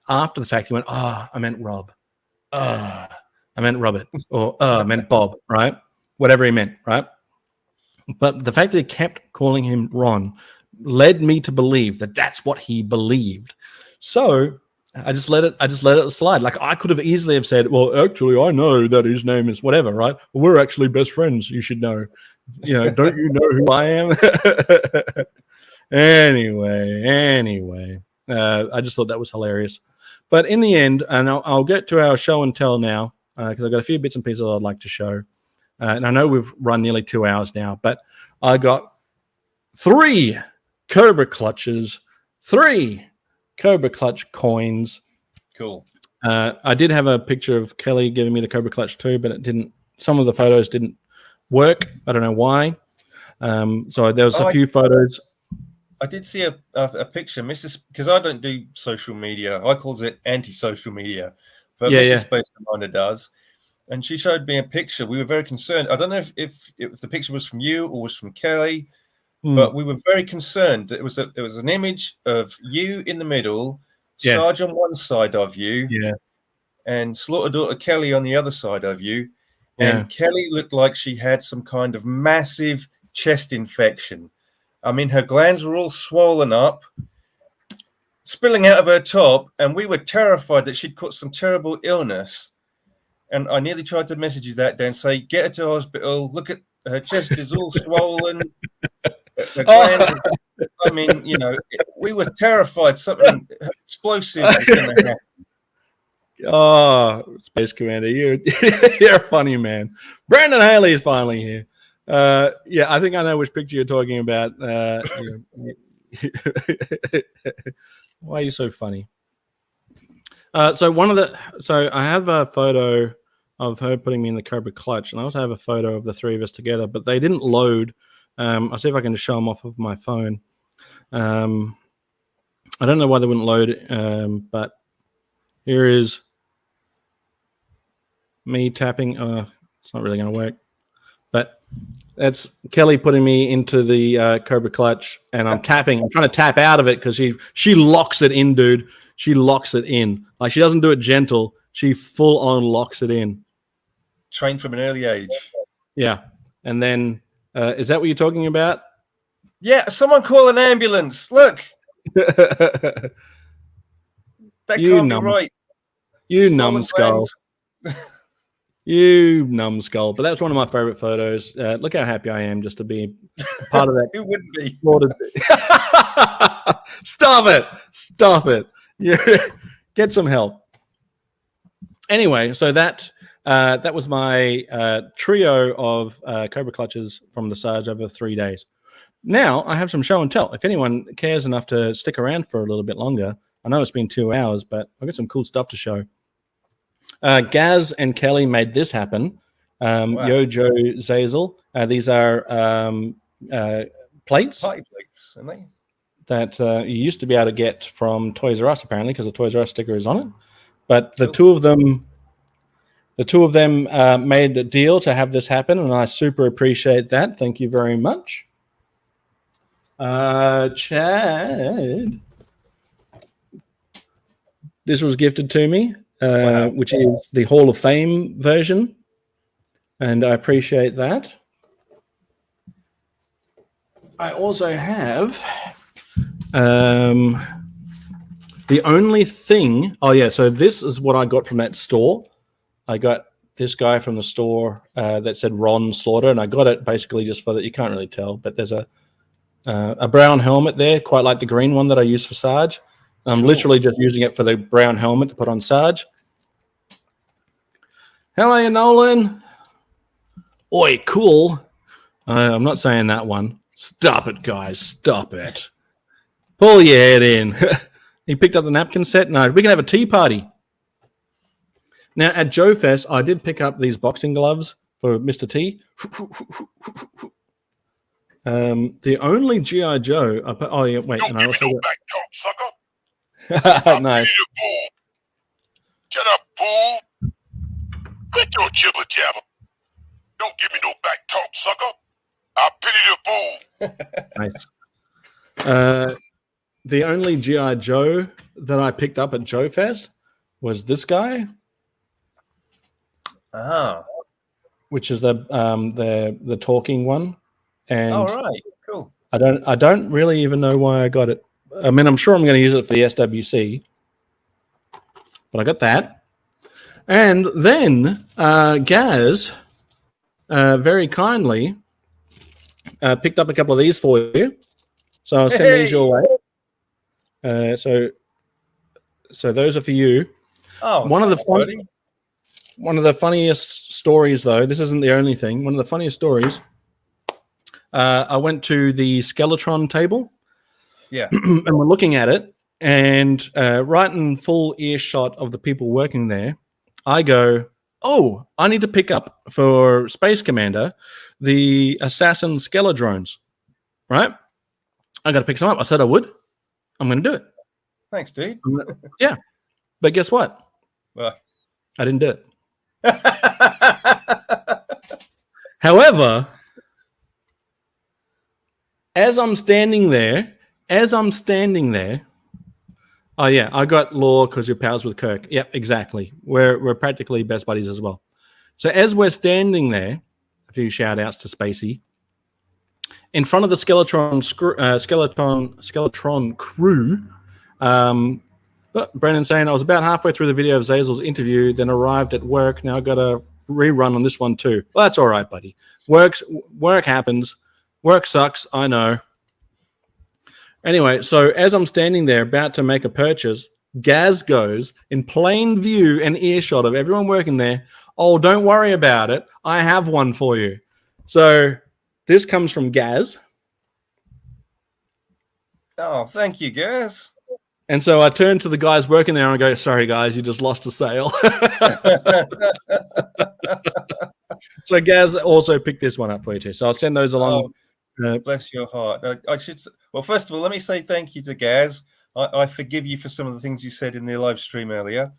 After the fact, he went, oh, I meant Rob. I meant Robert. Or I meant Bob, right? Whatever he meant, right? But the fact that he kept calling him Ron led me to believe that that's what he believed. So I just let it slide. Like I could have easily have said, well, actually, I know that his name is whatever, right? Well, we're actually best friends. You should know. Don't you know who I am? Anyway. I just thought that was hilarious. But in the end, and I'll get to our show and tell now, because I've got a few bits and pieces I'd like to show. And I know we've run nearly 2 hours now, but I got 3 Cobra Clutches, 3 Cobra Clutch coins. Cool. I did have a picture of Kelly giving me the Cobra Clutch too, but it didn't. Some of the photos didn't work. I don't know why. So there was a few photos. I did see a picture, Mrs. Because I don't do social media. I calls it anti-social media, but Mrs. Space Commander does. And she showed me a picture. We were very concerned. I don't know if the picture was from you or was from Kelly, but we were very concerned. It was an image of you in the middle, Sarge on one side of you, and Slaughter Daughter Kelly on the other side of you. and Kelly looked like she had some kind of massive chest infection. I mean, her glands were all swollen up, spilling out of her top, and we were terrified that she'd caught some terrible illness. And I nearly tried to message you that day and say, get her to hospital. Look at her chest is all swollen. Her glands, I mean, you know, we were terrified something explosive was going to happen. Oh, Space Commander, you're a funny man. Brandon Haley is finally here. Yeah, I think I know which picture you're talking about. Why are you so funny? So I have a photo of her putting me in the Cobra clutch, and I also have a photo of the three of us together, but they didn't load. I'll see if I can just show them off of my phone. I don't know why they wouldn't load, but here is me tapping. It's not really going to work, but that's Kelly putting me into the Cobra clutch, and I'm tapping. I'm trying to tap out of it because she locks it in, dude. She locks it in. Like, she doesn't do it gentle. She full on locks it in. Trained from an early age. Yeah. And then, is that what you're talking about? Yeah, someone call an ambulance. Look. That can't be right. You numbskull. You numbskull. But that's one of my favorite photos. Look how happy I am just to be part of that. Who wouldn't be? Stop it. Stop it. Get some help. Anyway, so that was my trio of Cobra clutches from the Sarge over 3 days. Now I have some show and tell. If anyone cares enough to stick around for a little bit longer, I know it's been 2 hours, but I've got some cool stuff to show. Gaz and Kelly made this happen. Wow. Yo Joe Zazel. These are plates. Party plates, aren't they? That you used to be able to get from Toys R Us, apparently, because the Toys R Us sticker is on it. But the two of them made a deal to have this happen, and I super appreciate that. Thank you very much. Chad, this was gifted to me, which is the Hall of Fame version, and I appreciate that. I also have the only thing. Oh yeah, so this is what I got from that store. I got this guy from the store that said Ron Slaughter, and I got it basically just for that. You can't really tell, but there's a brown helmet there, quite like the green one that I use for Sarge. I'm literally just using it for the brown helmet to put on Sarge. How are you, Nolan? Oi, cool. I'm not saying that one. Stop it, guys. Stop it. Pull your head in. He picked up the napkin set. No, we can have a tea party. Now, at Joefest, I did pick up these boxing gloves for Mr. T. The only G.I. Joe... oh, yeah, wait. Don't and I give also me no got... back talk, sucker. Nice. Get up, fool. Quit your jibber jabber. Don't give me no back talk, sucker. I pity the fool. Nice. The only G.I. Joe that I picked up at Joefest was this guy. Which is the talking one. And right, cool. I don't really even know why I got it. I mean, I'm sure I'm going to use it for the SWC, but I got that. And then Gaz very kindly picked up a couple of these for you, so I'll send these your way. So those are for you. Oh, one of the funniest stories, though. This isn't the only thing. One of the funniest stories. I went to the Skeletron table. Yeah. And we're looking at it, and right in full earshot of the people working there, I go, oh, I need to pick up for Space Commander the Assassin Skeledrones, right? I got to pick some up. I said I would. I'm going to do it. Thanks, dude. Yeah. But guess what? Well. I didn't do it. However, as I'm standing there, oh yeah, I got Law because you're pals with Kirk. Yep, exactly. We're practically best buddies as well. So as we're standing there, a few shout outs to Spacey, in front of the Skeletron crew, Brennan saying, I was about halfway through the video of Zazel's interview, then arrived at work. Now I got a rerun on this one too. Well, that's all right, buddy. Work happens. Work sucks, I know. Anyway, so as I'm standing there about to make a purchase, Gaz goes in plain view and earshot of everyone working there. Oh, don't worry about it. I have one for you. So this comes from Gaz. Oh, thank you, Gaz. And so I turn to the guys working there and I go, sorry, guys, you just lost a sale. So Gaz also picked this one up for you too. So I'll send those along. Bless your heart. I should. Well, first of all, let me say thank you to Gaz. I forgive you for some of the things you said in the live stream earlier.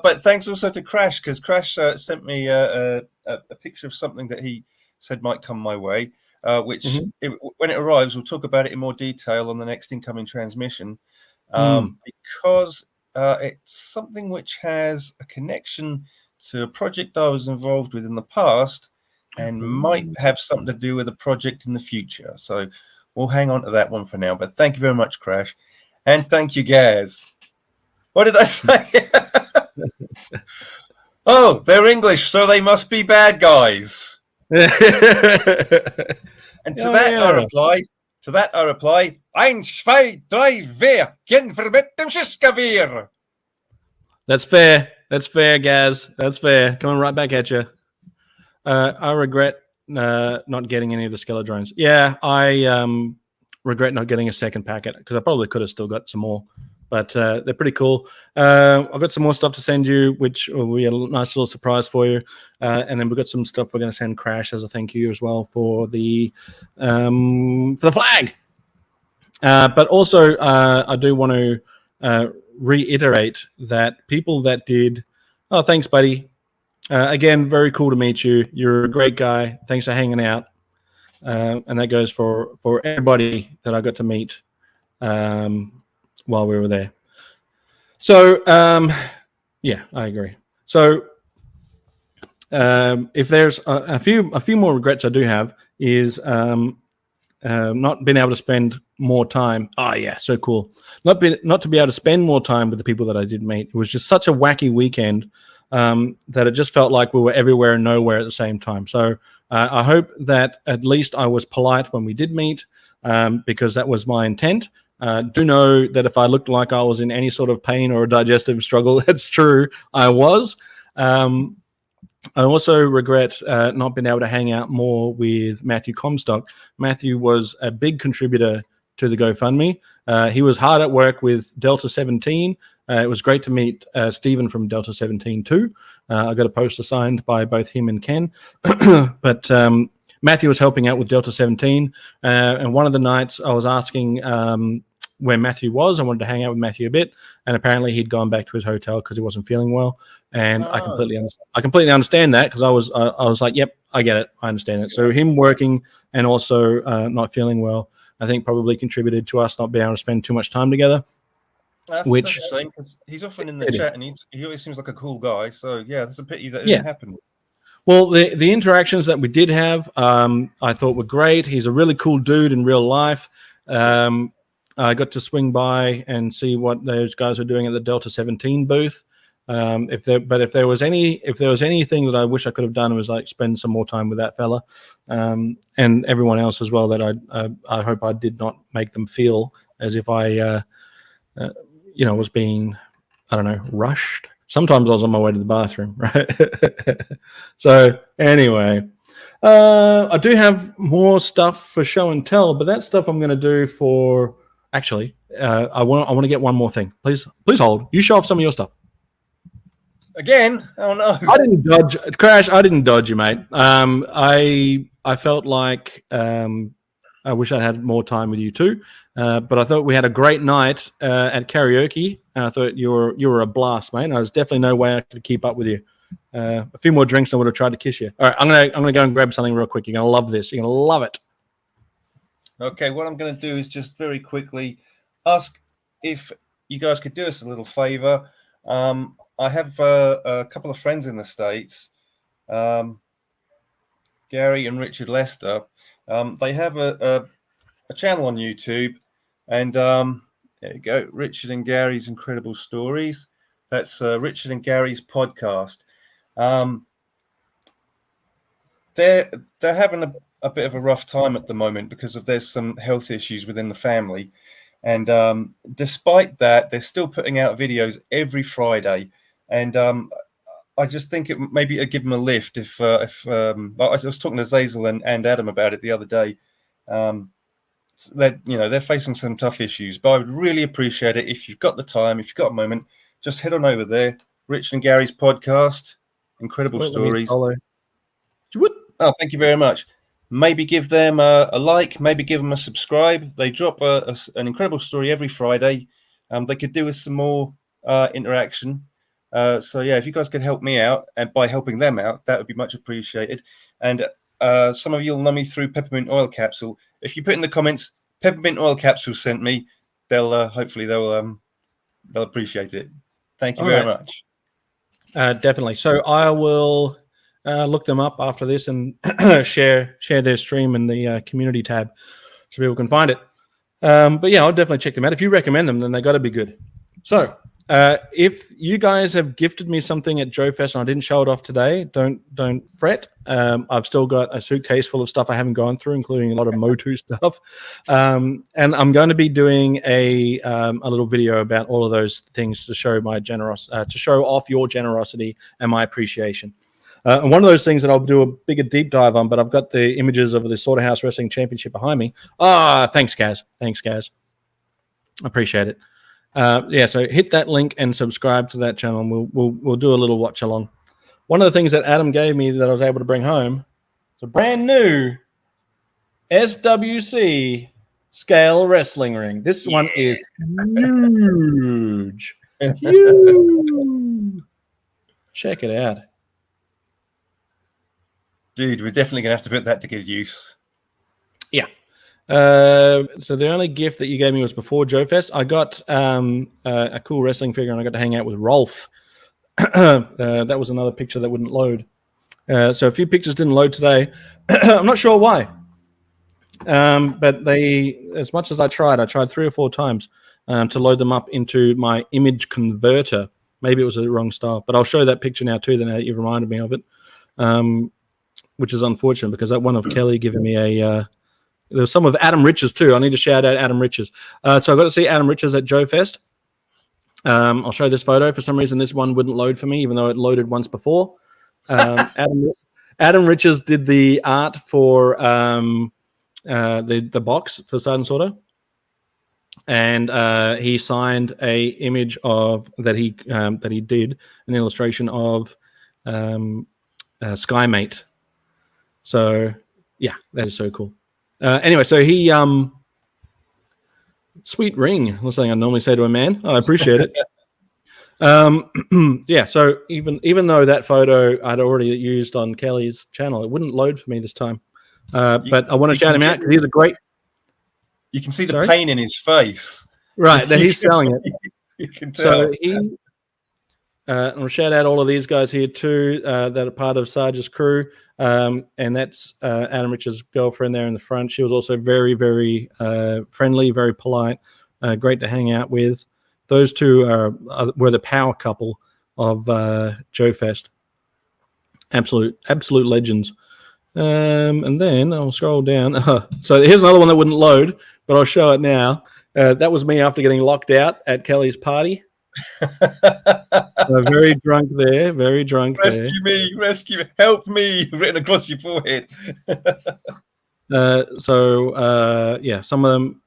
But thanks also to Crash, because Crash sent me a picture of something that he said might come my way, which when it arrives, we'll talk about it in more detail on the next incoming transmission, because it's something which has a connection to a project I was involved with in the past and might have something to do with a project in the future. So we'll hang on to that one for now. But thank you very much, Crash. And thank you, Gaz. What did I say? Oh, they're English, so they must be bad guys. And to that I reply, Ein, zwei, drei, vier, kein verbet dem Schiskavier. That's fair. That's fair, Gaz. That's fair. Coming right back at you. I regret not getting any of the Skeledrones. Yeah, I regret not getting a second packet because I probably could have still got some more. But they're pretty cool. I've got some more stuff to send you, which will be a nice little surprise for you. And then we've got some stuff we're going to send Crash as a thank you as well for the flag. But also, I do want to reiterate that people that did, oh, thanks, buddy. Again, very cool to meet you. You're a great guy. Thanks for hanging out. And that goes for everybody that I got to meet while we were there. So, yeah, I agree. So, if there's a few more regrets I do have is not being able to spend more time. Oh yeah, so cool. Not to be able to spend more time with the people that I did meet. It was just such a wacky weekend that it just felt like we were everywhere and nowhere at the same time. So I hope that at least I was polite when we did meet, because that was my intent. Do know that if I looked like I was in any sort of pain or a digestive struggle, that's true. I was. I also regret not being able to hang out more with Matthew Comstock. Matthew was a big contributor to the GoFundMe. He was hard at work with Delta 17. It was great to meet Stephen from Delta 17 too. I got a poster signed by both him and Ken. But Matthew was helping out with Delta 17. And one of the nights I was asking where Matthew was. I wanted to hang out with Matthew a bit, and apparently he'd gone back to his hotel because he wasn't feeling well. And I completely understand that, because I was like, yep, I get it, I understand it. So him working and also not feeling well, I think probably contributed to us not being able to spend too much time together. That's a shame, because he's often in the chat and he always seems like a cool guy. So yeah, that's a pity that it didn't happen. Well, the interactions that we did have, I thought were great. He's a really cool dude in real life. I got to swing by and see what those guys were doing at the Delta 17 booth. If there was anything that I wish I could have done, it was like spend some more time with that fella, and everyone else as well. That I hope I did not make them feel as if I, was being, I don't know, rushed. Sometimes I was on my way to the bathroom, right? So anyway, I do have more stuff for show and tell, but that stuff I'm going to do for. Actually, I want to get one more thing. Please hold. You show off some of your stuff. Again? Oh no! I didn't dodge, Crash. I didn't dodge you, mate. I felt like I wish I had more time with you too. But I thought we had a great night at karaoke, and I thought you were a blast, mate. And there's definitely no way I could keep up with you. A few more drinks, and I would have tried to kiss you. All right, I'm gonna go and grab something real quick. You're gonna love this. You're gonna love it. Okay, what I'm going to do is just very quickly ask if you guys could do us a little favor. I have a couple of friends in the States, Gary and Richard Lester. They have a channel on YouTube, and there you go, Richard and Gary's Incredible Stories. That's Richard and Gary's podcast. They're having a bit of a rough time at the moment because there's some health issues within the family, and despite that, they're still putting out videos every Friday. And I just think maybe it'd give them a lift if I was talking to Zazel and Adam about it the other day. They're facing some tough issues, but I would really appreciate it if you've got the time, if you've got a moment, just head on over there. Richard and Gary's podcast, Incredible Stories. Oh, thank you very much. Maybe give them a like, maybe give them a subscribe. They drop an incredible story every Friday. They could do with some more interaction. So yeah, if you guys could help me out, and by helping them out, that would be much appreciated. And some of you will know me through Peppermint Oil Capsule. If you put in the comments, Peppermint Oil Capsule sent me, they'll hopefully they'll appreciate it. Thank you very much. Definitely. So I will look them up after this and share their stream in the community tab so people can find it. But yeah, I'll definitely check them out. If you recommend them, then they got to be good. So if you guys have gifted me something at Joefest and I didn't show it off today, don't fret. I've still got a suitcase full of stuff I haven't gone through, including a lot of Motu stuff. And I'm going to be doing a little video about all of those things to show my to show off your generosity and my appreciation. And one of those things that I'll do a bigger deep dive on, but I've got the images of the Slaughterhouse Wrestling Championship behind me. Thanks, Gaz. Thanks, Gaz. Appreciate it. Yeah, so hit that link and subscribe to that channel, and we'll do a little watch along. One of the things that Adam gave me that I was able to bring home is a brand new SWC scale wrestling ring. This one is huge. Huge. Check it out. Dude, we're definitely going to have to put that to good use. Yeah. So the only gift that you gave me was before Joefest. I got a cool wrestling figure, and I got to hang out with Rolf. That was another picture that wouldn't load. So a few pictures didn't load today. I'm not sure why. But as much as I tried 3 or 4 times to load them up into my image converter. Maybe it was the wrong style, but I'll show that picture now too. Then you've reminded me of it. Which is unfortunate because that one of Kelly giving me there's some of Adam Riches too. I need to shout out Adam Riches. So I got to see Adam Riches at Joefest. I'll show this photo. For some reason, this one wouldn't load for me, even though it loaded once before. Adam Riches did the art for the box for Sgt Slaughter, and he signed a image of that he did an illustration of Skymate. So yeah, that is so cool. Anyway, so he sweet ring. That's something I normally say to a man. I appreciate it. Yeah, so even though that photo I'd already used on Kelly's channel, it wouldn't load for me this time. But I want to shout him out because he's a great. You can see the pain in his face. Right, that he's selling it. You can tell. So I'll shout out all of these guys here too that are part of Sarge's crew. And that's Adam Rich's girlfriend there in the front. She was also very, very friendly, very polite, great to hang out with. Those two were the power couple of Joefest. Absolute legends. And then I'll scroll down. So here's another one that wouldn't load, but I'll show it now. That was me after getting locked out at Kelly's party. Very drunk there. Rescue me, help me, written across your forehead. Yeah, some of them.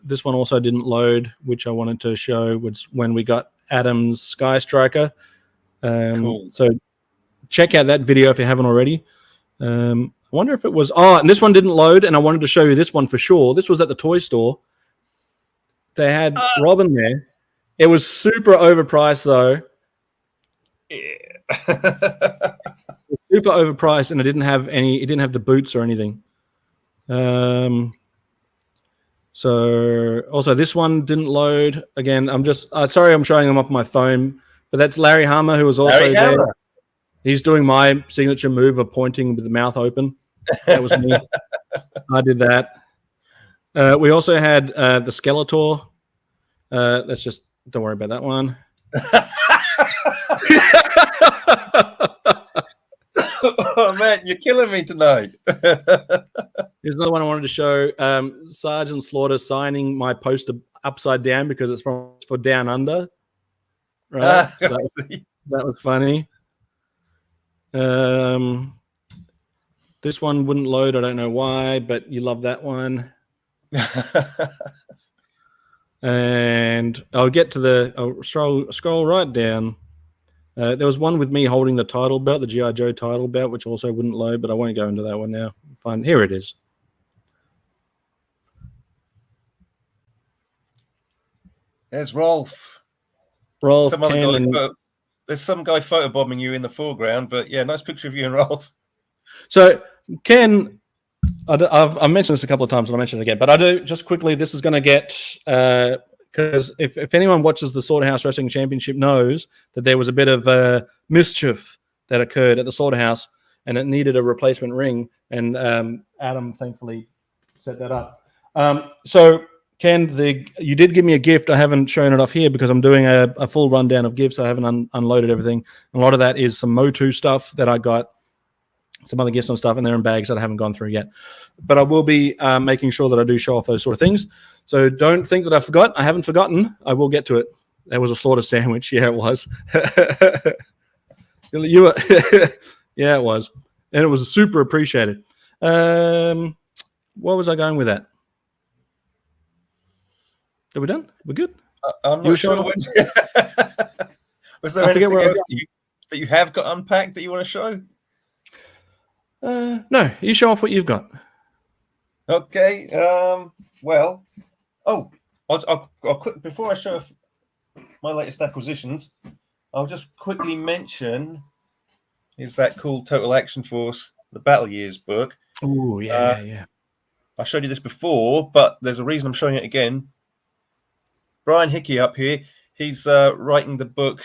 This one also didn't load, which I wanted to show was when we got Adam's Sky Striker. Cool. So check out that video if you haven't already. I wonder if it was. And this one didn't load, and I wanted to show you this one for sure. This was at the toy store. They had Robin there. It was super overpriced though. Yeah. Super overpriced, and it didn't have the boots or anything. So also this one didn't load. Again, I'm just sorry I'm showing them up on my phone, but that's Larry Hammer, who was also there. He's doing my signature move of pointing with the mouth open. That was me. I did that. We also had the Skeletor. Let's just don't worry about that one. Oh man, you're killing me tonight. Here's another one I wanted to show. Sgt Slaughter signing my poster upside down because it's for Down Under. Right? So that was funny. This one wouldn't load. I don't know why, but you love that one. And I'll get to I'll scroll right down. There was one with me holding the title belt, the G.I. Joe title belt, which also wouldn't load, but I won't go into that one now. Fine. Here it is. There's Rolf. There's some guy photobombing you in the foreground, but yeah, nice picture of you and Rolf. So, Ken, I've mentioned this a couple of times, and I'll mention it again, but I do just quickly. This is going to get because if anyone watches the Slaughterhouse Wrestling Championship knows that there was a bit of mischief that occurred at the Slaughterhouse, and it needed a replacement ring, and Adam thankfully set that up. So, Ken, you did give me a gift. I haven't shown it off here because I'm doing a full rundown of gifts. I haven't unloaded everything. A lot of that is some Motu stuff that I got, some other gifts and stuff, and they're in bags that I haven't gone through yet. But I will be making sure that I do show off those sort of things. So don't think that I forgot. I haven't forgotten. I will get to it. There was a Slaughter sandwich. Yeah, it was. Yeah, it was. And it was super appreciated. What was I going with that? Are we done? We're good? I'm not sure. Was there anything else that you have got unpacked that you want to show? No, you show off what you've got. Okay. Well, I'll quick before I show off my latest acquisitions, I'll just quickly mention is that cool Total Action Force, the Battle Years book. Oh yeah. I showed you this before, but there's a reason I'm showing it again. Brian Hickey up here. He's writing the book.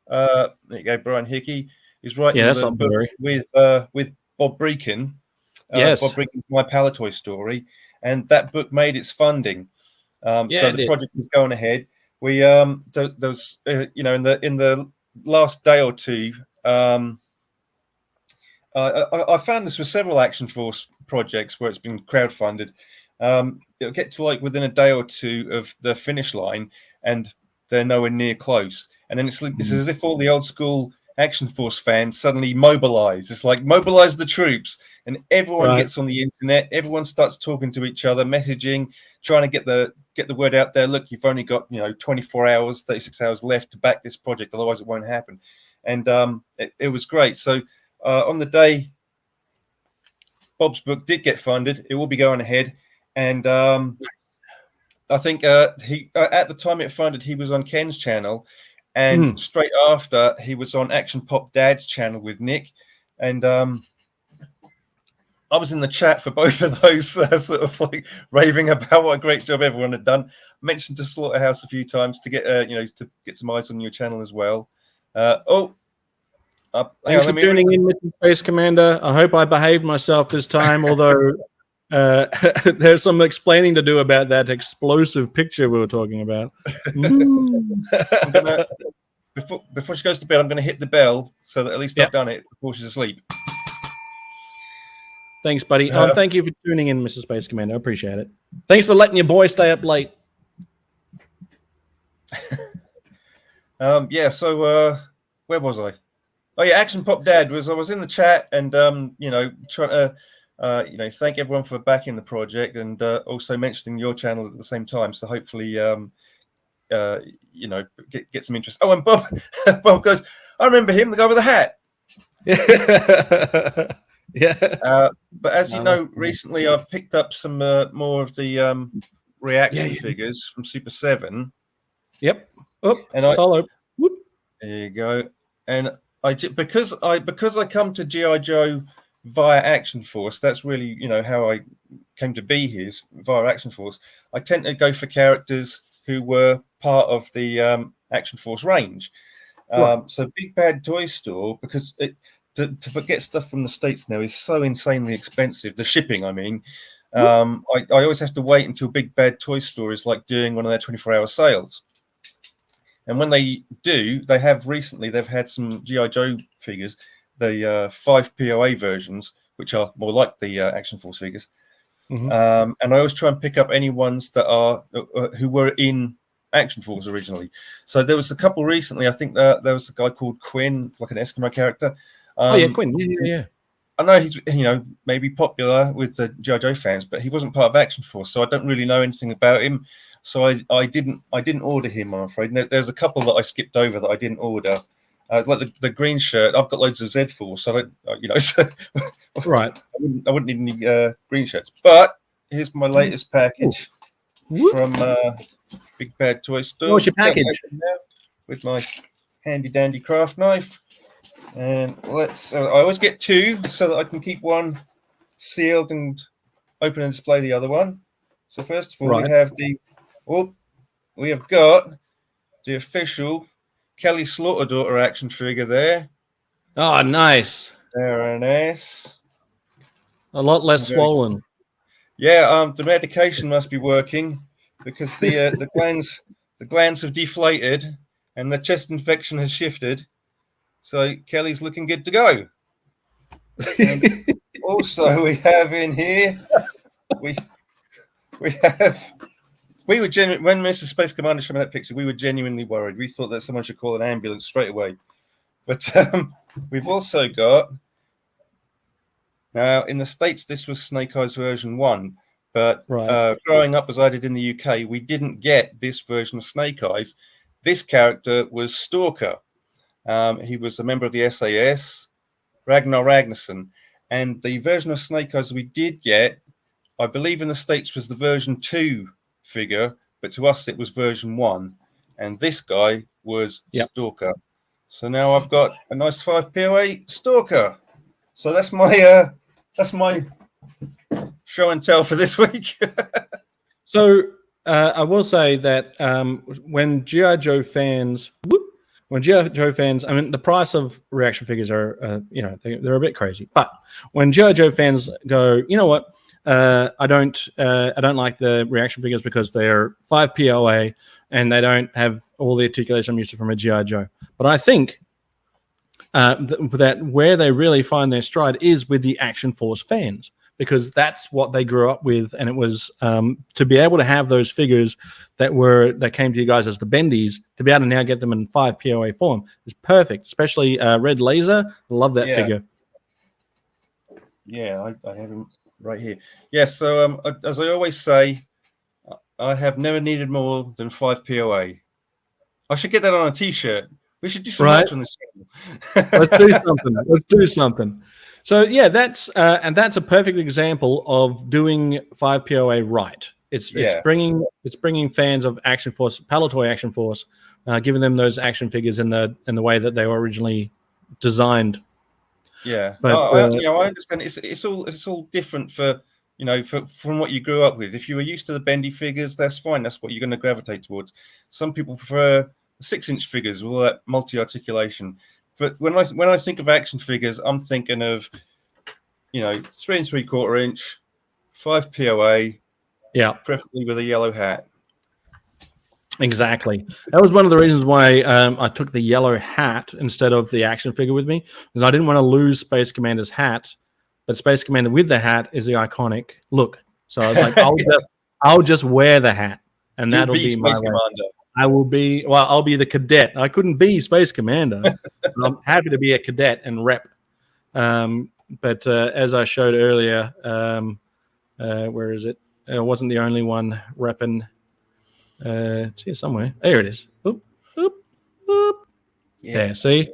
There you go, Brian Hickey. He's writing the book with Bob Breakin. Yes. Bob Breakin's My Palatoy Story. And that book made its funding. So the project is going ahead. We those in the last day or two, I found this with several Action Force projects where it's been crowdfunded. It'll get to like within a day or two of the finish line, and they're nowhere near close. And then it's as if all the old school Action Force fans suddenly mobilize. It's like mobilize the troops, and everyone gets on the internet. Everyone starts talking to each other, messaging, trying to get the word out there. Look, you've only got 24 hours, 36 hours left to back this project, otherwise it won't happen. And it was great. So on the day Bob's book did get funded, it will be going ahead. And I think he at the time it funded, he was on Ken's channel, and straight after he was on Action Pop Dad's channel with Nick, and I was in the chat for both of those, sort of like raving about what a great job everyone had done. Mentioned to Slaughterhouse a few times to get to get some eyes on your channel as well. Thanks for tuning in, Mr. Space Commander. I hope I behaved myself this time, although there's some explaining to do about that explosive picture we were talking about. Before she goes to bed, I'm going to hit the bell so that at least I've done it before she's asleep. Thanks, buddy. Thank you for tuning in, Mr. Space Commander. I appreciate it. Thanks for letting your boy stay up late. So where was I? Oh yeah, Action Pop Dad I was in the chat and trying to thank everyone for backing the project, and also mentioning your channel at the same time. So hopefully get some interest. Oh, and Bob goes, I remember him, the guy with the hat. Yeah. But as you know, recently I've picked up some more of the reaction figures from Super 7. Yep. Oh, and solo. Whoop. There you go. And because I come to G.I. Joe via Action Force, that's really how I came to be his via Action Force, I tend to go for characters who were part of the Action Force range. So Big Bad Toy Store, because to get stuff from the States now is so insanely expensive. The shipping, I mean. I always have to wait until Big Bad Toy Store is like doing one of their 24-hour sales. And when they do, they've had some G.I. Joe figures, the 5 POA versions, which are more like the Action Force figures. And I always try and pick up any ones that are who were in Action Force originally. So there was a couple recently. I think there was a guy called Quinn, like an Eskimo character. Quinn. Yeah. I know he's maybe popular with the G.I. Joe fans, but he wasn't part of Action Force, so I don't really know anything about him. So I didn't order him, I'm afraid. There's a couple that I skipped over that I didn't order. Like the green shirt, I've got loads of Z Force, so I don't, so right. I wouldn't need any green shirts. But here's my latest package from Big Bad Toy Store. What's your package? With my handy dandy craft knife. And I always get two so that I can keep one sealed and open and display the other one. So first of all, we have got the official Kelly Slaughter daughter action figure there. Oh, nice. There an S. A lot less swollen. Yeah, the medication must be working because the glands have deflated and the chest infection has shifted. So Kelly's looking good to go. And also, we have in here, we were when Mr. Space Commander showed me that picture, we were genuinely worried. We thought that someone should call an ambulance straight away. But we've also got, now in the States, this was Snake Eyes version 1. But growing up as I did in the UK, we didn't get this version of Snake Eyes. This character was Stalker. He was a member of the SAS, Ragnar Ragnarsson. And the version of Snake Eyes we did get, I believe in the States, was the version 2 figure, but to us it was version 1. And this guy was Stalker. So now I've got a nice 5 POA Stalker. So that's my show and tell for this week. So I will say that when G.I. Joe fans... I mean, the price of reaction figures are, they're a bit crazy. But when G.I. Joe fans go, you know what, I don't like the reaction figures because they're 5 POA and they don't have all the articulation I'm used to from a G.I. Joe. But I think that where they really find their stride is with the Action Force fans, because that's what they grew up with, and it was to be able to have those figures that came to you guys as the bendies, to be able to now get them in 5 POA form is perfect. Especially Red Laser, I love that figure. Yeah, I have him right here. Yeah, so as I always say, I have never needed more than 5 POA. I should get that on a T-shirt. We should do some merch on this channel. Let's do something. So yeah, that's a perfect example of doing 5 POA right. It's bringing fans of Action Force, Palitoy Action Force, giving them those action figures in the way that they were originally designed. Yeah, but I understand. It's all different from what you grew up with. If you were used to the bendy figures, that's fine. That's what you're going to gravitate towards. Some people prefer 6-inch figures with all that multi-articulation. But when I think of action figures, I'm thinking of 3 3/4 inch, 5 POA, preferably with a yellow hat. Exactly. That was one of the reasons why I took the yellow hat instead of the action figure with me, because I didn't want to lose Space Commander's hat, but Space Commander with the hat is the iconic look. So I was like, I'll just wear the hat, and that'll be my Commander. I'll be the cadet. I couldn't be Space Commander. I'm happy to be a cadet and rep. But as I showed earlier, where is it? I wasn't the only one repping. It's here somewhere. There it is. Oop, oop, oop. Yeah. There, see?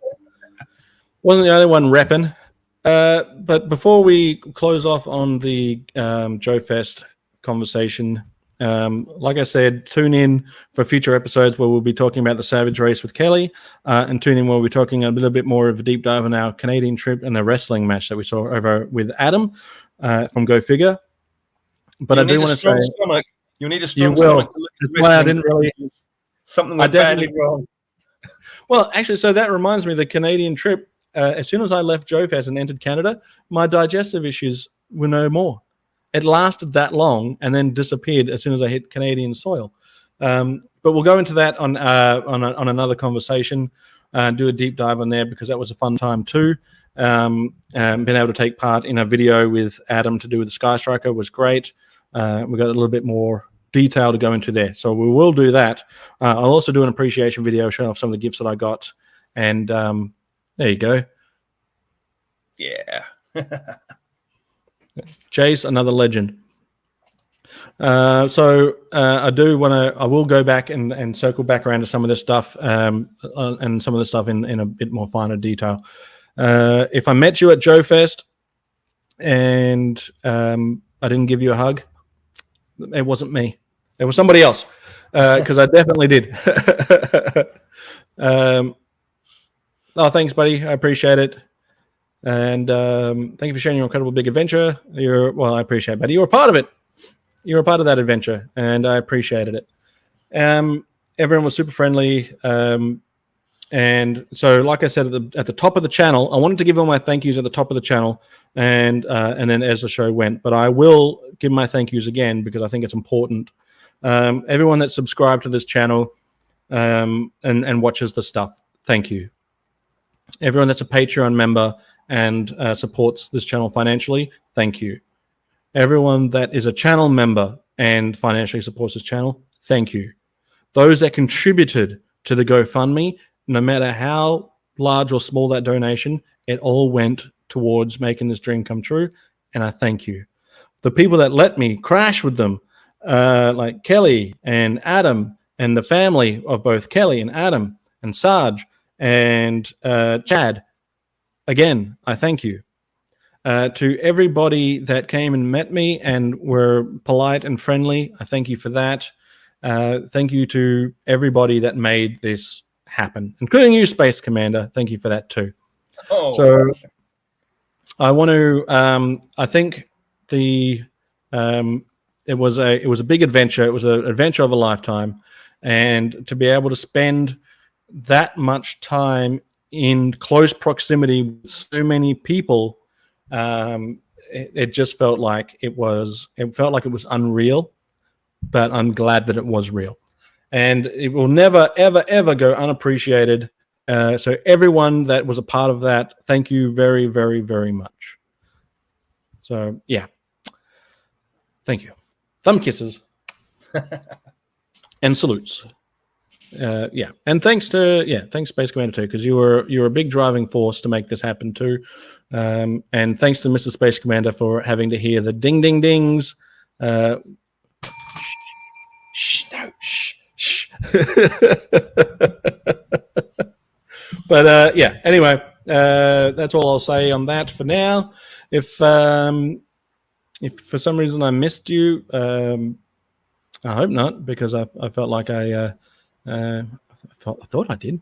Wasn't the only one repping. But before we close off on the Joefest conversation, like I said, tune in for future episodes where we'll be talking about the Savage Race with Kelly, and tune in where we'll be talking a little bit more of a deep dive on our Canadian trip and the wrestling match that we saw over with Adam from GoFigure. But I do want to say, stomach. You need a you strong will. stomach to look at That's why I didn't really. Something went badly wrong. Well, actually, so that reminds me, the Canadian trip. As soon as I left Joefest and entered Canada, my digestive issues were no more. It lasted that long and then disappeared as soon as I hit Canadian soil. But we'll go into that on another conversation and do a deep dive on there, because that was a fun time too. And being able to take part in a video with Adam to do with the Sky Striker was great. We got a little bit more detail to go into there, so we will do that. I'll also do an appreciation video showing off some of the gifts that I got, and there you go. Yeah. Chase, another legend. So I will go back and circle back around to some of this stuff, and some of the stuff in a bit more finer detail. If I met you at Joefest and I didn't give you a hug, it wasn't me. It was somebody else, because I definitely did. Oh, thanks, buddy. I appreciate it. And thank you for sharing your incredible big adventure. I appreciate it, buddy. You were part of it. You were a part of that adventure, and I appreciated it. Everyone was super friendly. And so, like I said at the top of the channel, I wanted to give all my thank yous at the top of the channel, and then as the show went. But I will give my thank yous again, because I think it's important. Everyone that subscribed to this channel and watches the stuff, thank you. Everyone that's a Patreon member and supports this channel financially, thank you. Everyone that is a channel member and financially supports this channel, thank you. Those that contributed to the GoFundMe, no matter how large or small that donation, it all went towards making this dream come true, and I thank you. The people that let me crash with them, like Kelly and Adam and the family of both Kelly and Adam and Sarge and Chad, again, I thank you. To everybody that came and met me and were polite and friendly, I thank you for that. Thank you to everybody that made this happen, including you, Space Commander. Thank you for that too. Oh. So I want to. I think it was a big adventure. It was an adventure of a lifetime, and to be able to spend that much time in close proximity with so many people. It just felt like it was unreal, but I'm glad that it was real, and it will never ever ever go unappreciated. So everyone that was a part of that, thank you very very very much. So yeah, thank you. Thumb kisses and salutes. Yeah, and thanks Space Commander too, because you were a big driving force to make this happen too. And thanks to Mr. Space Commander for having to hear the ding ding dings. Shh. But yeah, anyway, that's all I'll say on that for now. If for some reason I missed you, I hope not, because I felt like I thought I did.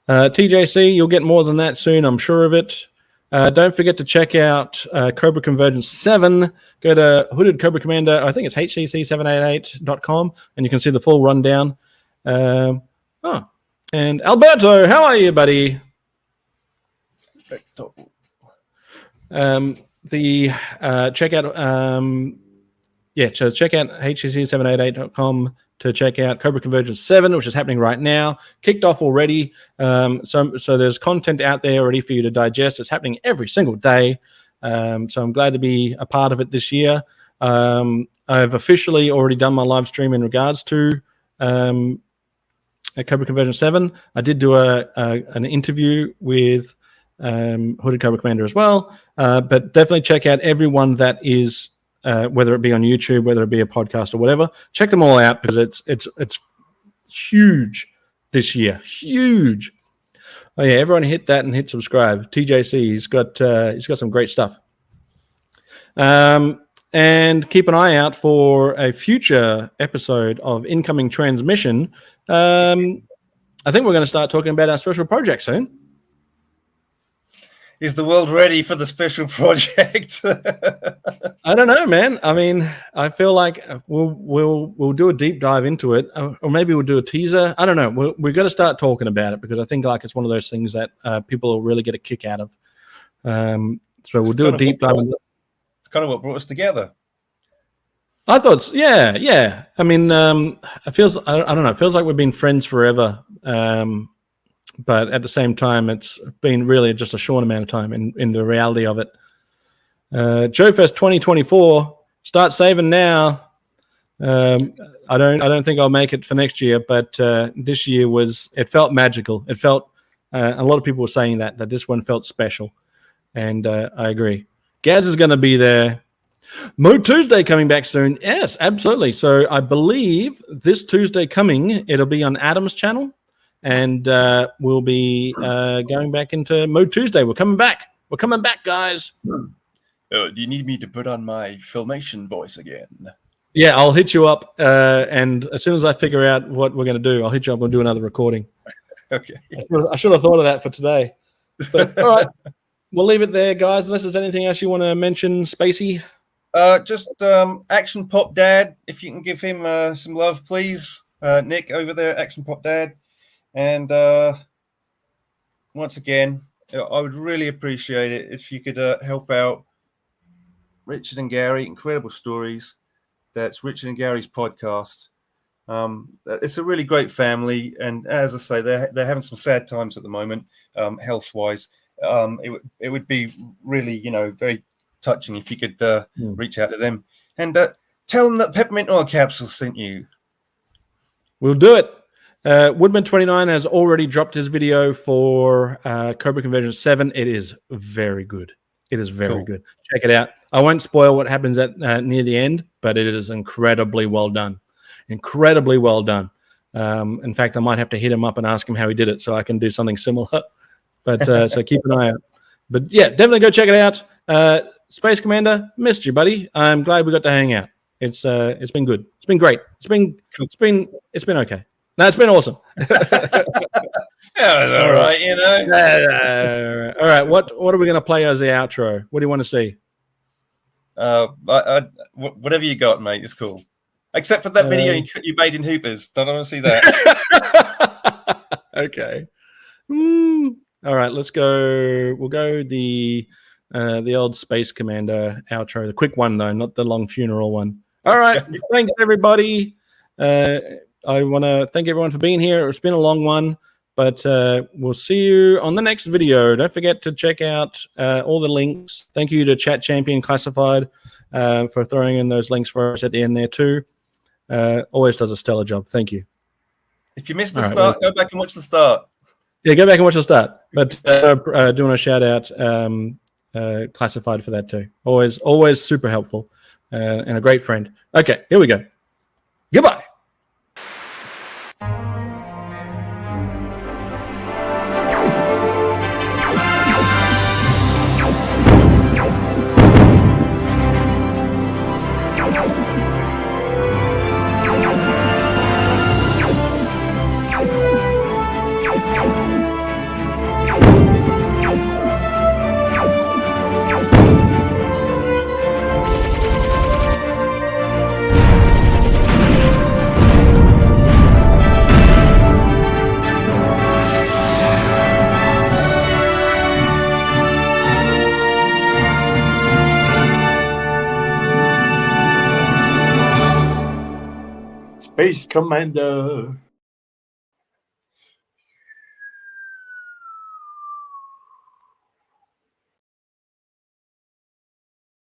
TJC, you'll get more than that soon, I'm sure of it. Don't forget to check out Cobra Convergence 7. Go to Hooded Cobra Commander, I think it's hcc788.com, and you can see the full rundown. And Alberto, how are you, buddy? Check out hcc788.com to check out Cobra Convergence 7, which is happening right now. Kicked off already. So there's content out there already for you to digest. It's happening every single day. So I'm glad to be a part of it this year. I've officially already done my live stream in regards to Cobra Convergence 7. I did do an interview with Hooded Cobra Commander as well. But definitely check out everyone that is whether it be on YouTube, whether it be a podcast or whatever, check them all out, because it's huge this year. Huge. Oh yeah, everyone hit that and hit subscribe. TJC, he's got some great stuff. And keep an eye out for a future episode of Incoming Transmission. I think we're going to start talking about our special project soon. Is the world ready for the special project? I don't know, man. I mean, I feel like we'll do a deep dive into it, or maybe we'll do a teaser. I don't know. We're going to start talking about it because I think like it's one of those things that people will really get a kick out of. So we'll do a deep dive. It's kind of what brought us together. I thought, yeah. I mean, it feels. I don't know. It feels like we've been friends forever. But at the same time, it's been really just a short amount of time in the reality of it. Joefest 2024, start saving now. I don't think I'll make it for next year, but this year it felt magical. It felt a lot of people were saying that this one felt special, and I agree. Gaz is going to be there. Mode Tuesday coming back soon. Yes, absolutely. So I believe this Tuesday coming, it'll be on Adam's channel. And we'll be going back into Mode Tuesday. We're coming back. We're coming back, guys. Do you need me to put on my Filmation voice again? Yeah, I'll hit you up. And as soon as I figure out what we're going to do, I'll hit you up and do another recording. Okay. I should have thought of that for today. But, all right. We'll leave it there, guys. Unless there's anything else you want to mention, Spacey? Just Action Pop Dad. If you can give him some love, please. Nick over there, Action Pop Dad. And once again, I would really appreciate it if you could help out Richard and Gary, Incredible Stories. That's Richard and Gary's podcast. It's a really great family. And as I say, they're having some sad times at the moment, health-wise. It would be really, very touching if you could reach out to them. And tell them that Peppermint Oil Capsule sent you. We'll do it. Woodman29 has already dropped his video for Cobra Conversion 7. It is very good. It is very good. Check it out. I won't spoil what happens at near the end, but it is incredibly well done. Incredibly well done. In fact, I might have to hit him up and ask him how he did it so I can do something similar. But so keep an eye out. But yeah, definitely go check it out. Space Commander, missed you, buddy. I'm glad we got to hang out. It's been good. It's been great. It's been okay. No, it's been awesome. Yeah, all right, All right, what are we going to play as the outro? What do you want to see? Whatever you got, mate, it's cool. Except for that video you made in Hoopers. Don't want to see that. Okay. All right, let's go. We'll go the old Space Commander outro, the quick one though, not the long funeral one. All right, thanks everybody. I want to thank everyone for being here. It's been a long one, but we'll see you on the next video. Don't forget to check out all the links. Thank you to Chat Champion Classified for throwing in those links for us at the end there too. Always does a stellar job. Thank you. If you missed the start, go back and watch the start. Yeah, go back and watch the start. But doing a shout out Classified for that too. Always super helpful and a great friend. Okay, here we go. Goodbye. Space Commander.